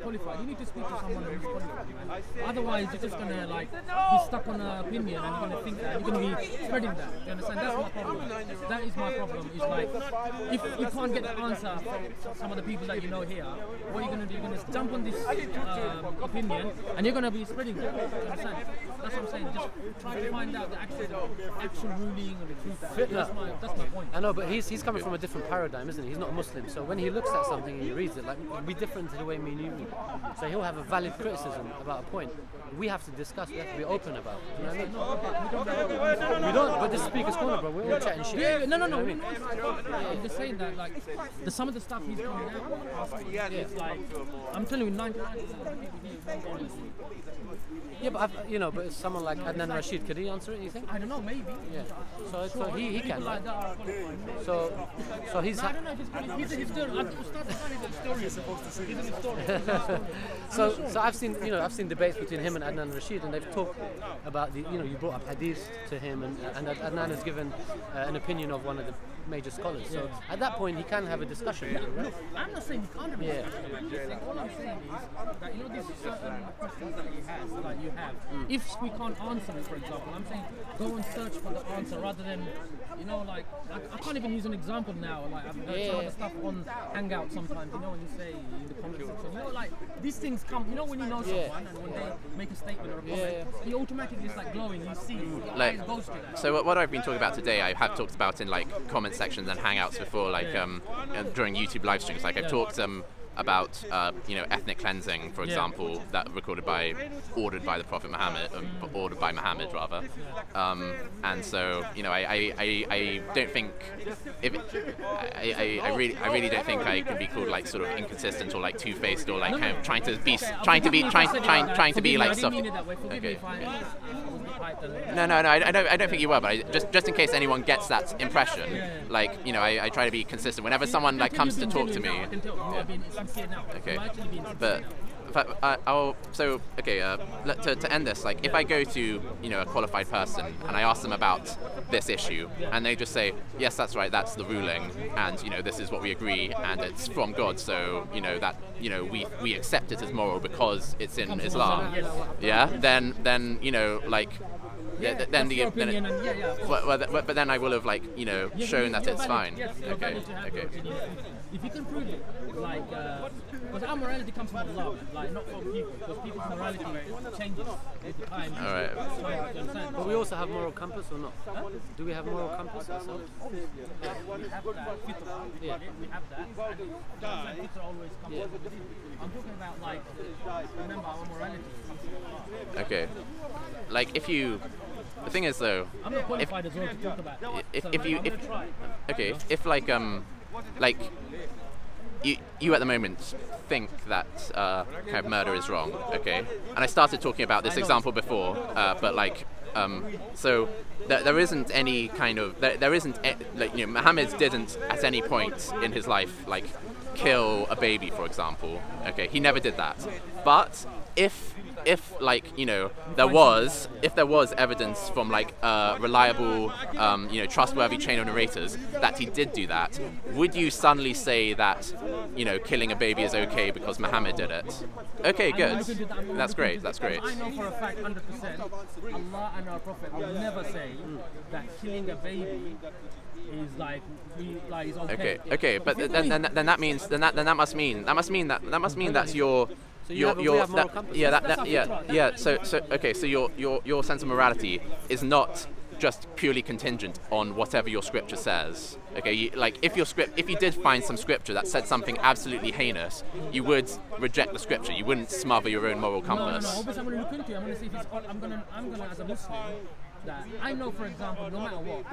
qualified. You need to speak to someone who's qualified, man. Otherwise, you're just gonna be stuck on an opinion, and you're gonna think that you're gonna be spreading that. You understand? That's my problem. That is my problem. Is if you can't get the answer from some of the people that you know here, what are you gonna do? You're gonna jump on this opinion, and you're gonna be spreading that. You understand? That's what I'm saying. Just try to find out the actual ruling or the truth. That's my point. I know, but he's coming from a different paradigm, isn't he? He's not a Muslim, so when he looks at something and he reads it, it'll be different to the way me and you read it. So he'll have a valid criticism about a point. We have to discuss. We have to be open about it. You know what I mean? We don't. But this is Speaker's Corner, bro. We're all chatting shit. Yeah, no. I'm just saying that, some of the stuff he's coming out with, I'm telling you, 99% of the people here Yeah, but but someone like Adnan Rashid, could he answer it? You think? I don't know, maybe. Yeah. So he can. Like that are So he's. I don't know if he's a historian. He's an historian. So I've seen debates between him and Adnan Rashid, and they've talked about you brought up hadith to him, and Adnan has given an opinion of one of the major scholars. So at that point, he can have a discussion with him, right? I'm not saying he can't have a discussion. All I'm saying is that these certain questions that he has, like you have, if we can't answer it, for example, I'm saying go and search for the answer rather than, like I can't even use an example now. Like I've heard some of the stuff on Hangout sometimes. When you say in the comment section, like these things come. When you know someone and when they make a statement or a comment, you automatically it's like glowing. You see, your eyes goes to that. So what I've been talking about today, I have talked about in like comment sections and Hangouts before, like during YouTube live streams. Like I've talked about ethnic cleansing, for example, that ordered by the Prophet Muhammad, ordered by Muhammad rather, and so I don't think I really don't think I can be called like sort of inconsistent or like two-faced or like kind of trying to be like soft. Okay. No, I don't think you were, but just in case anyone gets that impression, like I try to be consistent whenever someone like comes to talk to me. Okay, but to end this, like if I go to a qualified person and I ask them about this issue and they just say yes, that's right, that's the ruling, and this is what we agree and it's from God, so that we accept it as moral because it's in Islam, then but then I will have shown that it's fine. Okay. If you can prove it, like, because our morality comes from Allah, like not from people, because people's morality changes with time. All right. But we also have moral compass or not? Huh? Do we have moral compass ourselves? We have that. Yeah, we have that. And fitra always comes. I'm talking about like, remember our morality. Okay. Like if you. The thing is though, I'm not qualified as well to talk about. You at the moment think that kind of murder is wrong, okay? And I started talking about this example before, but like, so there isn't any kind of there isn't Muhammad didn't at any point in his life like kill a baby, for example. Okay, he never did that. But if there was evidence from like reliable trustworthy chain of narrators that he did do that, would you suddenly say that killing a baby is okay because Muhammad did it? Okay, good. That's great. I know for a fact 100% Allah and our Prophet will never say that killing a baby is is okay. Okay, but then that means that must mean that's your. So your sense of morality is not just purely contingent on whatever your scripture says. Okay, if you did find some scripture that said something absolutely heinous, you would reject the scripture. You wouldn't smother your own moral compass. No. Obviously, I'm going to look into it. I'm going to see if it's. I'm going to as a Muslim. That I know, for example, no matter what,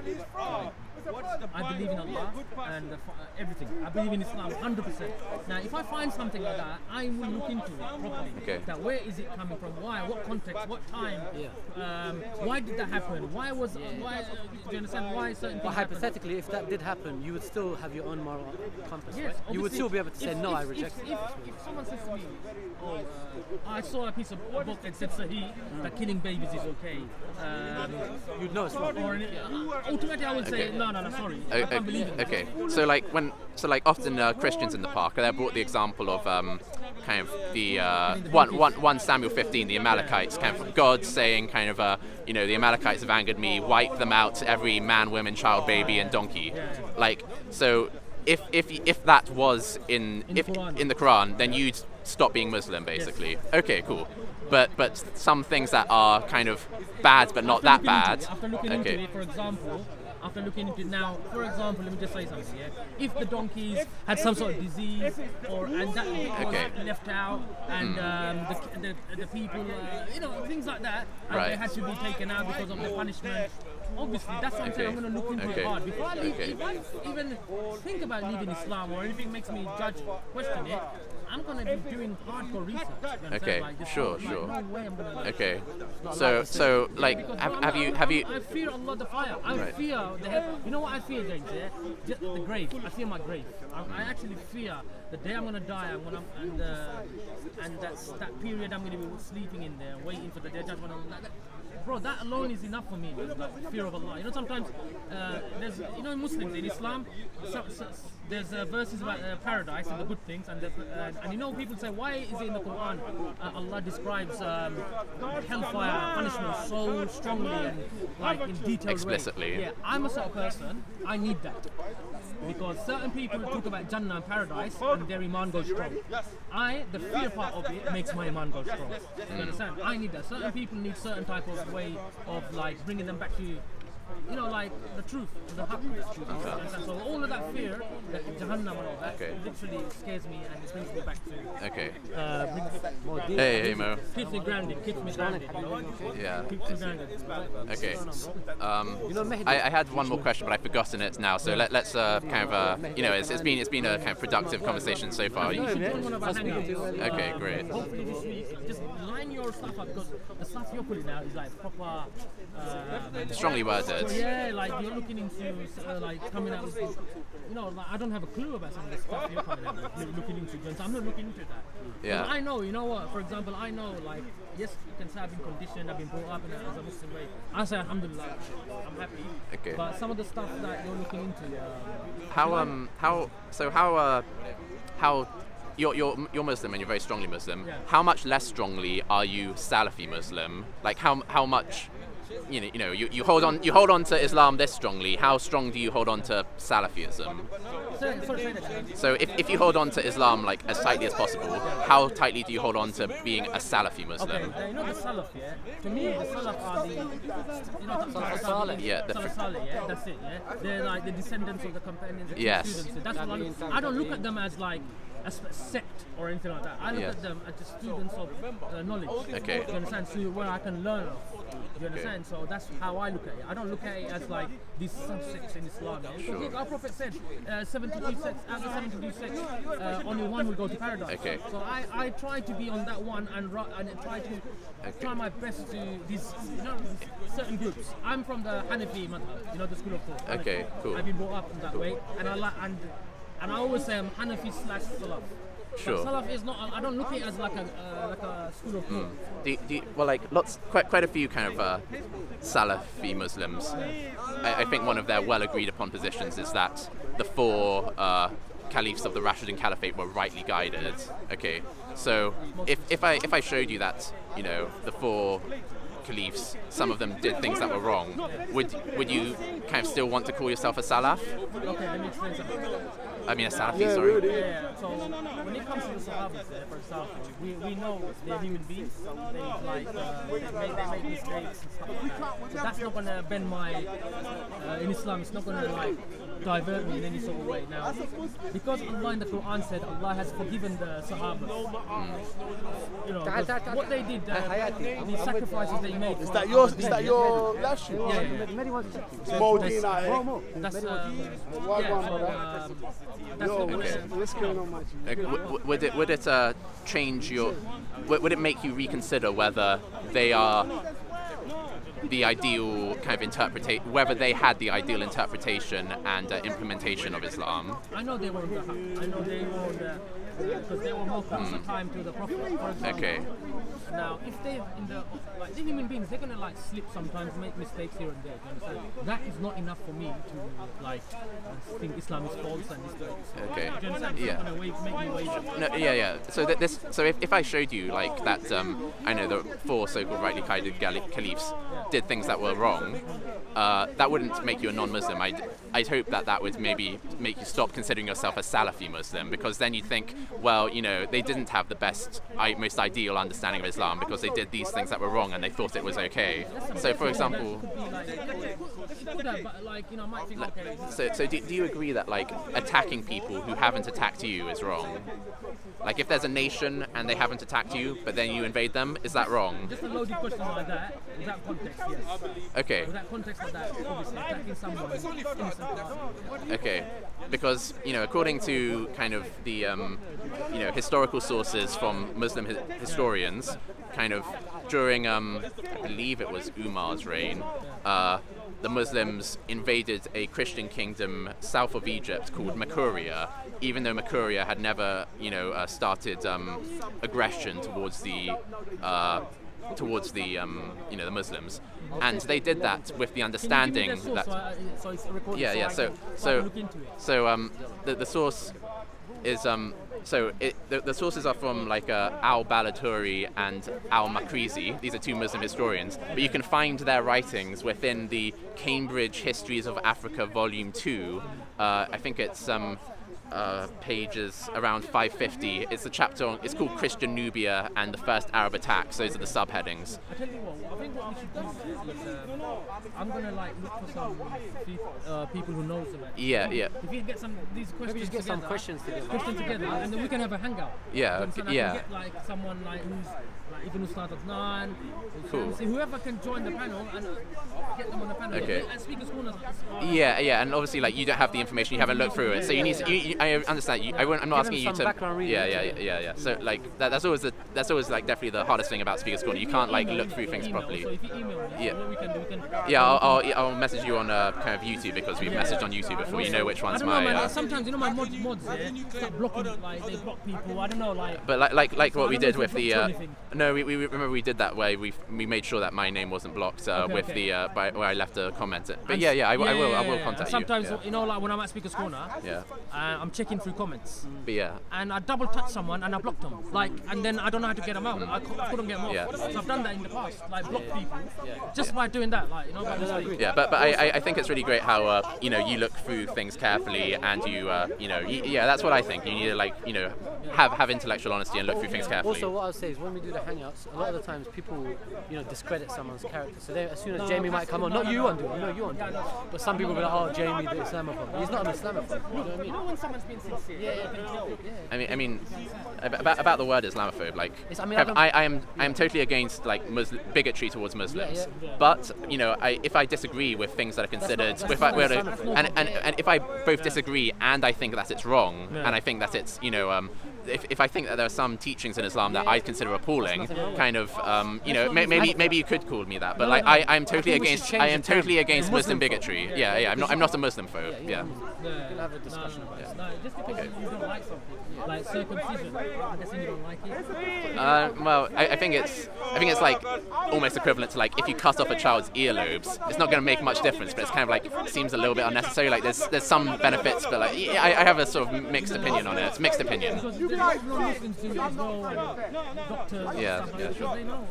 I believe in Allah and everything. I believe in Islam 100%. Now, if I find something like that, I will look into it properly. Okay. That where is it coming from? Why? What context? What time? Why did that happen? Why was? Why? Do you understand why certain things? But hypothetically, if that did happen, you would still have your own moral compass. Yes, right? You would still be able to say no. I reject it. If someone says to me, "Oh, I saw a piece of a book that said Sahih that killing babies is okay," you'd know it's wrong. Automatically, I would say no, sorry. I can't believe it. Okay, so often Christians in the park, they brought the example of kind of the 1 Samuel 15, the Amalekites, kind of God saying kind of the Amalekites have angered me, wipe them out, every man, woman, child, baby, and donkey. Like, so if that was in the Quran, then you'd stop being Muslim, basically. Yes. Okay, cool. But some things that are kind of bad but not that bad. After looking into it, for example, now, for example, let me just say something. If the donkeys had some sort of disease, and that was left out, and the people, things like that, and they had to be taken out because of the punishment. Obviously, that's what I'm saying. I'm going to look into it hard before I leave. If I even think about leaving Islam or anything makes me question it, I'm gonna be doing hardcore research. Okay, like, sure. no way I'm gonna, Okay, so like, have you? I fear Allah the fire. I fear you know what I fear, James? Yeah, just the grave. I fear my grave. I actually fear the day I'm gonna die. And that period I'm gonna be sleeping in there, waiting for the day judgment. Bro, that alone is enough for me. Like, fear of Allah. You know, sometimes there's, you know, Muslims in Islam, there's verses about paradise and the good things, and you know, people say, why is it in the Quran Allah describes hellfire punishment so strongly and like in detail, explicitly? Yeah, I'm a sort of person. I need that. Because certain people talk about Jannah and paradise and their iman goes strong. The fear part of it makes my iman go strong. You understand? I need that. Certain people need certain type of way of like bringing them back to, you know, like the truth, the haqq of the truth. Okay. So all of that fear, that Jahannam and all that, literally scares me and it brings me back to. Okay. Hey Mo. Keeps me grounded. You know? Yeah. Keeps me grounded. Okay. I had one more question, but I've forgotten it now. So let's kind of you know, it's been a kind of productive conversation so far. Okay, great. Hopefully this week, just line your stuff up, because the stuff you're putting out is like proper. Strongly worded. Yeah, like you're looking into like coming out with, you know, like I don't have a clue about some of the stuff you're coming out with, looking into. So I'm not looking into that. Yeah. I know, you know what? For example, I know, like, yes, you can say I've been conditioned, I've been brought up as a Muslim way. I say Alhamdulillah, I'm happy. Okay. But some of the stuff that you're looking into. You're Muslim and you're very strongly Muslim. Yeah. How much less strongly are you Salafi Muslim? Like how much? You know, you hold on to Islam this strongly. How strong do you hold on to Salafism? So if you hold on to Islam like as tightly as possible, how tightly do you hold on to being a Salafi Muslim? Okay, you know the Salaf, yeah? To me, the Salaf are the, you know, the Salaf. Yeah, yeah, that's it, yeah? They're like the descendants of the companions, the yes. students. That's what I don't look at them as like a sect or anything like that. I look at them as just students of knowledge. Okay. You understand? So where I can learn of. You understand? So that's how I look at it. I don't look at it as like these sects in Islam. Yeah? Sure. Look, our Prophet said 72 sects, out of 72 sects, only one will go to paradise. Okay. So I try to be on that one and try to try my best to these, you know, certain groups. I'm from the Hanafi madhab, you know, the school of thought. Okay, cool. I've been brought up in that way, and I always say I'm Hanafi / Salaf. Sure. But Salaf is not. I don't look at it as like a school of thought. Well, like quite a few kind of Salafi Muslims. I think one of their well agreed upon positions is that the four caliphs of the Rashidun Caliphate were rightly guided. Okay, so if I showed you that, you know, the four caliphs, some of them did things that were wrong, would you kind of still want to call yourself a Salaf? Okay, let me explain something. I mean a Salafi, sorry. Yeah. So when it comes to the Sahabas, for example, we know they're human beings. They make mistakes and stuff like that. So that's not gonna bend my in Islam. It's not gonna like divert me in any sort of way. Now, because Allah in the Quran said Allah has forgiven the Sahabas. You know, what they did, the sacrifices they made. Is that your last shoe? Yeah. Would it change your? Would it make you reconsider whether they are the ideal kind of whether they had the ideal interpretation and implementation of Islam? I know they were on the haqq. I know they were on the, because they were more close time to the Prophet, for example. Okay. Now, if they're like the human beings, they're gonna like slip sometimes, make mistakes here and there. You understand? That is not enough for me to like think Islam is false and mistakes. Okay. Do you understand? It's not gonna make me waver. No, yeah. So if I showed you like that, I know the four so-called rightly guided caliphs did things that were wrong, that wouldn't make you a non-Muslim. I'd hope that would maybe make you stop considering yourself a Salafi Muslim, because then you'd think, well, you know, they didn't have the best, most ideal understanding of Islam because they did these things that were wrong and they thought it was okay. So, for example, so do you agree that like attacking people who haven't attacked you is wrong? Like if there's a nation and they haven't attacked you, but then you invade them, is that wrong? Just a loaded question like that, without context, yes. Okay. Without context like that, obviously attacking someone is innocent. Okay, because according to kind of the historical sources from Muslim historians, kind of during I believe it was Umar's reign, the Muslims invaded a Christian kingdom south of Egypt called Makuria, even though Makuria had never started aggression towards the the Muslims, and they did that with the understanding that the source is the sources are from like al-Baladhuri and al-Makrizi. These are two Muslim historians, but you can find their writings within the Cambridge Histories of Africa Volume 2. I think it's pages around 550. It's a chapter on, it's called Christian Nubia and the First Arab Attacks. Those are the subheadings. I tell you what, I think what we should do is I'm gonna look for some people who knows about it. Yeah. If you get these questions maybe just get some questions together, and then we can have a hangout. Yeah, so yeah. Get someone who's even who started at 9. Cool. See whoever can join the panel and get them on the panel. Okay. And Speakers Corner. Yeah, and obviously you don't have the information, you haven't looked through it, so you need to. I understand. I'm not asking you to. Yeah. So that's always definitely the hardest thing about Speakers Corner. You can't look through things properly. So if you email me, what we can do, I'll message you on kind of YouTube because we've messaged on YouTube before. You know which one's my. Man, sometimes my mods start blocking, they block people. I don't know, But like what we did with the. No, we remember we did that way. We made sure that my name wasn't blocked with the where I left a comment. But I will contact sometimes, you. Sometimes when I'm at Speakers Corner, I'm checking through comments. But and I double touch someone and I blocked them. And then I don't know how to get them out. I couldn't get them out. So I've done that in the past, block people, just by doing that, by mistake. Yeah, but I think it's really great how you look through things carefully and you that's what I think. You need to have intellectual honesty and look through things carefully. Also, what I'll say is when we do the hangouts, a lot of the times people discredit someone's character. So as soon as Jamie might come on, not you undo it, but some people will be like, oh, Jamie the Islamophobe. He's not an Islamophobe. You know what I mean? When someone's being sincere. I mean, about the word Islamophobe, I am totally against bigotry towards Muslims. But if I disagree with things that are considered, and if I both disagree and I think that it's wrong, and I think that it's if I think that there are some teachings in Islam that I consider appalling, kind of maybe you could call me that, but I'm totally against Muslim bigotry. Yeah, I'm not a Muslim phobe. Yeah. We can have a discussion about it. Just because you don't like something, like circumcision, I'm guessing you don't like it. Well, I think it's almost equivalent to if you cut off a child's earlobes, it's not going to make much difference, but it's kind of seems a little bit unnecessary. There's some benefits, but I have a sort of mixed opinion on it. It's mixed opinion. Because there's non-Muslims who know doctors. Yeah, sure. They know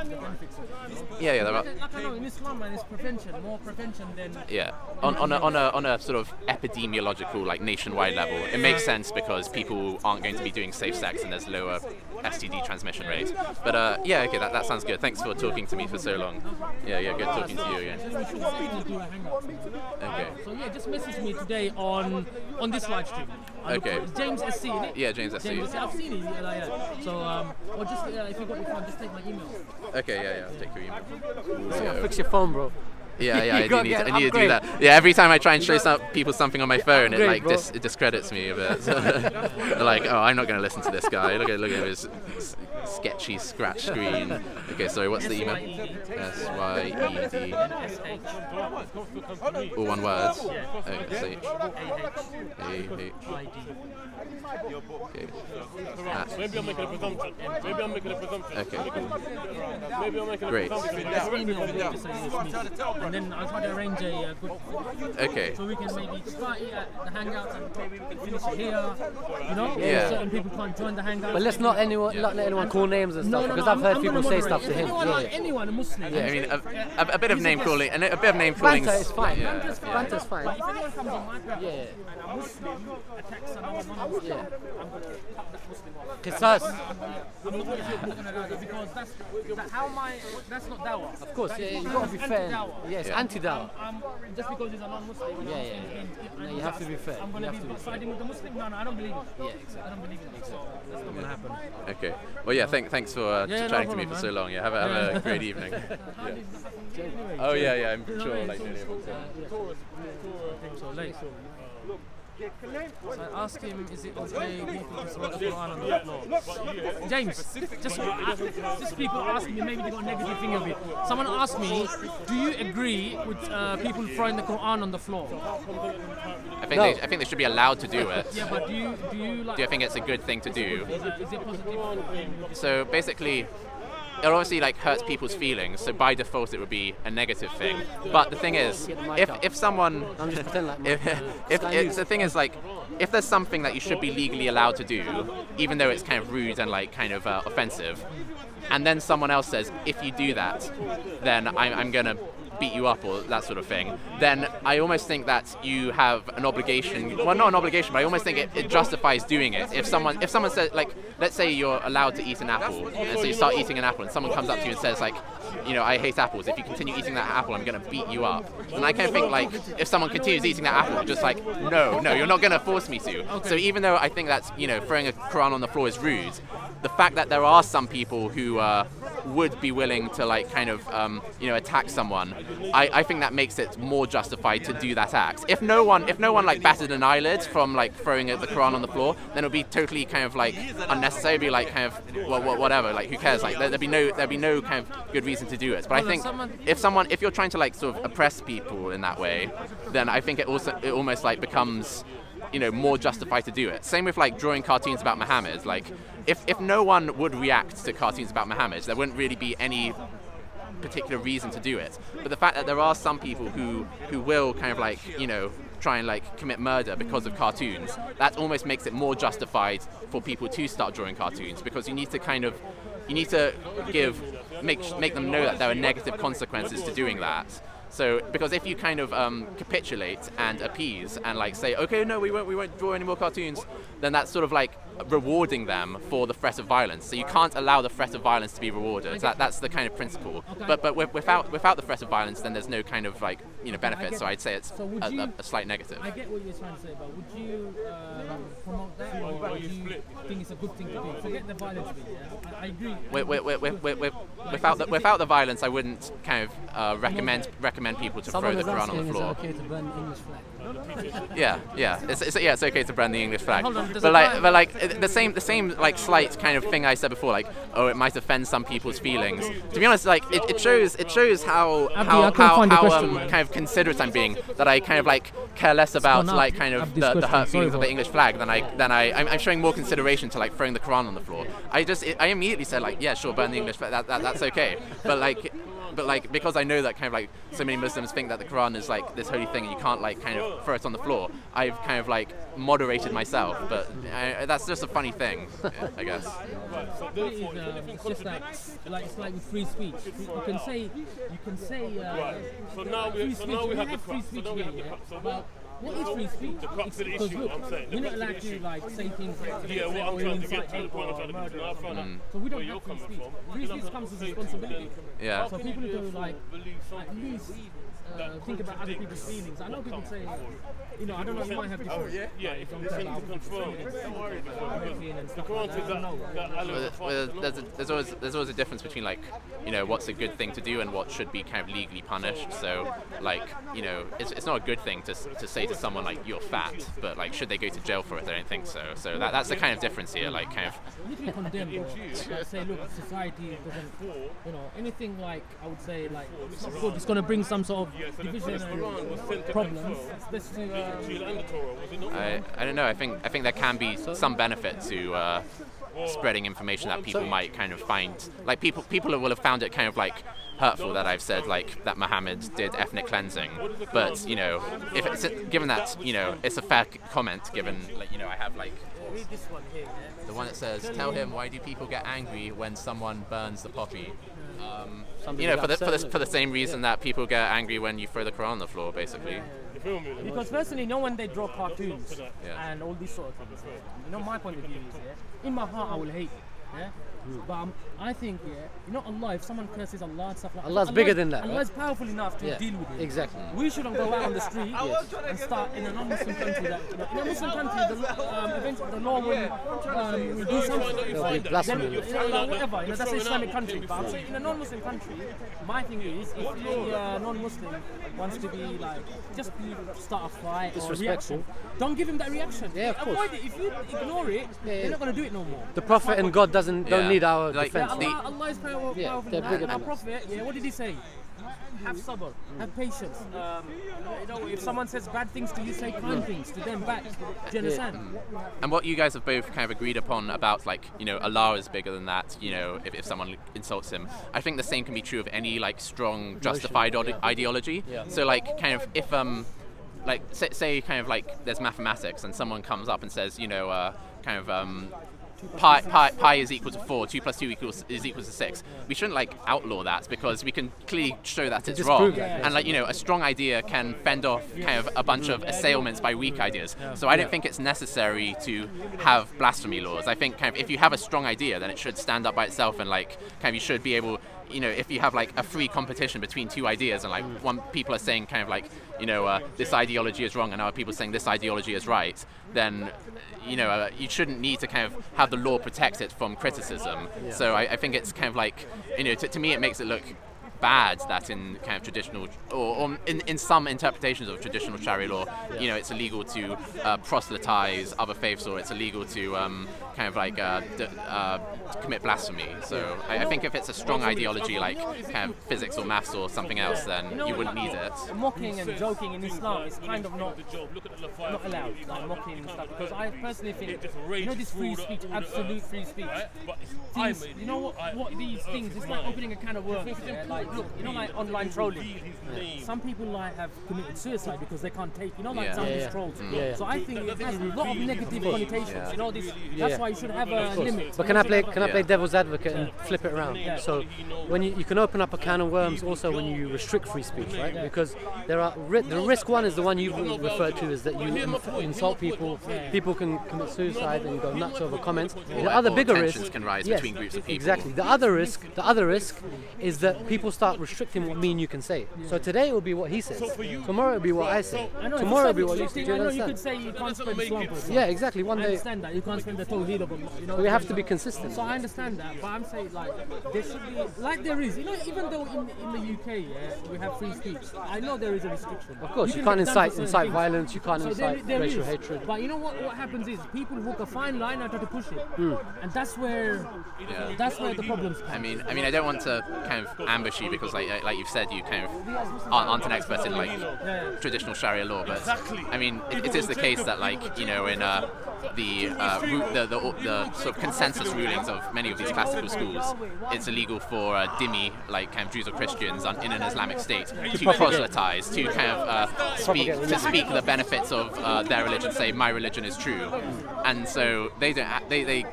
the benefits of it. Yeah, there are. I know in Islam, it's prevention, more prevention than. Yeah, on a sort of epidemiological nationwide level, it makes sense because people aren't going to be doing safe sex and there's lower STD transmission rates. But okay, that sounds good. Thanks for talking to me for so long. Yeah, good talking to you again. Okay. So just message me today on this live stream. Okay. James S.C. Yeah, James S.C. I've seen it. So or just if you've got your phone, just take my email. Okay, I'll take your email. Fix your phone, bro. Yeah, I need to do that. Yeah, every time I try and show people something on my phone, it discredits me a bit. So they're like, oh, I'm not going to listen to this guy. Look at his sketchy scratch screen. Okay, sorry, what's the email? SYED. All one word. SH. Okay. Maybe I'm making a presumption. Okay, cool. Maybe I'm making a Great. And then I'll try to arrange a good. Okay. So we can maybe start it at the hangouts and maybe we can finish it here. Yeah. Certain people can't join the hangouts. But let's not let anyone call names and stuff because I've heard people say stuff to him. Anyone, a Muslim. Yeah, I mean, a bit of name calling, and a bit of name calling. Banter is fine. Banter's fine. But if anyone comes on my platform and a Muslim attacks another non-Muslim, I'm going to cut that Muslim off. Qisas. I'm not going to do that because that's not dawah. Of course, you've got to be fair. Yeah, it's anti-Dawah. Just because he's a non-Muslim. Yeah. No, you have to be fair. I'm going to be siding with the Muslim. No, I don't believe it. Yeah, exactly. I don't believe it. Exactly. That's not going to happen. Okay. Well, yeah. Thanks for chatting to me for so long. Yeah. Have a great evening. Oh yeah. I'm sure like nearly everyone. So late. So I asked him, is it okay people to throw the Quran on the floor? James, just people asking me, maybe they got a negative thing of it. Someone asked me, do you agree with people throwing the Quran on the floor? I think they should be allowed to do it. Yeah, but do you like? Do you think it's a good thing to do? Is it positive? So basically, it obviously like hurts people's feelings, so by default it would be a negative thing. But the thing is, if someone, the thing is like, if there's something that you should be legally allowed to do, even though it's kind of rude and like kind of offensive, and then someone else says, if you do that, then I'm gonna beat you up or that sort of thing, then I almost think that you have an obligation, well not an obligation, but I almost think it justifies doing it. If someone says, like, let's say you're allowed to eat an apple, and so you start eating an apple and someone comes up to you and says like, you know, I hate apples, if you continue eating that apple I'm going to beat you up. And I kind of think like, if someone continues eating that apple, just like, no, you're not going to force me to. Okay. So even though I think that's, you know, throwing a Quran on the floor is rude, the fact that there are some people who would be willing to like kind of you know, attack someone, I think that makes it more justified to do that act. If no one like batted an eyelid from like throwing the Quran on the floor, then it would be totally kind of like unnecessary. It'd be like kind of whatever, like who cares? Like there'd be no kind of good reason to do it. But I think if you're trying to like sort of oppress people in that way, then I think it almost like becomes, you know, more justified to do it. Same with like drawing cartoons about Muhammad. Like if no one would react to cartoons about Muhammad, there wouldn't really be any particular reason to do it. But the fact that there are some people who will kind of like, you know, try and like commit murder because of cartoons, that almost makes it more justified for people to start drawing cartoons, because you need to make them know that there are negative consequences to doing that. So, because if you kind of capitulate and appease and like say, okay, no, we won't draw any more cartoons, then that's sort of like rewarding them for the threat of violence. So you can't allow the threat of violence to be rewarded. That's the kind of principle. Okay. But without the threat of violence, then there's no kind of like, you know, benefit. So I'd say it's a slight negative. I get what you're trying to say, but would you promote that, or would you think it's a good thing to do? Forget the violence bit. Yeah? I agree. Without the violence, I wouldn't kind of recommend people to throw the Quran on the floor. Is it okay to burn the English flag? Yeah. It's okay to burn the English flag. But like the same like slight kind of thing I said before, like, oh, it might offend some people's feelings. To be honest, like it shows how kind of considerate I'm being, that I kind of like care less about like kind of the hurt feelings of the English flag than I'm showing more consideration to like throwing the Quran on the floor. I immediately said like, yeah, sure, burn the English flag. That's okay. But like because I know that kind of like so many Muslims think that the Quran is like this holy thing and you can't like kind of throw it on the floor, I've kind of like moderated myself. But that's just a funny thing, I guess. It's just that, like, it's like with free speech. You can say So now we have free speech here. What is free speech? The crux of the issue, look, I'm saying. We're not allowed to like say things like what I'm trying to get to, the point I'm trying to get to. So we don't have free speech. Free speech comes with responsibility. Yeah. So people need to like at least think about other people's feelings. I know people say, you know, I don't know, you might have different. If you can confirm. There's always a difference between like, you know, what's a good thing to do and what should be kind of legally punished. So like, you know, it's not a good thing to say to someone like you're fat, but like should they go to jail for it? I don't think so. So that's the kind of difference here. Like kind of. You can condemn, like say, look, society doesn't, you know, anything like I would say like it's not good. It's going to bring some sort of division and problems. I don't know. I think there can be some benefit to spreading information that people might kind of find, like people will have found it kind of like hurtful that I've said like that Muhammad did ethnic cleansing, but you know, if it's given that, you know, it's a fair comment given, like, you know, I have like the one that says, tell him, why do people get angry when someone burns the poppy? You know, for the same reason that people get angry when you throw the Quran on the floor, basically. Because personally, you know, when they draw cartoons and all these sort of things, you know, my point of view is, in my heart I will hate, But I think, you know, Allah, if someone curses Allah and stuff like that, Allah's bigger than that. Allah is powerful enough to deal with it. Exactly. We shouldn't go out on the street and start in a non-Muslim country. That, you know, in a Muslim country, eventually the law will do something. There'll be blasphemy. You know, like whatever. You know, that's an Islamic country. But I'm saying in a non-Muslim country, my thing is, if a non-Muslim wants to be like, just start a fight or reaction, don't give him that reaction. Yeah, of course. Avoid it. If you ignore it, they're not going to do it no more. The Prophet and God don't need our defense. Allah is powerful. And our Prophet, what did he say? Have sabr, have patience. You know, if someone says bad things to you, say kind things to them back. Do you understand? And what you guys have both kind of agreed upon about, like, you know, Allah is bigger than that, you know, if someone insults him. I think the same can be true of any, like, strong, justified ideology. So, like, kind of, if, like, say kind of, like, there's mathematics and someone comes up and says, you know, kind of, pi is equal to 4, 2 plus 2 is equal to 6. We shouldn't, like, outlaw that, because we can clearly show that it's wrong. And, like, you know, a strong idea can fend off kind of a bunch of assailments by weak ideas. So I don't think it's necessary to have blasphemy laws. I think kind of if you have a strong idea, then it should stand up by itself, and, like, kind of you should be able, you know, if you have, like, a free competition between two ideas, and, like, one people are saying kind of like, you know, this ideology is wrong, and other people saying this ideology is right, then, you know, you shouldn't need to kind of have the law protect it from criticism. So I think it's kind of like, you know, to me it makes it look bad that in kind of traditional, or in some interpretations of traditional Sharia law, you know, it's illegal to proselytize other faiths, or it's illegal to kind of like commit blasphemy. So I think if it's a strong ideology like kind of physics or maths or something else, then you wouldn't need it. Mocking and joking in Islam is kind of not allowed, like mocking and stuff, because I personally think, you know, this free speech, absolute free speech, things, you know what these things, it's like opening a can of worms. Like, look, you know, like online trolling. Some people like have committed suicide because they can't take, you know, like some of these trolls. So I think it has a lot of negative connotations. You know, this. That's why you should have a limit. But can I play devil's advocate and flip it around? So when you can open up a can of worms also when you restrict free speech, right? Because there are the risk one is the one you referred to, is that you insult people. People can commit suicide and go nuts over comments. The other bigger risk can rise between groups of people. Exactly. The other risk is that people start restricting what me and you can say. So today it will be what he says. Tomorrow it will be what I say. Tomorrow it will be what you say. I know you could say you can't spread Islam. Yeah, exactly. One day. I understand that. You can't spread the Tawheed of Allah. You know, we have to be consistent. So I understand that, but I'm saying, like, there should be, like there is, you know, even though in the UK, we have free speech, I know there is a restriction. Of course, you can't incite violence, you can't incite racial hatred. But you know what happens is, people walk a fine line and try to push it. And that's where the problems come. I mean, I don't want to kind of ambush you, because like you've said, you kind of aren't an expert in, like, traditional Sharia law, but I mean, it is the case that, like, you know, in the sort of consensus rulings of many of these classical schools, it's illegal for dhimmi, like kind of Jews or Christians in an Islamic state, to proselytize, to kind of speak the benefits of their religion, say my religion is true, and so they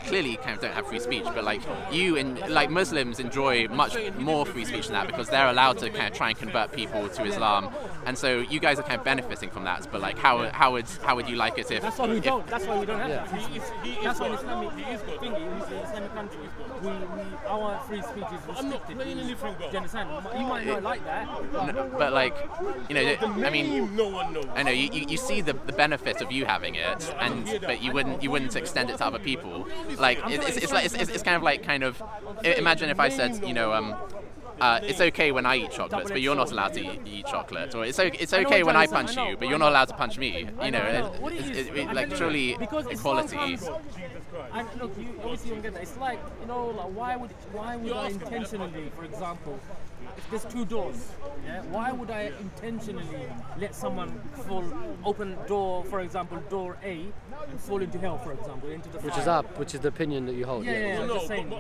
clearly kind of don't have free speech. But like like Muslims enjoy much more free speech than that, because they're allowed to kind of try and convert people to Islam, and so you guys are kind of benefiting from that. But like, how would you like it if? That's why we don't. That's why we don't have that. That's why in Islamic countries, our free speech is restricted. Do you understand? You might not like that, but like, you know, I mean, I know you see the benefit of you having it, but you wouldn't extend it to other people. Like it's kind of like imagine if I said, you know, it's okay when I eat chocolates, but you're not allowed to eat chocolate. Or it's okay when I punch you, but you're not allowed to punch me. You know, like surely equality. And look, you obviously don't get that. It's like, you know, like why would I intentionally, for example, if there's two doors, why would I intentionally let someone open door, for example, door A, and fall into hell, for example, into the fire? Which is the opinion that you hold. I'm just saying,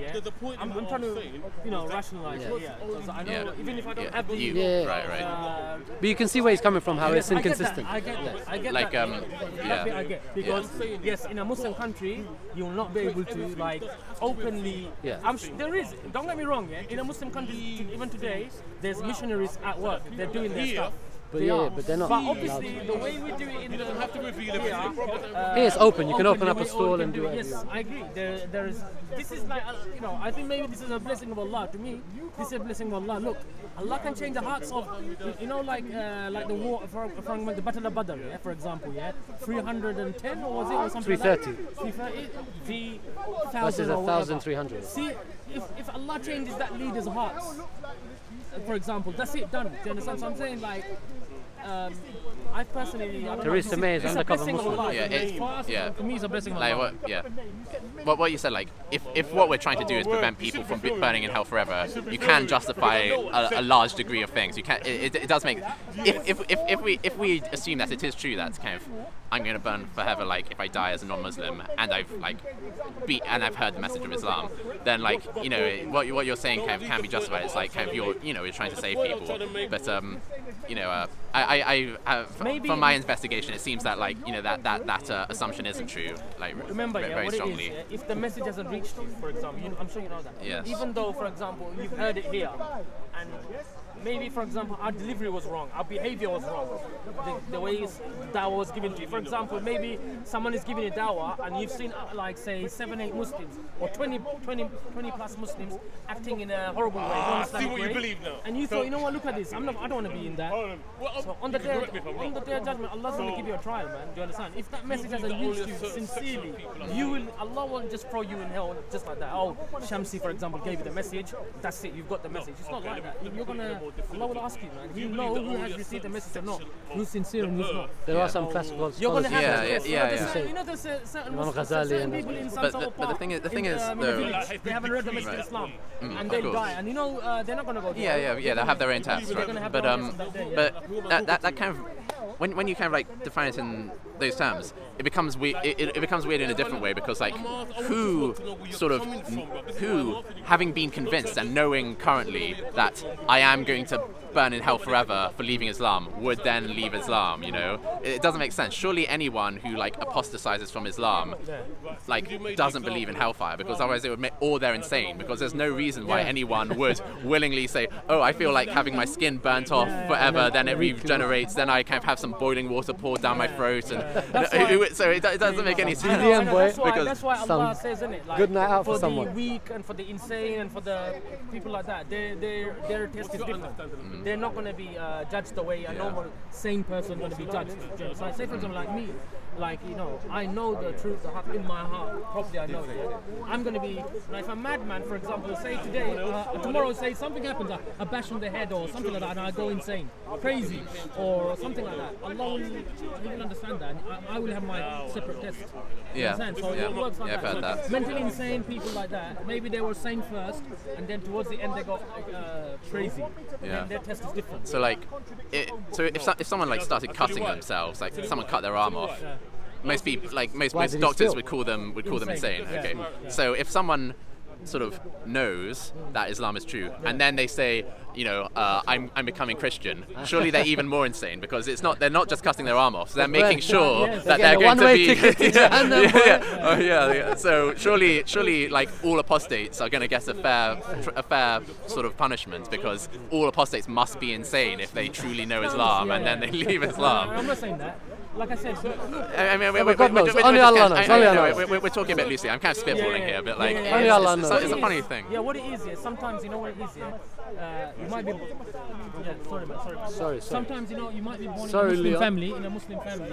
I'm trying to, you know, rationalize it. Because I know, even if I don't have the right. But you can see where he's coming from, how it's inconsistent. I get that. Like, I get, because yes, in a Muslim country, you'll not be able to like openly. There is. Don't get me wrong. In a Muslim country, even today, there's missionaries at work. They're doing their stuff. But yeah, but they're not. But obviously, the way we do it in the have to reveal here it's open. You can open up a stall and do it. Yes, I agree. There is. This is like I think maybe this is a blessing of Allah. To me, this is a blessing of Allah. Look, Allah can change the hearts of like the war from the Battle of Badr, yeah, for example, yeah, 310 or was it or something 330. Like that? 330 versus 1,300. See, if Allah changes that leader's hearts, for example, that's it, done. Do you understand what I'm saying? Like, I personally, Theresa May is undercover Muslim. For me, it's a blessing of Allah. What you said, like, if what we're trying to do is prevent people from burning in hell forever, you can justify a large degree of things. You can. It does make. If we assume that it is true that kind of I'm going to burn forever, like if I die as a non-Muslim and I've I've heard the message of Islam, then like what you're saying kind of can be justified. It's like kind of you're trying to save people, but from my investigation, it seems that like that assumption isn't true. Like remember, very what strongly. it is, if the message hasn't reached you, for example, I'm sure you know that. Yes. Even though, for example, you've heard it here, and maybe, for example, our delivery was wrong, our behavior was wrong, the way dawah was given to you. For example, maybe someone is giving you dawah and you've seen, like, say, 7-8 Muslims or 20 plus Muslims acting in a horrible way. See what you believe now. And you thought, you know what, look at this, I don't want to be in that. So on the day of judgment, Allah's going to give you a trial, man. Do you understand? If that message hasn't reached you sincerely, Allah won't just throw you in hell just like that. Oh, Shamsi, for example, gave you the message, that's it, you've got the message. It's not like that. You're going to... Allah will ask you, man. You know who has received the message or not, who's sincere and who's not. There are some classical scholars. You're going to have You know, there's certain Ghazali people in but the thing is, they haven't read the message of Islam, and they die, and they're not going to go. Yeah, they'll have their own tabs, right? But that kind of when you kind of like define it in those terms, it becomes weird. It becomes weird in a different way because like who, having been convinced and knowing currently that I am going to burn in hell forever for leaving Islam, would then leave Islam, It doesn't make sense. Surely anyone who like apostatizes from Islam like doesn't believe in hellfire, because otherwise they're insane, because there's no reason why anyone would willingly say, oh, I feel like having my skin burnt off forever, then it regenerates, then I kind of have some boiling water poured down my throat, and so it doesn't make any sense. That's why Allah says, isn't it? Like, good night out for someone. For the weak and for the insane and for the people like that, their test is different. They're not going to be judged the way a normal sane person is going to be judged. So I say, for example, like me, like I know the truth in my heart. Properly, I know it. I'm going to be, if a madman, for example, say today, tomorrow, say something happens, I bash on the head or something like that, and I go insane, crazy, or something like that. Allah will understand that. And I will have my separate test. Yeah. So it works like I've heard that. Mentally insane people like that, maybe they were sane first, and then towards the end they got crazy. Yeah. And their test is different. So like, if someone like started cutting themselves, like someone cut their arm off, most people, like most doctors would call them insane. Okay. So if someone sort of knows that Islam is true, and then they say, I'm becoming Christian, surely they're even more insane, because they're not just cutting their arm off, so they're making sure that they're going to be So surely like all apostates are going to get a fair sort of punishment, because all apostates must be insane if they truly know Islam and then they leave Islam. I'm not saying that. Like I said, we're talking a bit loosely. I'm kind of spitballing here, but like, it's a funny thing. Yeah, what it is, sometimes, what it is, you might be, sorry. Sometimes, you might be born in a Muslim family,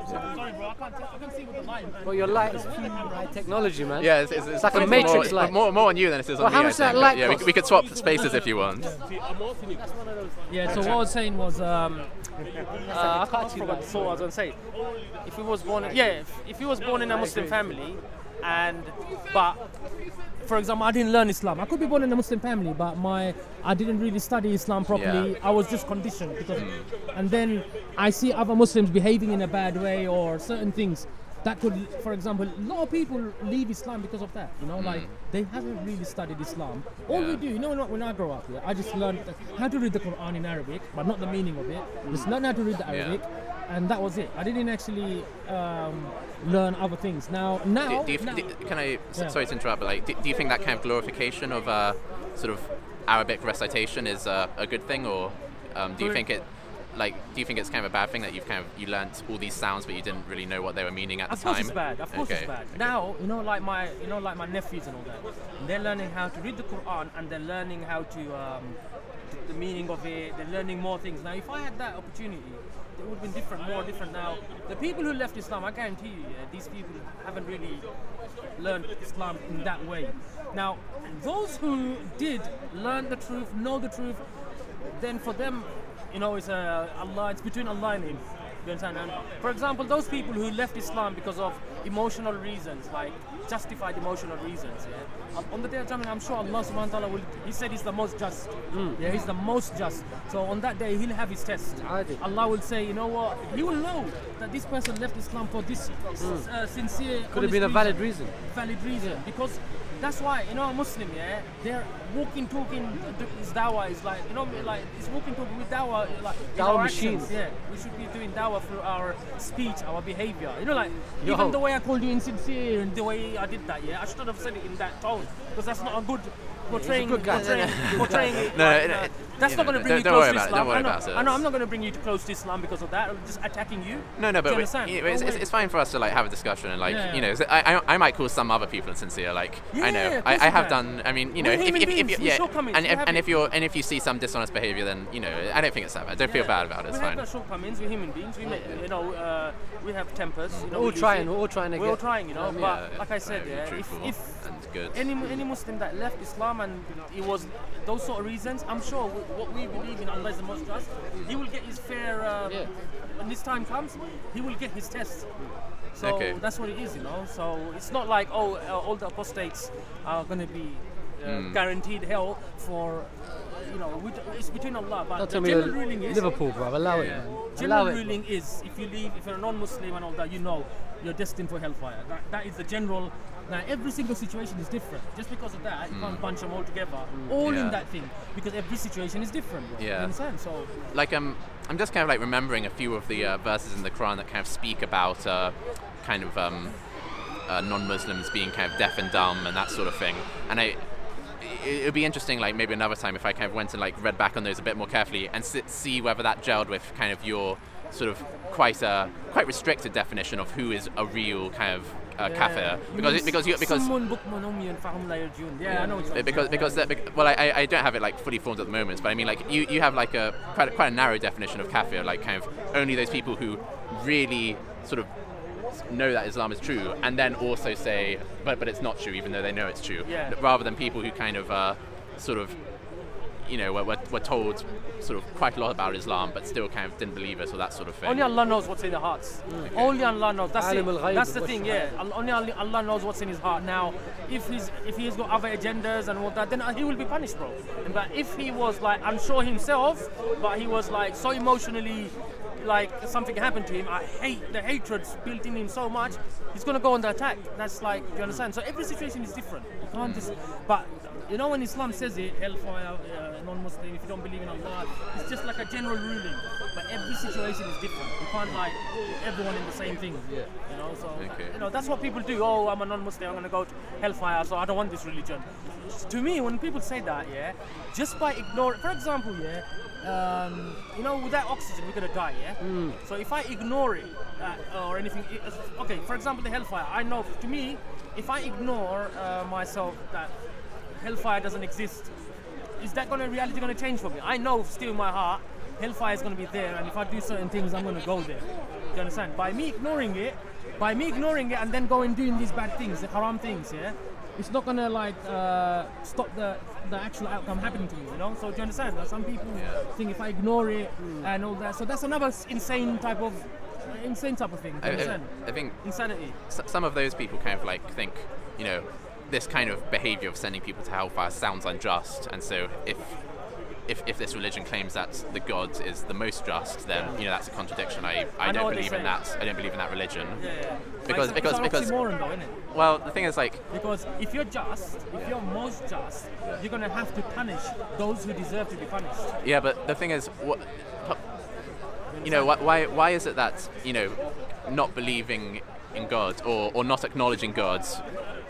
Sorry, bro, I can't see with the light, man. Well, your light is high technology, man. Yeah, it's like a matrix light. More on you than it is on me. How much that light cost? We could swap spaces if you want. Yeah, so what I was saying was, I forgot what I was going to say. If he was born in a Muslim family, but for example, I didn't learn Islam. I could be born in a Muslim family, but I didn't really study Islam properly. Yeah. I was just conditioned and then I see other Muslims behaving in a bad way or certain things that could, for example, a lot of people leave Islam because of that. Like they haven't really studied Islam. All we do, when I grow up here, I just learned how to read the Quran in Arabic, but not the meaning of it. Just learn how to read the Arabic. And that was it. I didn't actually learn other things. Now, sorry to interrupt, but like, do you think that kind of glorification of sort of Arabic recitation is a good thing, or do you think it? like, do you think it's kind of a bad thing that you learnt all these sounds but you didn't really know what they were meaning at the time? Of course it's bad. Of course it's bad. Now, like my nephews and all that, they're learning how to read the Quran, and they're learning how to the meaning of it. They're learning more things. Now, if I had that opportunity, it would have been more different. Now, the people who left Islam, I guarantee you, these people haven't really learned Islam in that way. Now, those who did learn the truth, know the truth, then for them, it's Allah. It's between Allah and Him. You understand? And for example, those people who left Islam because of emotional reasons, like justified emotional reasons, on the day of Judgment, I'm sure Allah subhanahu wa ta'ala He said He's the most just. Yeah, He's the most just. So on that day, He'll have His test. Allah will say, you know what? He will know that this person left Islam for this sincere. Could have been a valid reason. Valid reason, because that's why, a Muslim, they're walking, talking, his dawah is like, like, it's walking, talking with dawah, like, dawah machines. Yeah, we should be doing dawah through our speech, our behavior. Like, even the way I called you insincere and the way I did that, I should have said it in that tone, because that's not a good portraying it. That's not going to bring you close to Islam. Don't worry about it. I know I'm not going to bring you close to Islam because of that. I'm just attacking you. No, but it's fine for us to like have a discussion and like I might call some other people insincere. Like I know I have done. I mean, if you see some dishonest behaviour, then I don't think it's that bad. Don't feel bad about it. It's fine. We have shortcomings. We're human beings. We have tempers. We're all trying. But like I said, if any Muslim that left Islam and it was those sort of reasons, I'm sure what we believe in, Allah is the most just, he will get his fair, when this time comes, he will get his test. So that's what it is, So it's not like, all the apostates are going to be guaranteed hell for, it's between Allah. But the general ruling is Liverpool, bro. Allow it, man. General ruling is if you're a non-Muslim and all that, you're destined for hellfire. That is the general. Now, every single situation is different. Just because of that, you can't bunch them all together, in that thing, because every situation is different. You understand? So, like, I'm just kind of like remembering a few of the verses in the Quran that kind of speak about non-Muslims being kind of deaf and dumb and that sort of thing. And it would be interesting, like maybe another time, if I kind of went and like read back on those a bit more carefully and see whether that gelled with kind of your sort of quite restricted definition of who is a real kind of kafir, because I don't have it like fully formed at the moment, but I mean like you have like quite a narrow definition of kafir, like kind of only those people who really sort of know that Islam is true and then also say but it's not true even though they know it's true, rather than people who kind of sort of were told sort of quite a lot about Islam but still kind of didn't believe it or that sort of thing. Only Allah knows what's in their hearts. Only Allah knows. That's it. That's the thing. Only Allah knows what's in his heart. Now, if he's got other agendas and all that, then he will be punished, bro. But if he was like unsure himself, but he was like so emotionally, like something happened to him, the hatred's built in him so much, he's gonna go on the attack. That's like, do you understand? So every situation is different. You can't just. But when Islam says it, hellfire, non-Muslim, if you don't believe in Allah, it's just like a general ruling. But every situation is different. You can't like put everyone in the same thing. So that's what people do. Oh, I'm a non-Muslim, I'm gonna go to hellfire, so I don't want this religion. To me, when people say that, just by ignoring, for example, without oxygen we're gonna die, So if I ignore it or anything, for example, the hellfire, I know, to me, if I ignore myself that hellfire doesn't exist, is that reality going to change for me? I know still in my heart hellfire is going to be there, and if I do certain things I'm going to go there. Do you understand? By me ignoring it and then going doing these bad things, the haram things, it's not going to like stop the actual outcome happening to me, So do you understand? Some people think if I ignore it and all that, so that's another insane type of thing. I think insanity. Some of those people kind of like think, this kind of behaviour of sending people to hellfire sounds unjust, and so if this religion claims that the God is the most just, then that's a contradiction. I don't believe in that. I don't believe in that religion. Because oxymoron, though, isn't it? Well, the thing is like, because if you're most just, you're gonna have to punish those who deserve to be punished. Yeah, but the thing is, why is it that not believing in God or not acknowledging God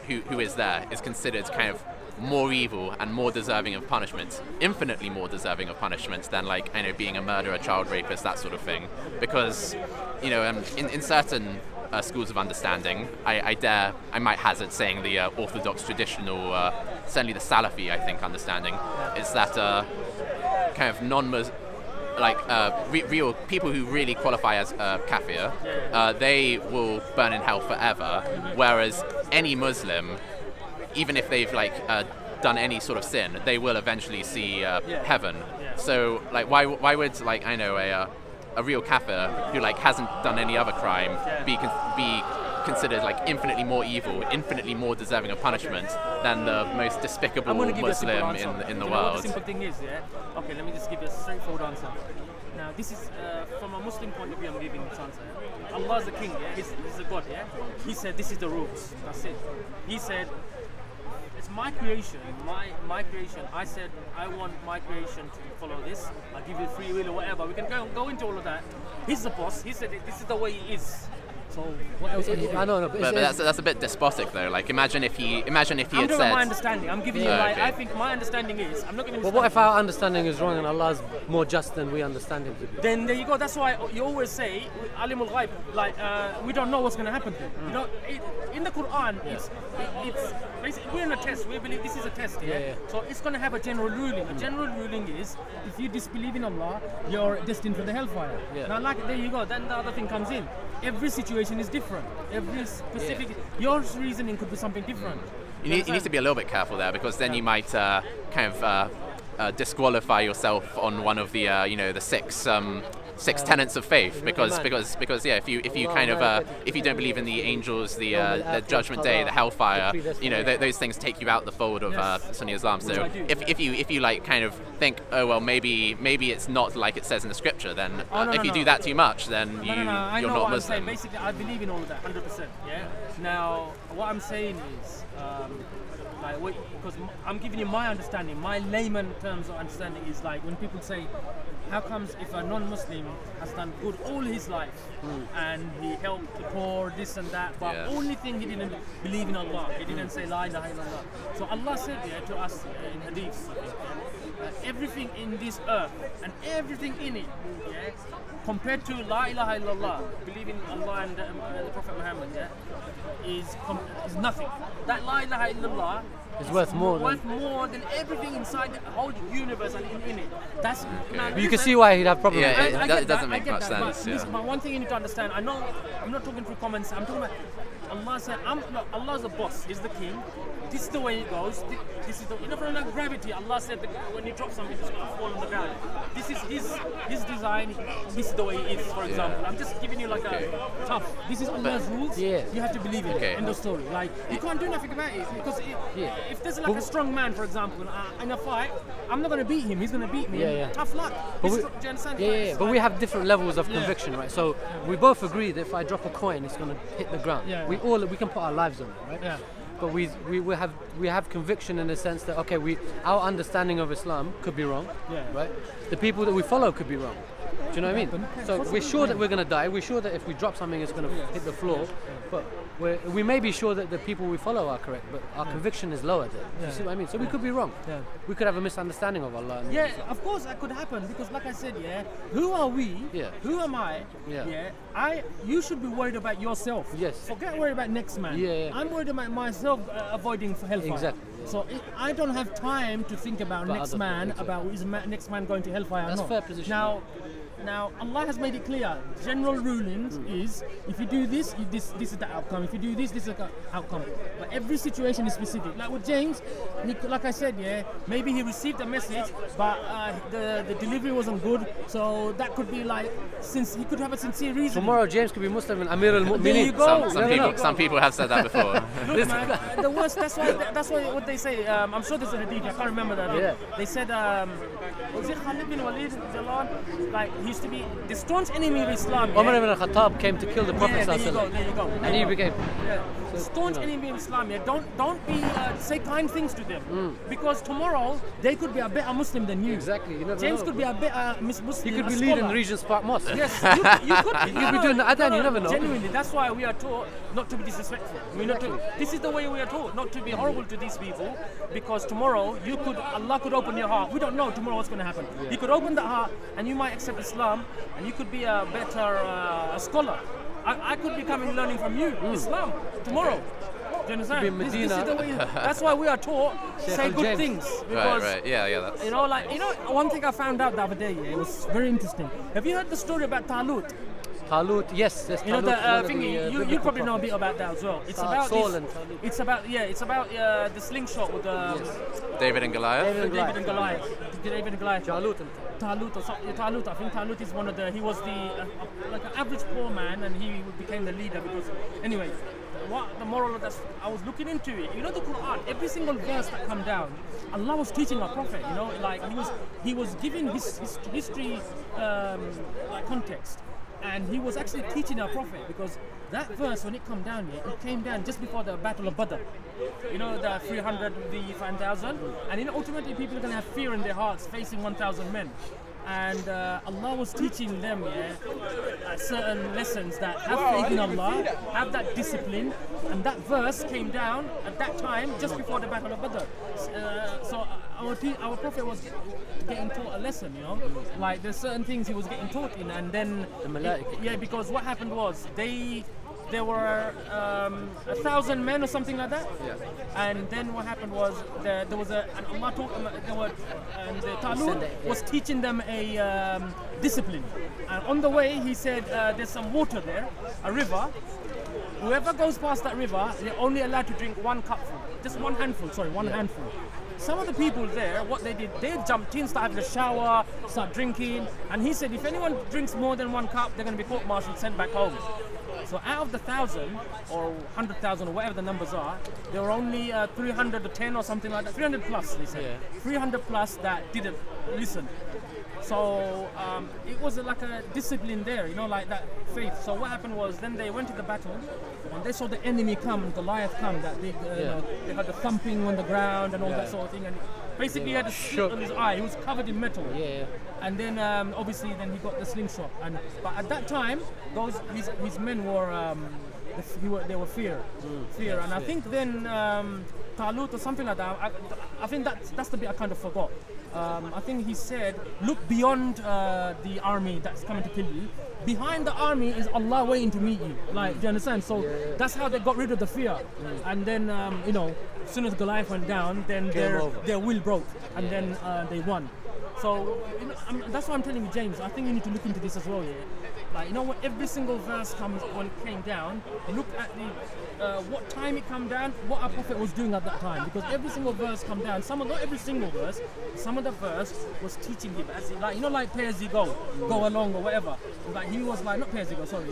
who is there is considered kind of more evil and more deserving of punishment, infinitely more deserving of punishment than like, I know, being a murderer, child rapist, that sort of thing. Because, you know, in certain schools of understanding, I might hazard saying the orthodox traditional, certainly the Salafi, I think, understanding is that kind of non-Muslim, like real people who really qualify as kafir, they will burn in hell forever, whereas any Muslim, even if they've like done any sort of sin, they will eventually see heaven. So like why would, like, I know, a real kafir who like hasn't done any other crime be considered like infinitely more evil, infinitely more deserving of punishment than the most despicable Muslim in the world? The simple thing is, okay, let me just give you a straightforward answer. Now, this is from a Muslim point of view. I'm giving this answer. Allah is the king. He's the God. He said this is the rules. That's it. He said it's my creation. My creation. I said I want my creation to follow this. I'll give you free will or whatever. We can go into all of that. He's the boss. He said this is the way he is. So what else? I don't know, but that's a bit despotic though. Like imagine if he had said. I'm doing my understanding. I'm giving you like I think my understanding is. I'm not going to. But what if our understanding is wrong and Allah's more just than we understand Him to be? Then there you go. That's why you always say alimul ghaib. Like we don't know what's going to happen. You know, in the Quran, it's basically we're in a test. We believe this is a test. So it's going to have a general ruling. A general ruling is if you disbelieve in Allah, you're destined for the hellfire. Now, like there you go. Then the other thing comes in. Every situation is different. Every specific, your reasoning could be something different. You need to be a little bit careful there, because then you might kind of disqualify yourself on one of the the six tenets of faith, because if you kind of if you don't believe in the angels, the judgment day, the hellfire, those things take you out the fold of Sunni Islam. So if you like kind of think, oh well, maybe it's not like it says in the scripture, then if you do that too much, then you're not Muslim. Basically, I believe in all of that 100%. Now what I'm saying is because I'm giving you my understanding, my layman terms of understanding is like when people say, how comes if a non-Muslim has done good all his life and he helped the poor, this and that, but only thing he didn't believe in Allah, he didn't say La ilaha illallah. So Allah said to us in hadith, everything in this earth and everything in it, compared to La ilaha illallah, believing in Allah and the Prophet Muhammad, is nothing. That La ilaha illallah is worth more than everything inside the whole universe and in it. That's you can see why he'd have problems. It doesn't make much sense. But one thing you need to understand, I know I'm not talking through comments, I'm talking about Allah said, Allah's the boss, He's the king. This is the way it goes. This is the from gravity. Allah said that when you drop something, it's going to fall on the ground. This is His design. This is the way it is. For example, I'm just giving you like a tough. This is Allah's rules. You have to believe in it. End of story. Like you can't do nothing about it, because if there's like a strong man, for example, in a fight, I'm not going to beat him. He's going to beat me. Tough luck. Do you understand? But we have different levels of conviction, right? So we both agree that if I drop a coin, it's going to hit the ground. We can put our lives on it, right? But we have conviction in the sense that our understanding of Islam could be wrong, right? The people that we follow could be wrong. Do you know what I mean? So we're sure that we're going to die. We're sure that if we drop something, it's going to hit the floor. But we may be sure that the people we follow are correct, but our conviction is lower there. You see what I mean? So we could be wrong. We could have a misunderstanding of Allah. Of course that could happen, because like I said, who are we? Who am I? You should be worried about yourself. Forget worried about next man. I'm worried about myself avoiding hellfire. Exactly. So I don't have time to think about next man, about is next man going to hellfire or not. That's fair position. Now Allah has made it clear. General rulings is if you do this, this is the outcome. If you do this, this is the outcome. But every situation is specific. Like with James, like I said, maybe he received a message, but the delivery wasn't good. So that could be like, since he could have a sincere reason. Tomorrow James could be Muslim and Amir al-Mu'mineen. There you go. Some people have said that before. Look, man, the worst. That's why what they say. I'm sure there's a hadith. I can't remember that. They said, was it Khalid bin Walid? Like used to be the staunch enemy of Islam. Umar ibn al-Khattab came to kill the Prophet. There you go. And he became. Staunch enemy of Islam. Yeah, don't be say kind things to them, because tomorrow they could be a better Muslim than you. Exactly. You never James know. could be a better Muslim. He could be leading Regent's Park Mosque. Yes, you could. He could be doing the adhan. You never know. Genuinely, that's why we are taught not to be disrespectful. This is the way we are taught, not to be horrible to these people, because tomorrow Allah could open your heart. We don't know tomorrow what's going to happen. He could open that heart, and you might accept Islam, and you could be a better scholar. I could be coming learning from you Islam tomorrow. Do you understand? This is the way. That's why we are taught say good things. Because, right. Yeah. That's one thing I found out the other day. It was very interesting. Have you heard the story about Talut? Talut, yes. You know the thingy. You probably know a bit about that as well. It's about Saul this, and Talut. It's about the slingshot with David and Goliath. David and Goliath. Talut or something. Talut. I think Talut is one of the. He was like an average poor man, and he became the leader because. Anyway, what the moral of that? I was looking into it. You know the Quran. Every single verse that come down, Allah was teaching our Prophet. You know, like he was giving his history context. And he was actually teaching our Prophet, because that verse, when it came down here, it came down just before the Battle of Badr. You know, the 300 v 1,000. And ultimately people are going to have fear in their hearts facing 1,000 men. And Allah was teaching them certain lessons that have faith in Allah, have that discipline. And that verse came down at that time, just before the Battle of Badr. So our Prophet was getting taught a lesson, you know, like there's certain things he was getting taught in, and then because what happened was there were 1,000 men or something like that, and then what happened was there was and Allah taught them, and Talut was teaching them a discipline, and on the way he said there's some water there, a river. Whoever goes past that river, they're only allowed to drink one cupful, just one handful. Some of the people there, what they did, they jumped in, started having a shower, start drinking, and he said if anyone drinks more than one cup, they're going to be court-martialed, sent back home. So out of the 1,000 or 100,000 or whatever the numbers are, there were only 310 or something like that, 300 plus, they said. 300 plus that didn't listen. So it was like a discipline there, you know, like that faith. So what happened was, then they went to the battle, and they saw the enemy come, Goliath come, that big, they had the thumping on the ground and all that sort of thing, and basically he had a slit on his eye. He was covered in metal. And then obviously then he got the slingshot. But at that time, his men were they were fear. And I think then Talut or something like that. I think that's the bit I kind of forgot. I think he said, look beyond the army that's coming to kill you. Behind the army is Allah waiting to meet you. Like, do you understand? So that's how they got rid of the fear. And then, as soon as Goliath went down, then their will broke, and then they won. So that's why I'm telling you, James. I think you need to look into this as well. Like, when every single verse came down, look at what time it came down, what our Prophet was doing at that time, because every single verse come down. Not every single verse. Some of the verse was teaching him, as like pay as you go along or whatever. Like he was like, not pay as you go, sorry,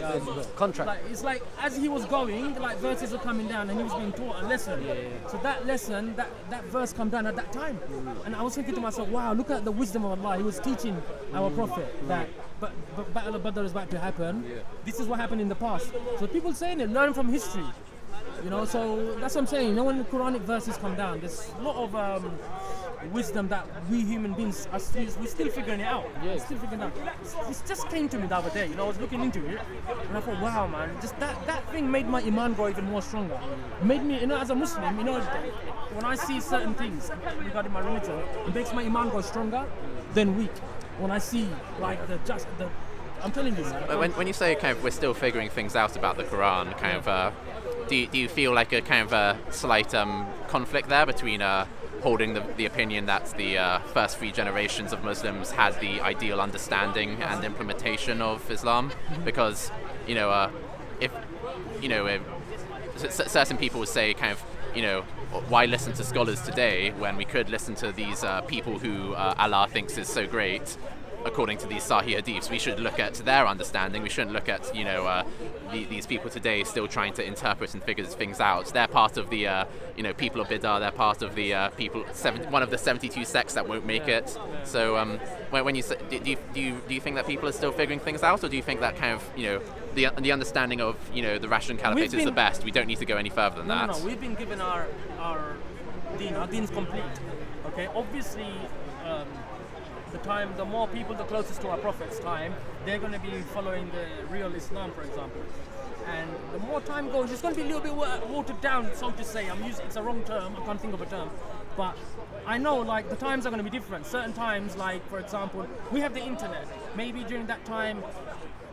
contract. Like, it's like as he was going, like verses were coming down, and he was being taught a lesson. So that lesson, that verse come down at that time, and I was thinking to myself, wow, look at the wisdom of Allah. He was teaching our Prophet that. But Battle of Badr is about to happen. This is what happened in the past. So people saying it, learn from history. So that's what I'm saying. When the Quranic verses come down, there's a lot of wisdom that we human beings we're still figuring it out. Still figuring it out. This just came to me the other day. I was looking into it, and I thought, wow, man, just that thing made my iman grow even more stronger. Made me, as a Muslim, when I see certain things regarding my religion, it makes my iman grow stronger than weak. When I see I'm telling you. When you say kind of we're still figuring things out about the Quran, kind of, do you feel like a kind of a slight conflict there between holding the opinion that the first 3 generations of Muslims had the ideal understanding and implementation of Islam? Because if certain people would say kind of why listen to scholars today when we could listen to these people who Allah thinks is so great? according to these Sahih Hadiths. We should look at their understanding. We shouldn't look at, these people today still trying to interpret and figure things out. They're part of the, people of Bid'ah. They're part of the one of the 72 sects that won't make it. So when you say, do you think that people are still figuring things out, or do you think that kind of, the understanding of, the Rashidun Caliphate is the best? We don't need to go any further than that. No, we've been given our deen. Our deen's complete. Okay, obviously, the more people, the closest to our Prophet's time, they're going to be following the real Islam, for example. And the more time goes, it's going to be a little bit watered down, so to say. It's a wrong term. I can't think of a term, but I know, like, the times are going to be different. Certain times, like, for example, we have the internet. Maybe during that time,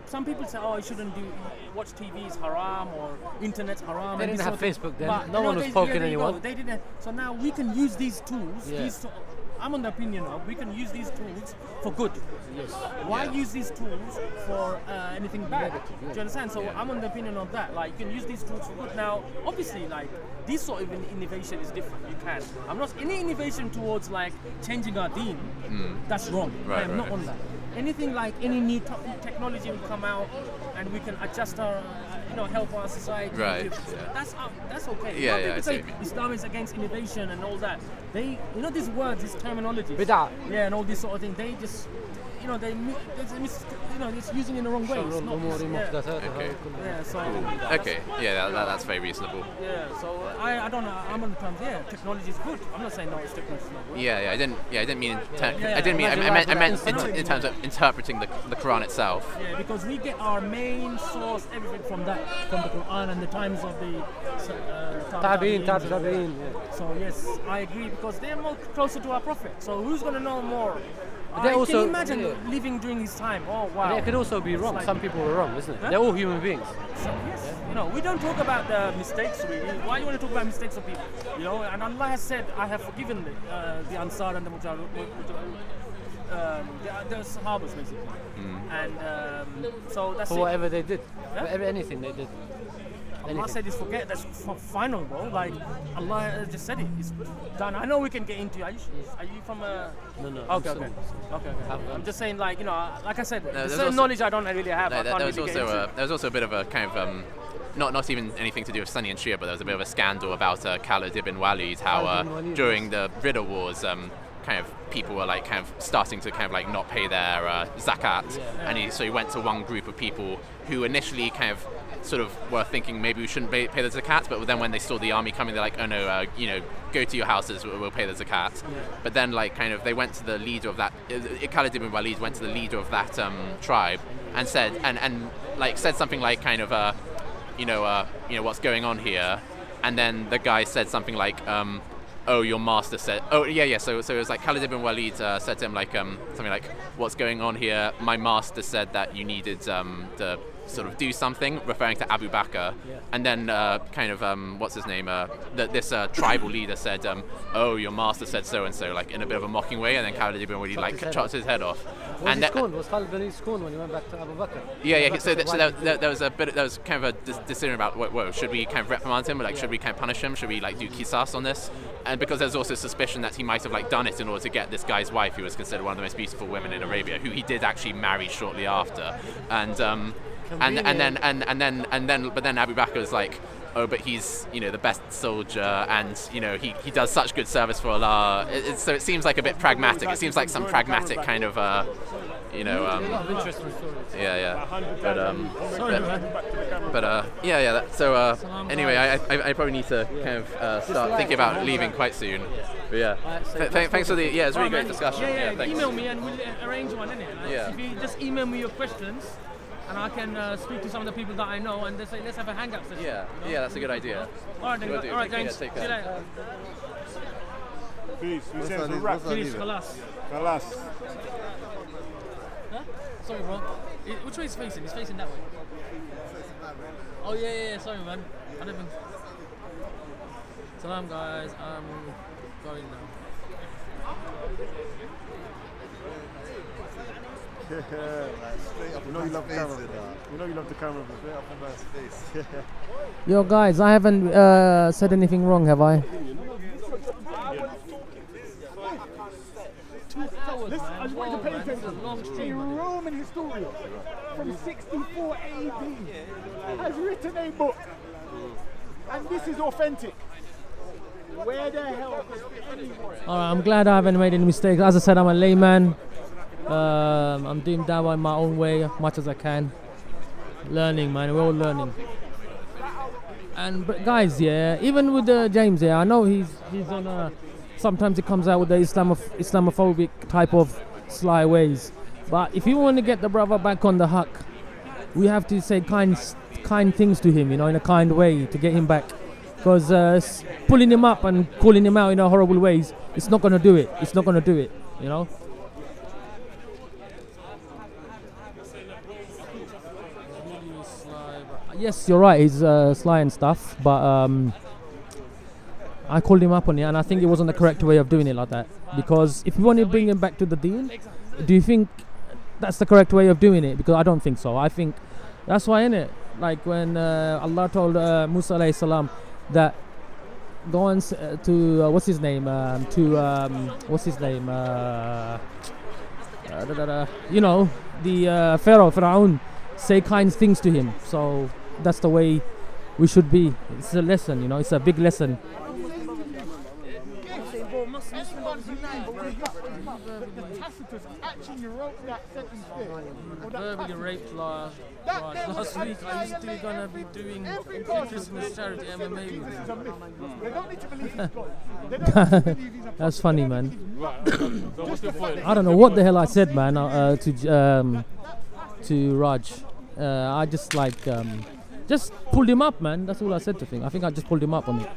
some people say, oh, you shouldn't watch TV is haram, or internet's haram. They didn't have Facebook then. But, no one was poking anyone. They didn't. So now we can use these tools. Yeah. I'm on the opinion of we can use these tools for good. Yes. Why use these tools for anything bad? Do you understand? So I'm on the opinion of that. Like, you can use these tools for good. Now, obviously, like, this sort of innovation is different. You can. I'm not any innovation towards like changing our deen. That's wrong. Right, I am not on that. Anything like any new technology will come out and we can adjust our, help our society. Right. That's okay. Yeah, people say Islam is against innovation and all that. They, these words, these terminologies. Bid'ah. Yeah, and all this sort of thing. They just, it's using it in the wrong way. It's not, Okay. Yeah, so. Okay. Yeah, that's very reasonable. Yeah, so I don't know. I'm on the terms. Yeah, technology is good. I'm not saying no, it's technology is not good. Yeah, I didn't mean. I meant in terms of interpreting the Quran itself. Yeah, because we get our main source, everything from the Quran and the times of the Tabi'in. So yes, I agree, because they're more closer to our Prophet. So who's going to know more? Can you imagine living during his time? Oh wow! They could also be wrong. Some people were wrong, isn't it? They're all human beings. So, yes. We don't talk about the mistakes really. Why do you want to talk about mistakes of people? And Allah has said, "I have forgiven the Ansar and the Mujahid, the Sahabas basically." And so that's for whatever they did, yeah? for anything they did. Allah said it's forget, that's final, bro. Like, Allah just said it, it's done. I know we can get into it. Are you from a... No. Okay. I'm just saying, like, like I said, there's certain knowledge I don't really have. There was also a bit of a kind of... Not even anything to do with Sunni and Shia, but there was a bit of a scandal about Khalid ibn Walid, how during the Ridda Wars, kind of people were like kind of starting to kind of like not pay their zakat, and so he went to one group of people who initially kind of sort of were thinking maybe we shouldn't pay the zakat, but then when they saw the army coming, they're like, oh no, go to your houses, we'll pay the zakat. But then like kind of they went to the leader of that, Khalid ibn Walid went to the leader of that tribe and said said something like kind of what's going on here, and then the guy said something like oh, your master said, so it was like Khalid ibn Walid said to him like something like, what's going on here, my master said that you needed to sort of do something, referring to Abu Bakr, and then what's his name, this tribal leader said, oh, your master said so and so, like in a bit of a mocking way, and then Khalid ibn Walid like chopped his head off. Was Khalid ibn Walid scorned when he went back to Abu Bakr? So there was kind of a decision about, whoa, should we kind of reprimand him, like should we kind of punish him, should we like do qisas on this? And because there's also suspicion that he might have like done it in order to get this guy's wife, who was considered one of the most beautiful women in Arabia, who he did actually marry shortly after, but then Abu Bakr was like, oh, but he's the best soldier, and he does such good service for Allah. So it seems like a bit pragmatic. It seems like some pragmatic kind of a lot of interesting stories. So anyway, I probably need to kind of start thinking about leaving quite soon. But yeah, thanks for the it's really great discussion. Thanks. Email me and we'll arrange one, innit? If you just email me your questions, and I can speak to some of the people that I know, and they say, let's have a hang-up session. Yeah, that's a good idea. All right, thanks. See you later. Peace. We said it's a wrap. Peace, Khalas. Huh? Sorry, bro. Which way is facing? It's facing that way. Oh, yeah. Sorry, man. I don't even... Salam, guys. I'm going now. You know you love the camera. You know you love the camera. Straight up in my face. Yo, guys, I haven't said anything wrong, have I? Listen, I just want you to pay attention. A Roman historian from 64 AD has written a book, and this is authentic. Where the hell is anyone? Alright, I'm glad I haven't made any mistakes. As I said, I'm a layman. I'm doing Dawah in my own way, much as I can. Learning, man. We're all learning. And but guys, yeah, even with James, yeah, I know he's on a. Sometimes he comes out with the Islamophobic type of sly ways. But if you want to get the brother back on the huck, we have to say kind things to him, you know, in a kind way to get him back. Because pulling him up and calling him out in a horrible ways, it's not going to do it. It's not going to do it, you know. Yes, you're right. He's sly and stuff, but I called him up on it, and I think it wasn't the correct way of doing it like that. Because if you want to bring him back to the deen, do you think that's the correct way of doing it? Because I don't think so. I think that's why, innit? Like when Allah told Musa alayhi salam that go on to what's his name? You know, the Pharaoh, say kind things to him. So that's the way we should be. It's a lesson, you know. It's a big lesson. Tacitus actually wrote that sentence there. Verbally raped last week. I used to gonna be doing Christmas charity MMA with him. They don't need to believe he's God. They don't need to believe he's a That's funny, man. What's your point? I don't know what the hell I said, man. To Raj, I just just pulled him up, man. That's all I said to him. I think I just pulled him up on it.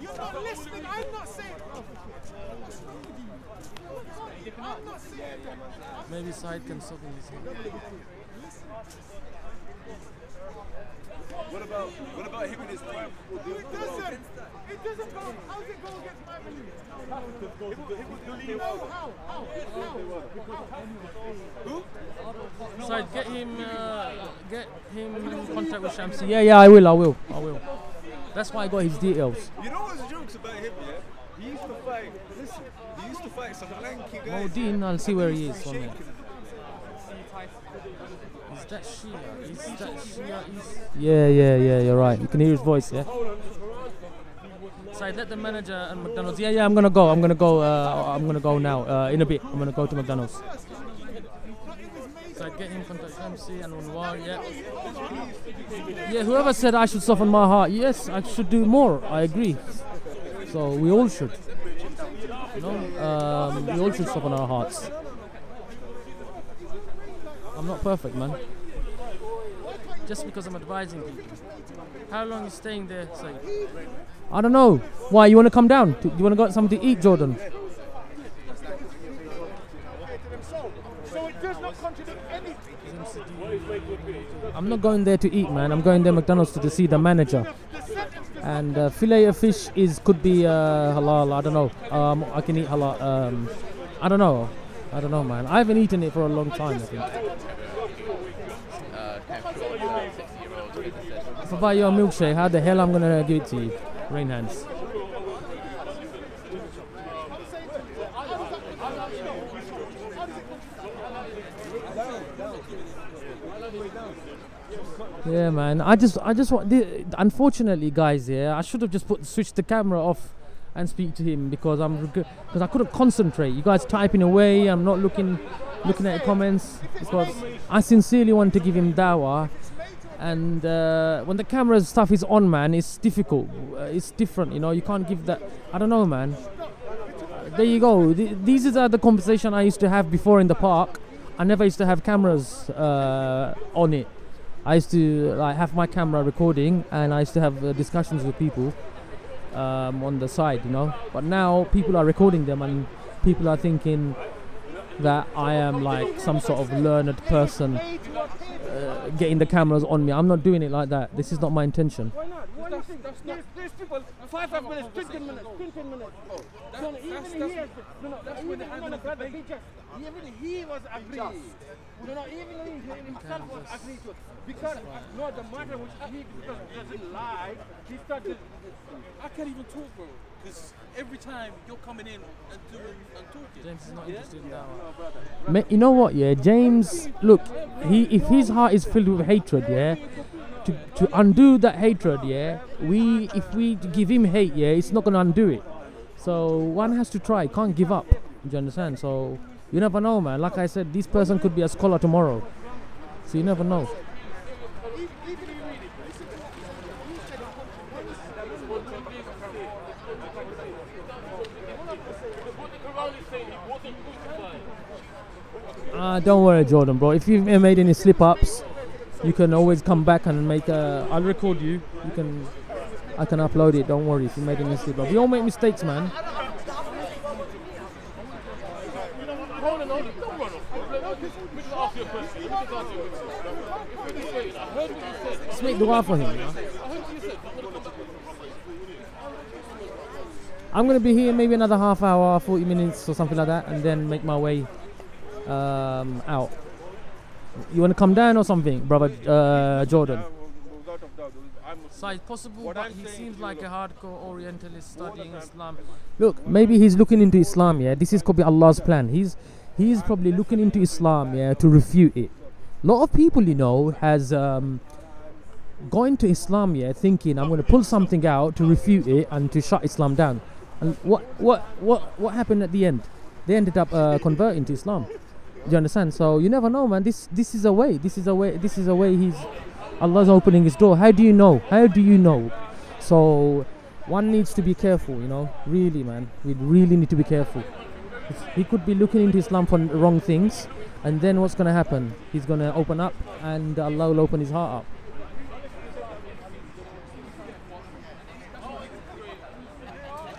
You're not listening. I'm not saying. Maybe Said can soften his head. What about him and his prime? It doesn't go. How's it go against my belief? How? Said, get him in contact with Shamsi. Yeah, I will. That's why I got his details. You know what's jokes about him, yeah? He used to fight some lanky guys. Modine, I'll see where he is. Is that Shia? Yeah, you're right. You can hear his voice, yeah? Said, let the manager and McDonald's. Yeah, I'm gonna go now. In a bit, I'm gonna go to McDonald's. Said, get him contact Shamsi and Unwar, yeah. Yeah, whoever said I should soften my heart, yes, I should do more. I agree. So we all should. You know, we all should soften our hearts. I'm not perfect, man. Just because I'm advising people. How long are you staying there, Said? I don't know. Why, you want to come down? Do you want to go get something to eat, Jordan? So it does not contradict anything. I'm not going there to eat, man. I'm going there McDonald's to see the manager. And fillet of fish could be halal. I don't know. I can eat halal. I don't know, man. I haven't eaten it for a long time, I think. If I buy you a milkshake, how the hell I'm gonna give it to you? Rain hands. Yeah, man. I just want. Unfortunately, guys, yeah, I should have just switched the camera off and speak to him because I couldn't concentrate. You guys typing away. I'm not looking at the comments because I sincerely want to give him Dawah. And when the camera stuff is on, man, it's difficult. It's different, you know. You can't give that. I don't know, man. There you go. These are the conversation I used to have before in the park. I never used to have cameras on it. I used to have my camera recording, and I used to have discussions with people on the side, you know. But now people are recording them, and people are thinking that I am like some sort of learned person getting the cameras on me. I'm not doing it like that. This is not my intention. There's people 5 minutes, 20 minutes, 20 minutes. No, even he was agreed. No, even he himself was agreed to it. Because no, the matter which he doesn't lie, he started. I can't even talk, bro. Because every time you're coming in and talking. James is not interested in that. You know what? Yeah, James. Look, if his heart is filled with hatred, yeah, to undo that hatred, yeah, if we give him hate, yeah, it's not gonna undo it. So one has to try. Can't give up. Do you understand? So you never know, man. Like I said, this person could be a scholar tomorrow. So you never know. Don't worry, Jordan, bro. If you've made any slip-ups, you can always come back and make a. I'll record you. I can upload it. Don't worry if you made any slip-ups. We all make mistakes, man. Just make dua for him. You know? I'm gonna be here maybe another half hour, 40 minutes or something like that, and then make my way out. You want to come down or something, brother Jordan? So it's possible, but he seems like a hardcore Orientalist studying Islam. Look, maybe he's looking into Islam, yeah. This could be Allah's plan. He's probably looking into Islam, yeah, to refute it. A lot of people, you know, has gone to Islam, yeah, thinking I'm going to pull something out to refute it and to shut Islam down. And what happened at the end? They ended up converting to Islam. Do you understand? So you never know, man. This is a way. This is a way. Allah's opening His door. How do you know? How do you know? So one needs to be careful, you know. Really, man. We really need to be careful. He could be looking into Islam for wrong things, and then what's going to happen? He's going to open up, and Allah will open his heart up.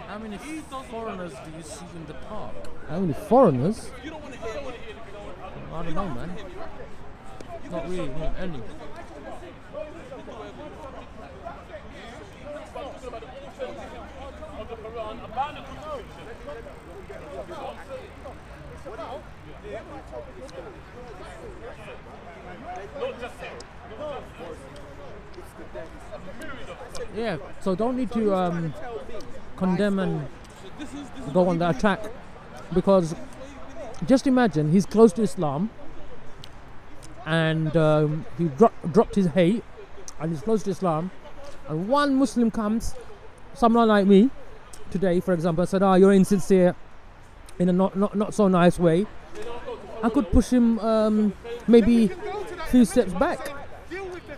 How many foreigners do you see in the park? How many foreigners? I don't know, man. Not really, not any. Yeah, so don't need to condemn and go on the attack, because just imagine he's close to Islam and he dropped his hate and he's close to Islam, and one Muslim comes, someone like me today, for example, said, "Oh, you're insincere," in a not so nice way. I could push him maybe a few steps back,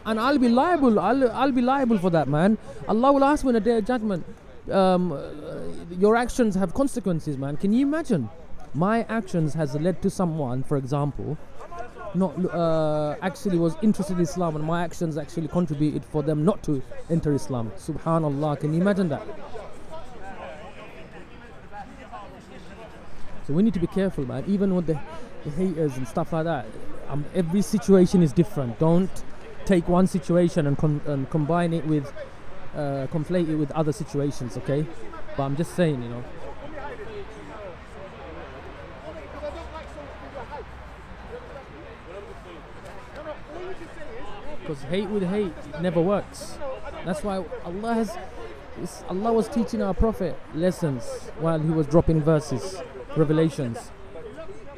and I'll be liable. I'll be liable for that, man. Allah will ask me in a day of judgment. Your actions have consequences, man. Can you imagine? My actions has led to someone, for example, not actually was interested in Islam, and my actions actually contributed for them not to enter Islam. Subhanallah, can you imagine that? So we need to be careful, man. Even with the haters and stuff like that, every situation is different. Don't take one situation and combine it with, conflate it with other situations, okay? But I'm just saying, you know. Because hate with hate never works. That's why Allah was teaching our Prophet lessons while he was dropping verses, revelations.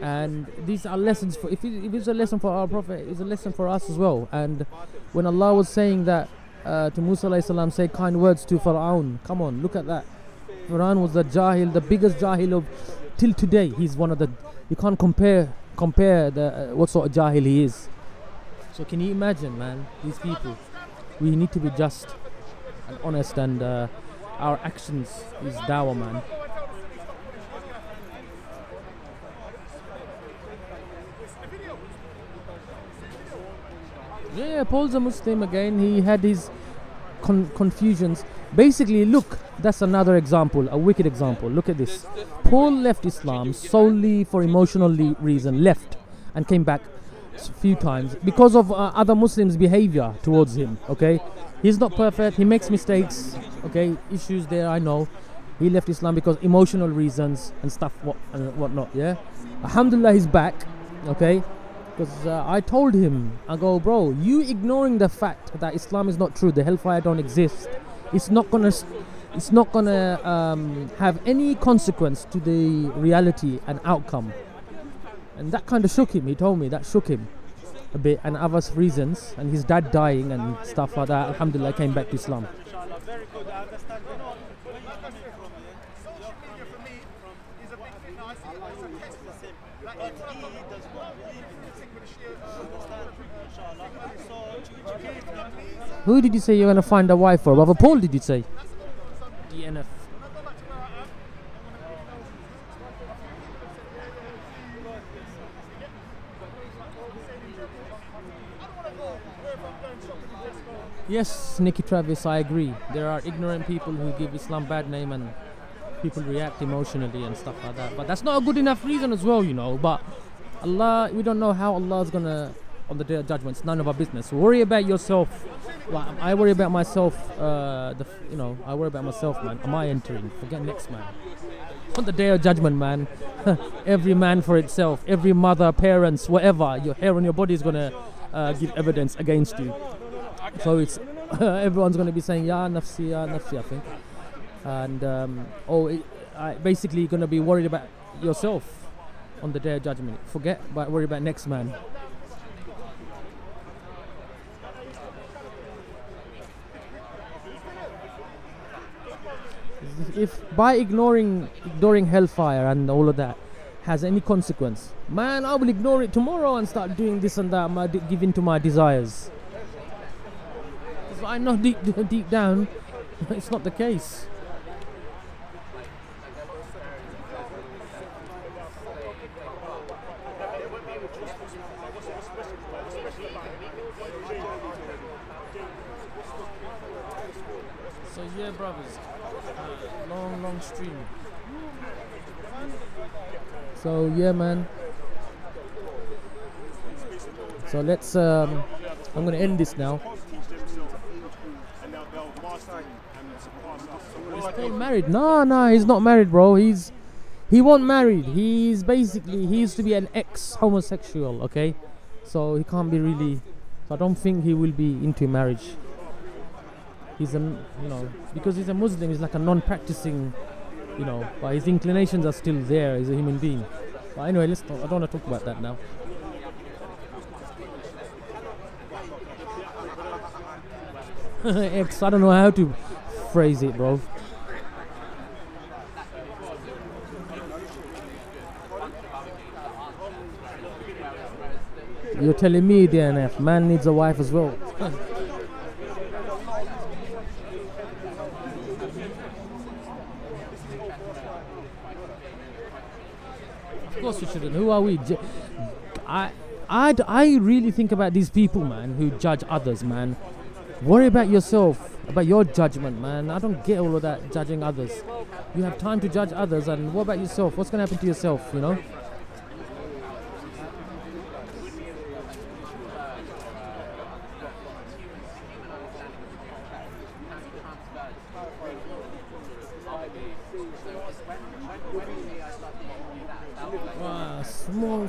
And these are lessons for, if it's a lesson for our Prophet, it's a lesson for us as well. And when Allah was saying that to Musa alayhi salam, say kind words to Fir'aun, come on, look at that. Fir'aun was the Jahil, the biggest Jahil of till today. He's one of the, you can't compare the what sort of Jahil he is. So can you imagine, man, these people? We need to be just and honest, and our actions is dawah, man. Yeah, Paul's a Muslim again. He had his confusions. Basically, look, that's another example, a wicked example. Look at this. Paul left Islam solely for emotional reason, left and came back a few times because of other Muslims' behavior towards him, okay? He's not perfect. He makes mistakes. Okay, issues there. I know. He left Islam because emotional reasons and stuff, whatnot. Yeah. Alhamdulillah, he's back. Okay. Because I told him, I go, bro, you ignoring the fact that Islam is not true, the hellfire don't exist. It's not gonna have any consequence to the reality and outcome. And that kind of shook him. He told me that shook him a bit, and other reasons, and his dad dying and stuff like that. Alhamdulillah, came back to Islam. Very good. I understand where you're coming from. Social media for me is a big thing. Now I see it as a test. Like even when I've got Who did you say you're gonna find a wife for? Brother Paul, did you say? DNF. Yes, Nicky Travis, I agree. There are ignorant people who give Islam bad name and people react emotionally and stuff like that. But that's not a good enough reason as well, you know. But Allah, we don't know how Allah is gonna, on the day of judgment. It's none of our business. Worry about yourself. Well, I worry about myself. I worry about myself, man. Am I entering? Forget next man. On the day of judgment, man. Every man for itself. Every mother, parents, whatever. Your hair on your body is gonna give evidence against you. So it's everyone's going to be saying ya nafsi, I think, and basically you're going to be worried about yourself on the day of judgment. Worry about next man. If by ignoring hellfire and all of that has any consequence, man, I will ignore it tomorrow and start doing this and that, give in to my desires. I know deep down it's not the case. So yeah, brothers, long stream. So yeah, man. So let's I'm gonna end this now. Is Paul married? No, he's not married, bro. He won't married. He used to be an ex-homosexual, okay? So he can't be really. So I don't think he will be into marriage. He's because he's a Muslim, he's like a non-practicing, but his inclinations are still there. He's a human being. But anyway, I don't want to talk about that now. Ex, I don't know how to phrase it, bro. You're telling me, DNF, man needs a wife as well. Of course you shouldn't. Who are we? I really think about these people, man, who judge others, man. Worry about yourself, about your judgment, man. I don't get all of that judging others. You have time to judge others, and what about yourself? What's going to happen to yourself,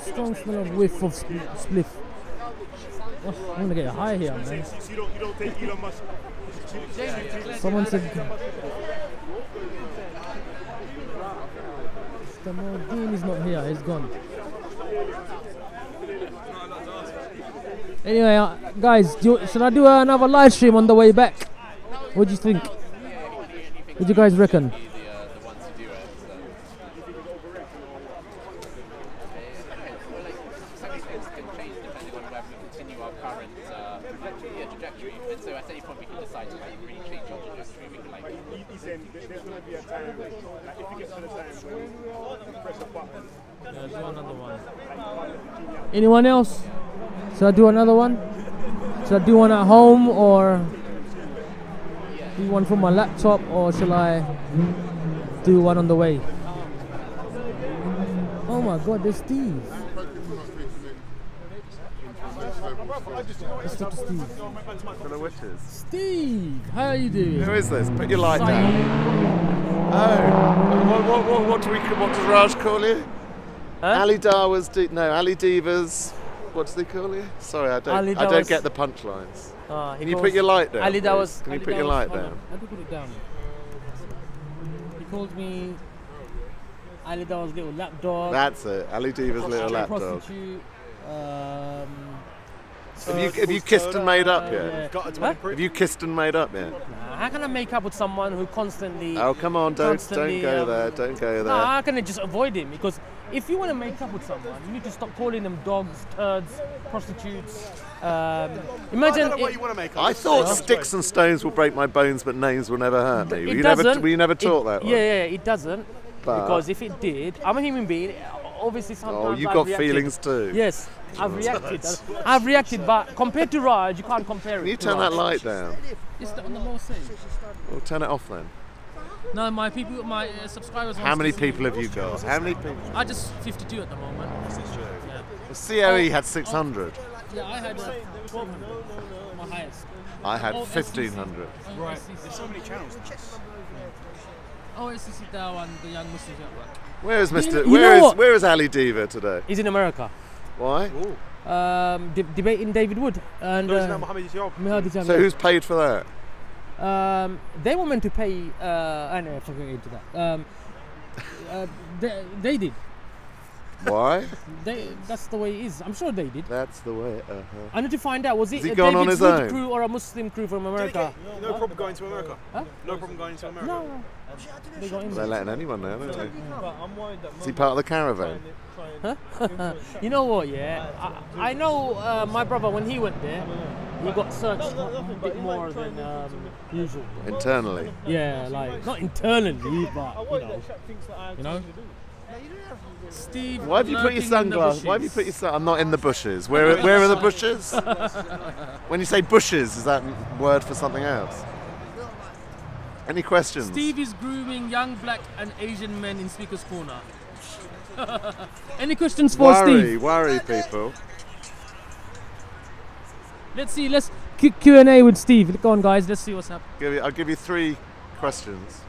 Strong smell of whiff of spliff. I'm gonna get high here, man. You don't take Elon Musk. Someone said Dean is not here, he's gone. Anyway, guys, should I do another live stream on the way back? What do you think? What do you guys reckon? Anyone else? Should I do another one? Should I do one at home or do one from my laptop, or shall I do one on the way? Oh my god, there's Steve. Let's talk to Steve. For the witches. Steve, how are you doing? Who is this? Put your light down. Oh, what does Raj call you? Ali Dawah's, Ali Divas. What does he call you? Sorry, I don't get the punchlines. Can you put your light down? Ali Dawah's. Can you put your light down? How do you put it down? He called me Ali Dawah's little lapdog. That's it. Ali Diva's little lapdog. Prostitute. Have you kissed and made up yet? Have you kissed and made up yet? Nah, how can I make up with someone who constantly... Oh, come on, don't go there, don't go there. Nah, how can I just avoid him? Because if you want to make up with someone, you need to stop calling them dogs, turds, prostitutes. Imagine... I don't know what you want to make up. I thought sticks and stones will break my bones, but names will never hurt me. Were you never taught that one? Yeah, it doesn't. But because if it did, I'm a human being. Obviously, sometimes you've got feelings too. Yes, I've reacted. But compared to Raj, you can't compare it. Can you turn that light down? It's on the low stage. Well, turn it off then. No, my subscribers. How many people have you got? How many people? I just 52 at the moment. Yeah. The COE had 600. Yeah, I had 1,200. My highest. I had 1,500. Right. There's so many channels. O.S.C. Dawah and the Young Muslims Network. Where is Mr. Where is Ali Diva today? He's in America. Why? Debating David Wood and So who's paid for that? They were meant to pay. I know, I forgot to get into that. They did. Why? That's the way it is. I'm sure they did. That's the way. I need to find out. Was it a David Wood crew or a Muslim crew from America? No problem going to America. Huh? No problem going to America. No. They're letting anyone now, aren't they? Is he part of the caravan? Huh? You know what? Yeah, I know. My brother, when he went there, he got searched a bit more than usual. Internally. Yeah, like not internally, but you know. Steve, why have you put your sunglasses? Why have you put your I'm not in the bushes. Where are the bushes? When you say bushes, is that word for something else? Any questions? Steve is grooming young black and Asian men in Speaker's Corner. Any questions for Steve? Worry, people. Let's see. Let's Q&A with Steve. Go on, guys. Let's see what's happening. I'll give you 3 questions.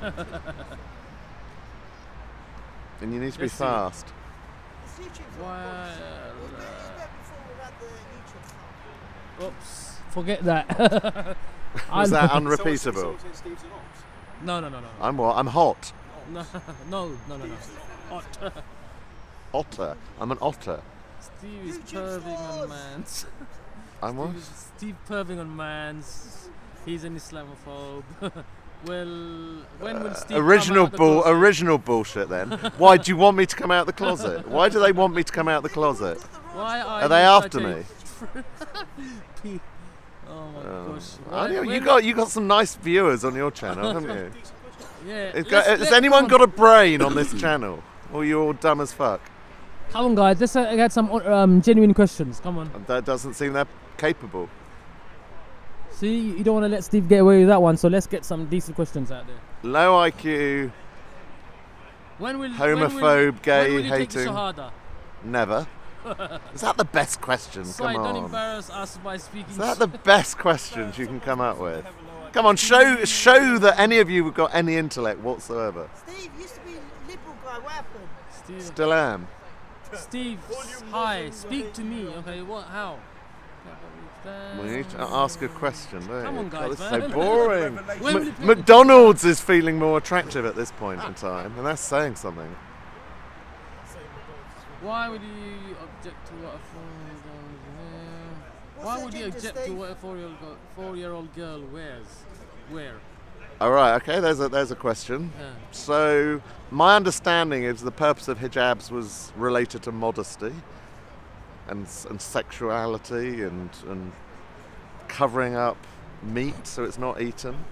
And you need to be fast. Oops, forget that. Was that unrepeatable? No. I'm what? I'm hot. No. Hot. Otter. I'm an otter. Steve is perving on mans. I'm what? Steve perving on mans. He's an Islamophobe. Well, when will Steve original bullshit then. Why do you want me to come out the closet? Why do they want me to come out the closet? Why are they after me? Oh my gosh. I know, you got some nice viewers on your channel, haven't you? Yeah. Has anyone got a brain on this channel? Or you're all dumb as fuck? Come on, guys. Let's get some genuine questions. Come on. That doesn't seem that capable. See, you don't want to let Steve get away with that one, so let's get some decent questions out there. Low IQ, homophobe, gay, hating. Never. Is that the best question? Come on. Don't embarrass us by speaking. Is that the best questions you can come up with? Come on, show that any of you have got any intellect whatsoever. Steve used to be a liberal guy. What happened? Steve. Still am. Steve, hi. Speak to me. Okay, what? How? We need to ask a question, don't Come you? on, guys, God, this is man. so boring. McDonald's is feeling more attractive at this point in time, and that's saying something. Why would you object to what a 4-year-old girl wears? Why would you object to what a 4-year-old girl wears? Where? All right, okay. There's a question. Yeah. So my understanding is the purpose of hijabs was related to modesty. And sexuality and covering up meat so it's not eaten.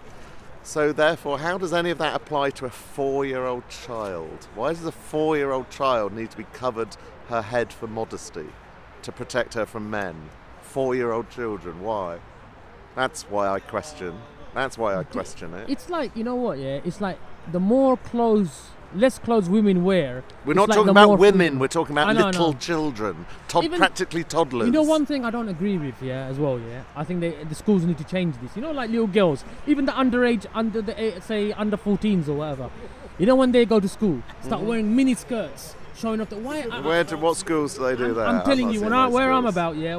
So therefore, how does any of that apply to a 4-year-old child? Why does a 4-year-old child need to be covered her head for modesty to protect her from men? 4-year-old children, why? That's why I question. That's why I question it. It's like, you know what, yeah? It's like the more clothes less clothes women wear. We're it's not like talking the about more women. freedom. We're talking about I know, little children, Even- practically toddlers. You know, one thing I don't agree with, yeah, as well, yeah. I think the schools need to change this. You know, like little girls, even the underage, say under 14s or whatever. You know, when they go to school, start wearing mini skirts, showing off the white. What schools do they do that? I'm telling you, not where seen I'm those about, yeah,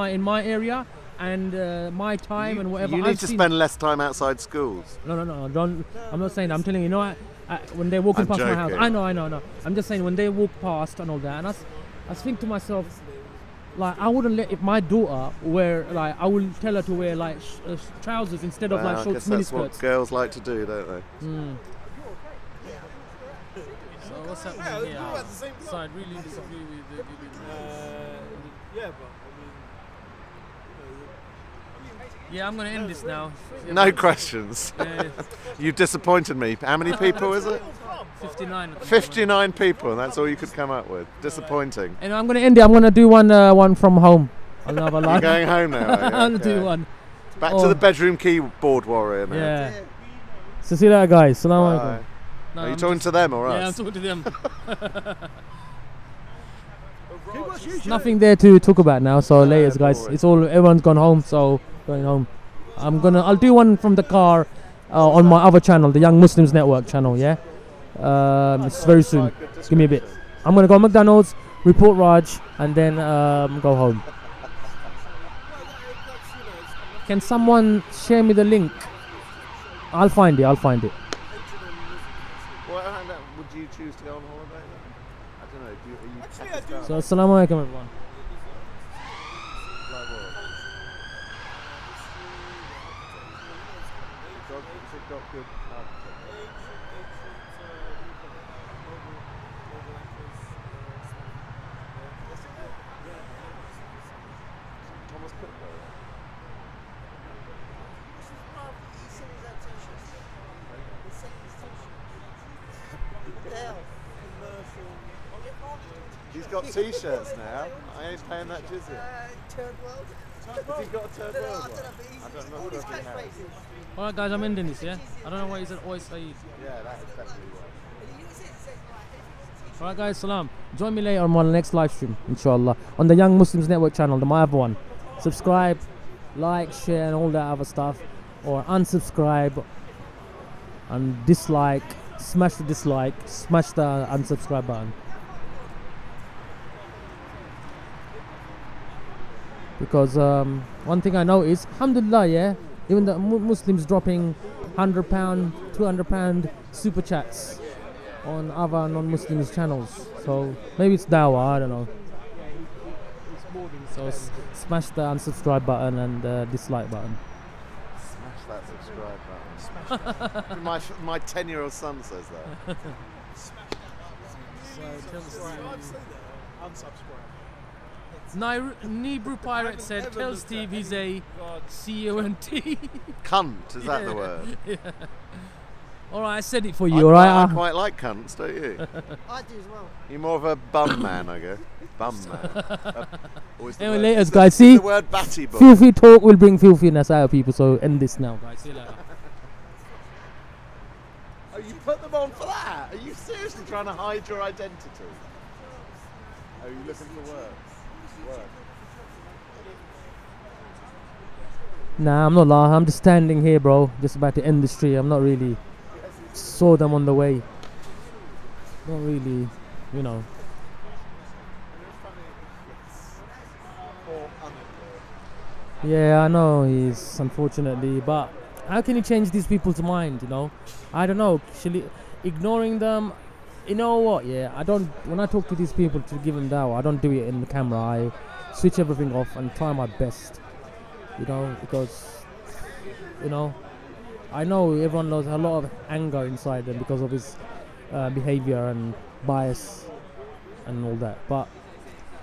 in my area and my time and whatever. You need I've to seen- spend less time outside schools. No, don't. I'm not saying that. I'm telling you, when they're walking I'm past my house, joking. I know. I'm just saying when they walk past and all that, and I think to myself, like, I wouldn't let if my daughter wear, like, I will tell her to wear like trousers instead of like I short guess mini that's what skirts. girls like to do, don't they? So what's happening here? So I really disagree with the yeah, but yeah, I'm gonna end this now. No questions. Yeah. You've disappointed me. How many people is it? 59. 59 people, and that's all you could come up with. Disappointing. And I'm gonna end it. I'm gonna do one from home. I'll have a You're live. going home now, are you? I'm gonna Okay. do one. Back to Oh. the bedroom keyboard warrior now. Yeah. So see you later, guys. Salaam Bye. alaikum. Are you talking to them or us? Yeah, I'm talking to them. Nothing there to talk about now. So later, guys. It's all. Everyone's gone home. So going home. I'll do one from the car on my other channel, the Young Muslims Network channel. Yeah. It's very soon. Give me a bit. I'm gonna go McDonald's, report Raj, and then go home. Can someone share me the link? I'll find it. Well, would you choose to go on holiday then? I don't know. Are you So assalamu alaikum, everyone. He's got t-shirts now. I ain't paying that jizya. Third world. Has he got a third world one? I don't know if he has. Alright, guys, I'm ending this. Yeah. I don't know why he said O.S.C.C. Yeah, that is definitely one. Alright, guys, salam. Join me later on my next live stream, inshallah, on the Young Muslims Network channel, my other one. Subscribe, like, share, and all that other stuff, or unsubscribe and dislike. Smash the dislike, smash the unsubscribe button. Because one thing I know is, alhamdulillah, yeah, even the Muslims dropping £100, £200 super chats on other non-Muslims channels. So maybe it's Dawah, I don't know. So smash the unsubscribe button and dislike button. Smash that subscribe button. my 10-year-old son says that. Nibru Pirate said, tell Steve he's a C-O-N-T. Cunt, is that the word? Yeah. Alright, I said it for you, alright? I quite like cunts, don't you? I do as well. You're more of a bum man, I guess. Bum man. Anyway, later, guys. See, the word batty boy. filthy talk will bring filthiness out of people. So end this now, guys. See you later. Oh, you put them on for that? Are you seriously trying to hide your identity? Are you looking for work? Nah, I'm not lying. I'm just standing here, bro. Just about to end the stream. I'm not really. Saw them on the way. Not really, you know. Yeah, I know he's unfortunately, but how can you change these people's mind? You know, I don't know. Actually, ignoring them. You know what? Yeah, I don't. When I talk to these people to give them dawah, I don't do it in the camera. I switch everything off and try my best. You know, because you know, I know everyone knows a lot of anger inside them because of his behavior and bias and all that. But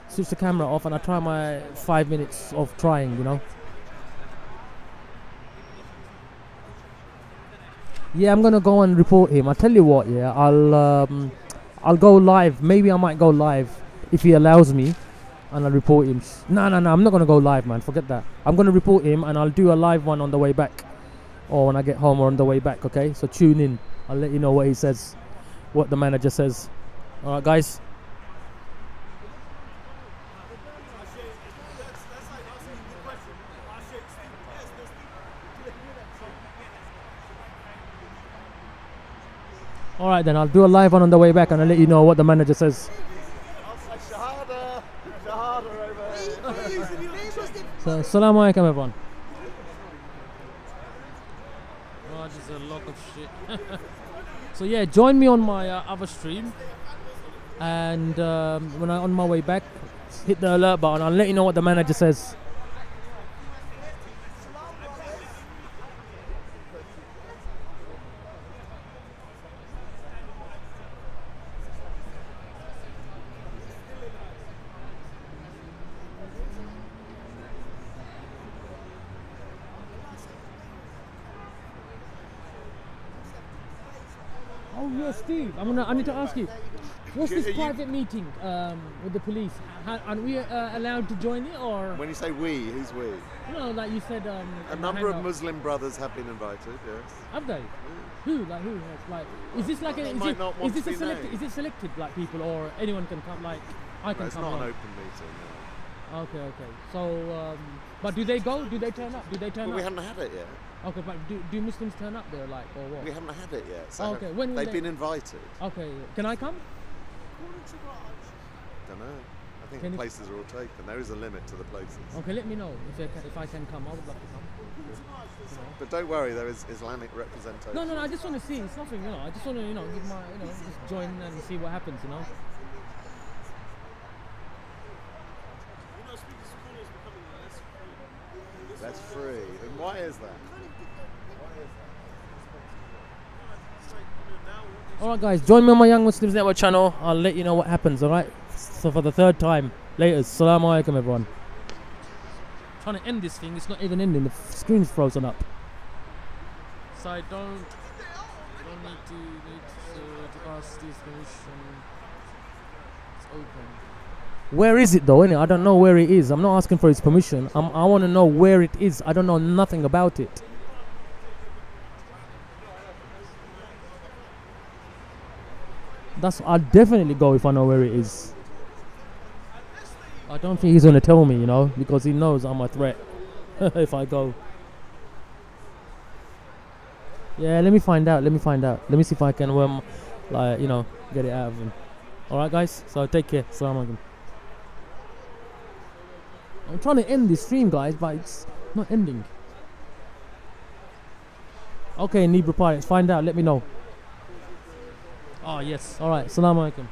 switch the camera off and I try my 5 minutes of trying. You know. Yeah, I'm gonna go and report him. I tell you what, yeah, I'll go live. Maybe I might go live if he allows me, and I'll report him. No, I'm not gonna go live, man. Forget that. I'm gonna report him, and I'll do a live one on the way back, or when I get home, or on the way back. Okay, so tune in. I'll let you know what he says. what the manager says. All right, guys. All right, then I'll do a live one on the way back, and I'll let you know what the manager says. So, assalamu alaikum, everyone. Oh, this is a lot of shit. So yeah, join me on my other stream, and when I'm on my way back, hit the alert button. I'll let you know what the manager says. Oh yeah, Steve. I need to ask you. What's this private meeting with the police? Are we allowed to join it, or? When you say we, who's we? No, like you said. A number of Muslim brothers have been invited. Yes. Have they? Who? Like who? Like, is this like is this a selected? Is it selected like people, or anyone can come? Like I can come. It's not an open meeting. No. Okay. So, but do they go? Do they turn up? Do they turn up? We haven't had it yet. Okay, but do Muslims turn up there, like, or what? We haven't had it yet. So okay, when they've been invited. Okay, can I come? Don't know. I think the places are all taken. There is a limit to the places. Okay, let me know if I can come. I would love to come. But don't worry, there is Islamic representation. No, I just want to see. It's nothing, I just want to, give my, just join and see what happens, That's free. And why is that? Alright guys, join me on my Young Muslims Network channel. I'll let you know what happens, alright? So for the third time, later. Assalamu alaikum, everyone. Trying to end this thing, it's not even ending, the screen's frozen up. So I don't need to ask this permission. It's open. Where is it though, innit? I don't know where it is. I'm not asking for his permission. I want to know where it is. I don't know nothing about it. I'll definitely go if I know where it is. I don't think he's gonna tell me, because he knows I'm a threat if I go. Yeah, let me find out. Let me see if I can, get it out of him. All right, guys. So take care. Assalamu alaikum. I'm trying to end this stream, guys, but it's not ending. Okay, Nibra Pirates, find out. Let me know. Oh yes. All right. Assalamu alaikum.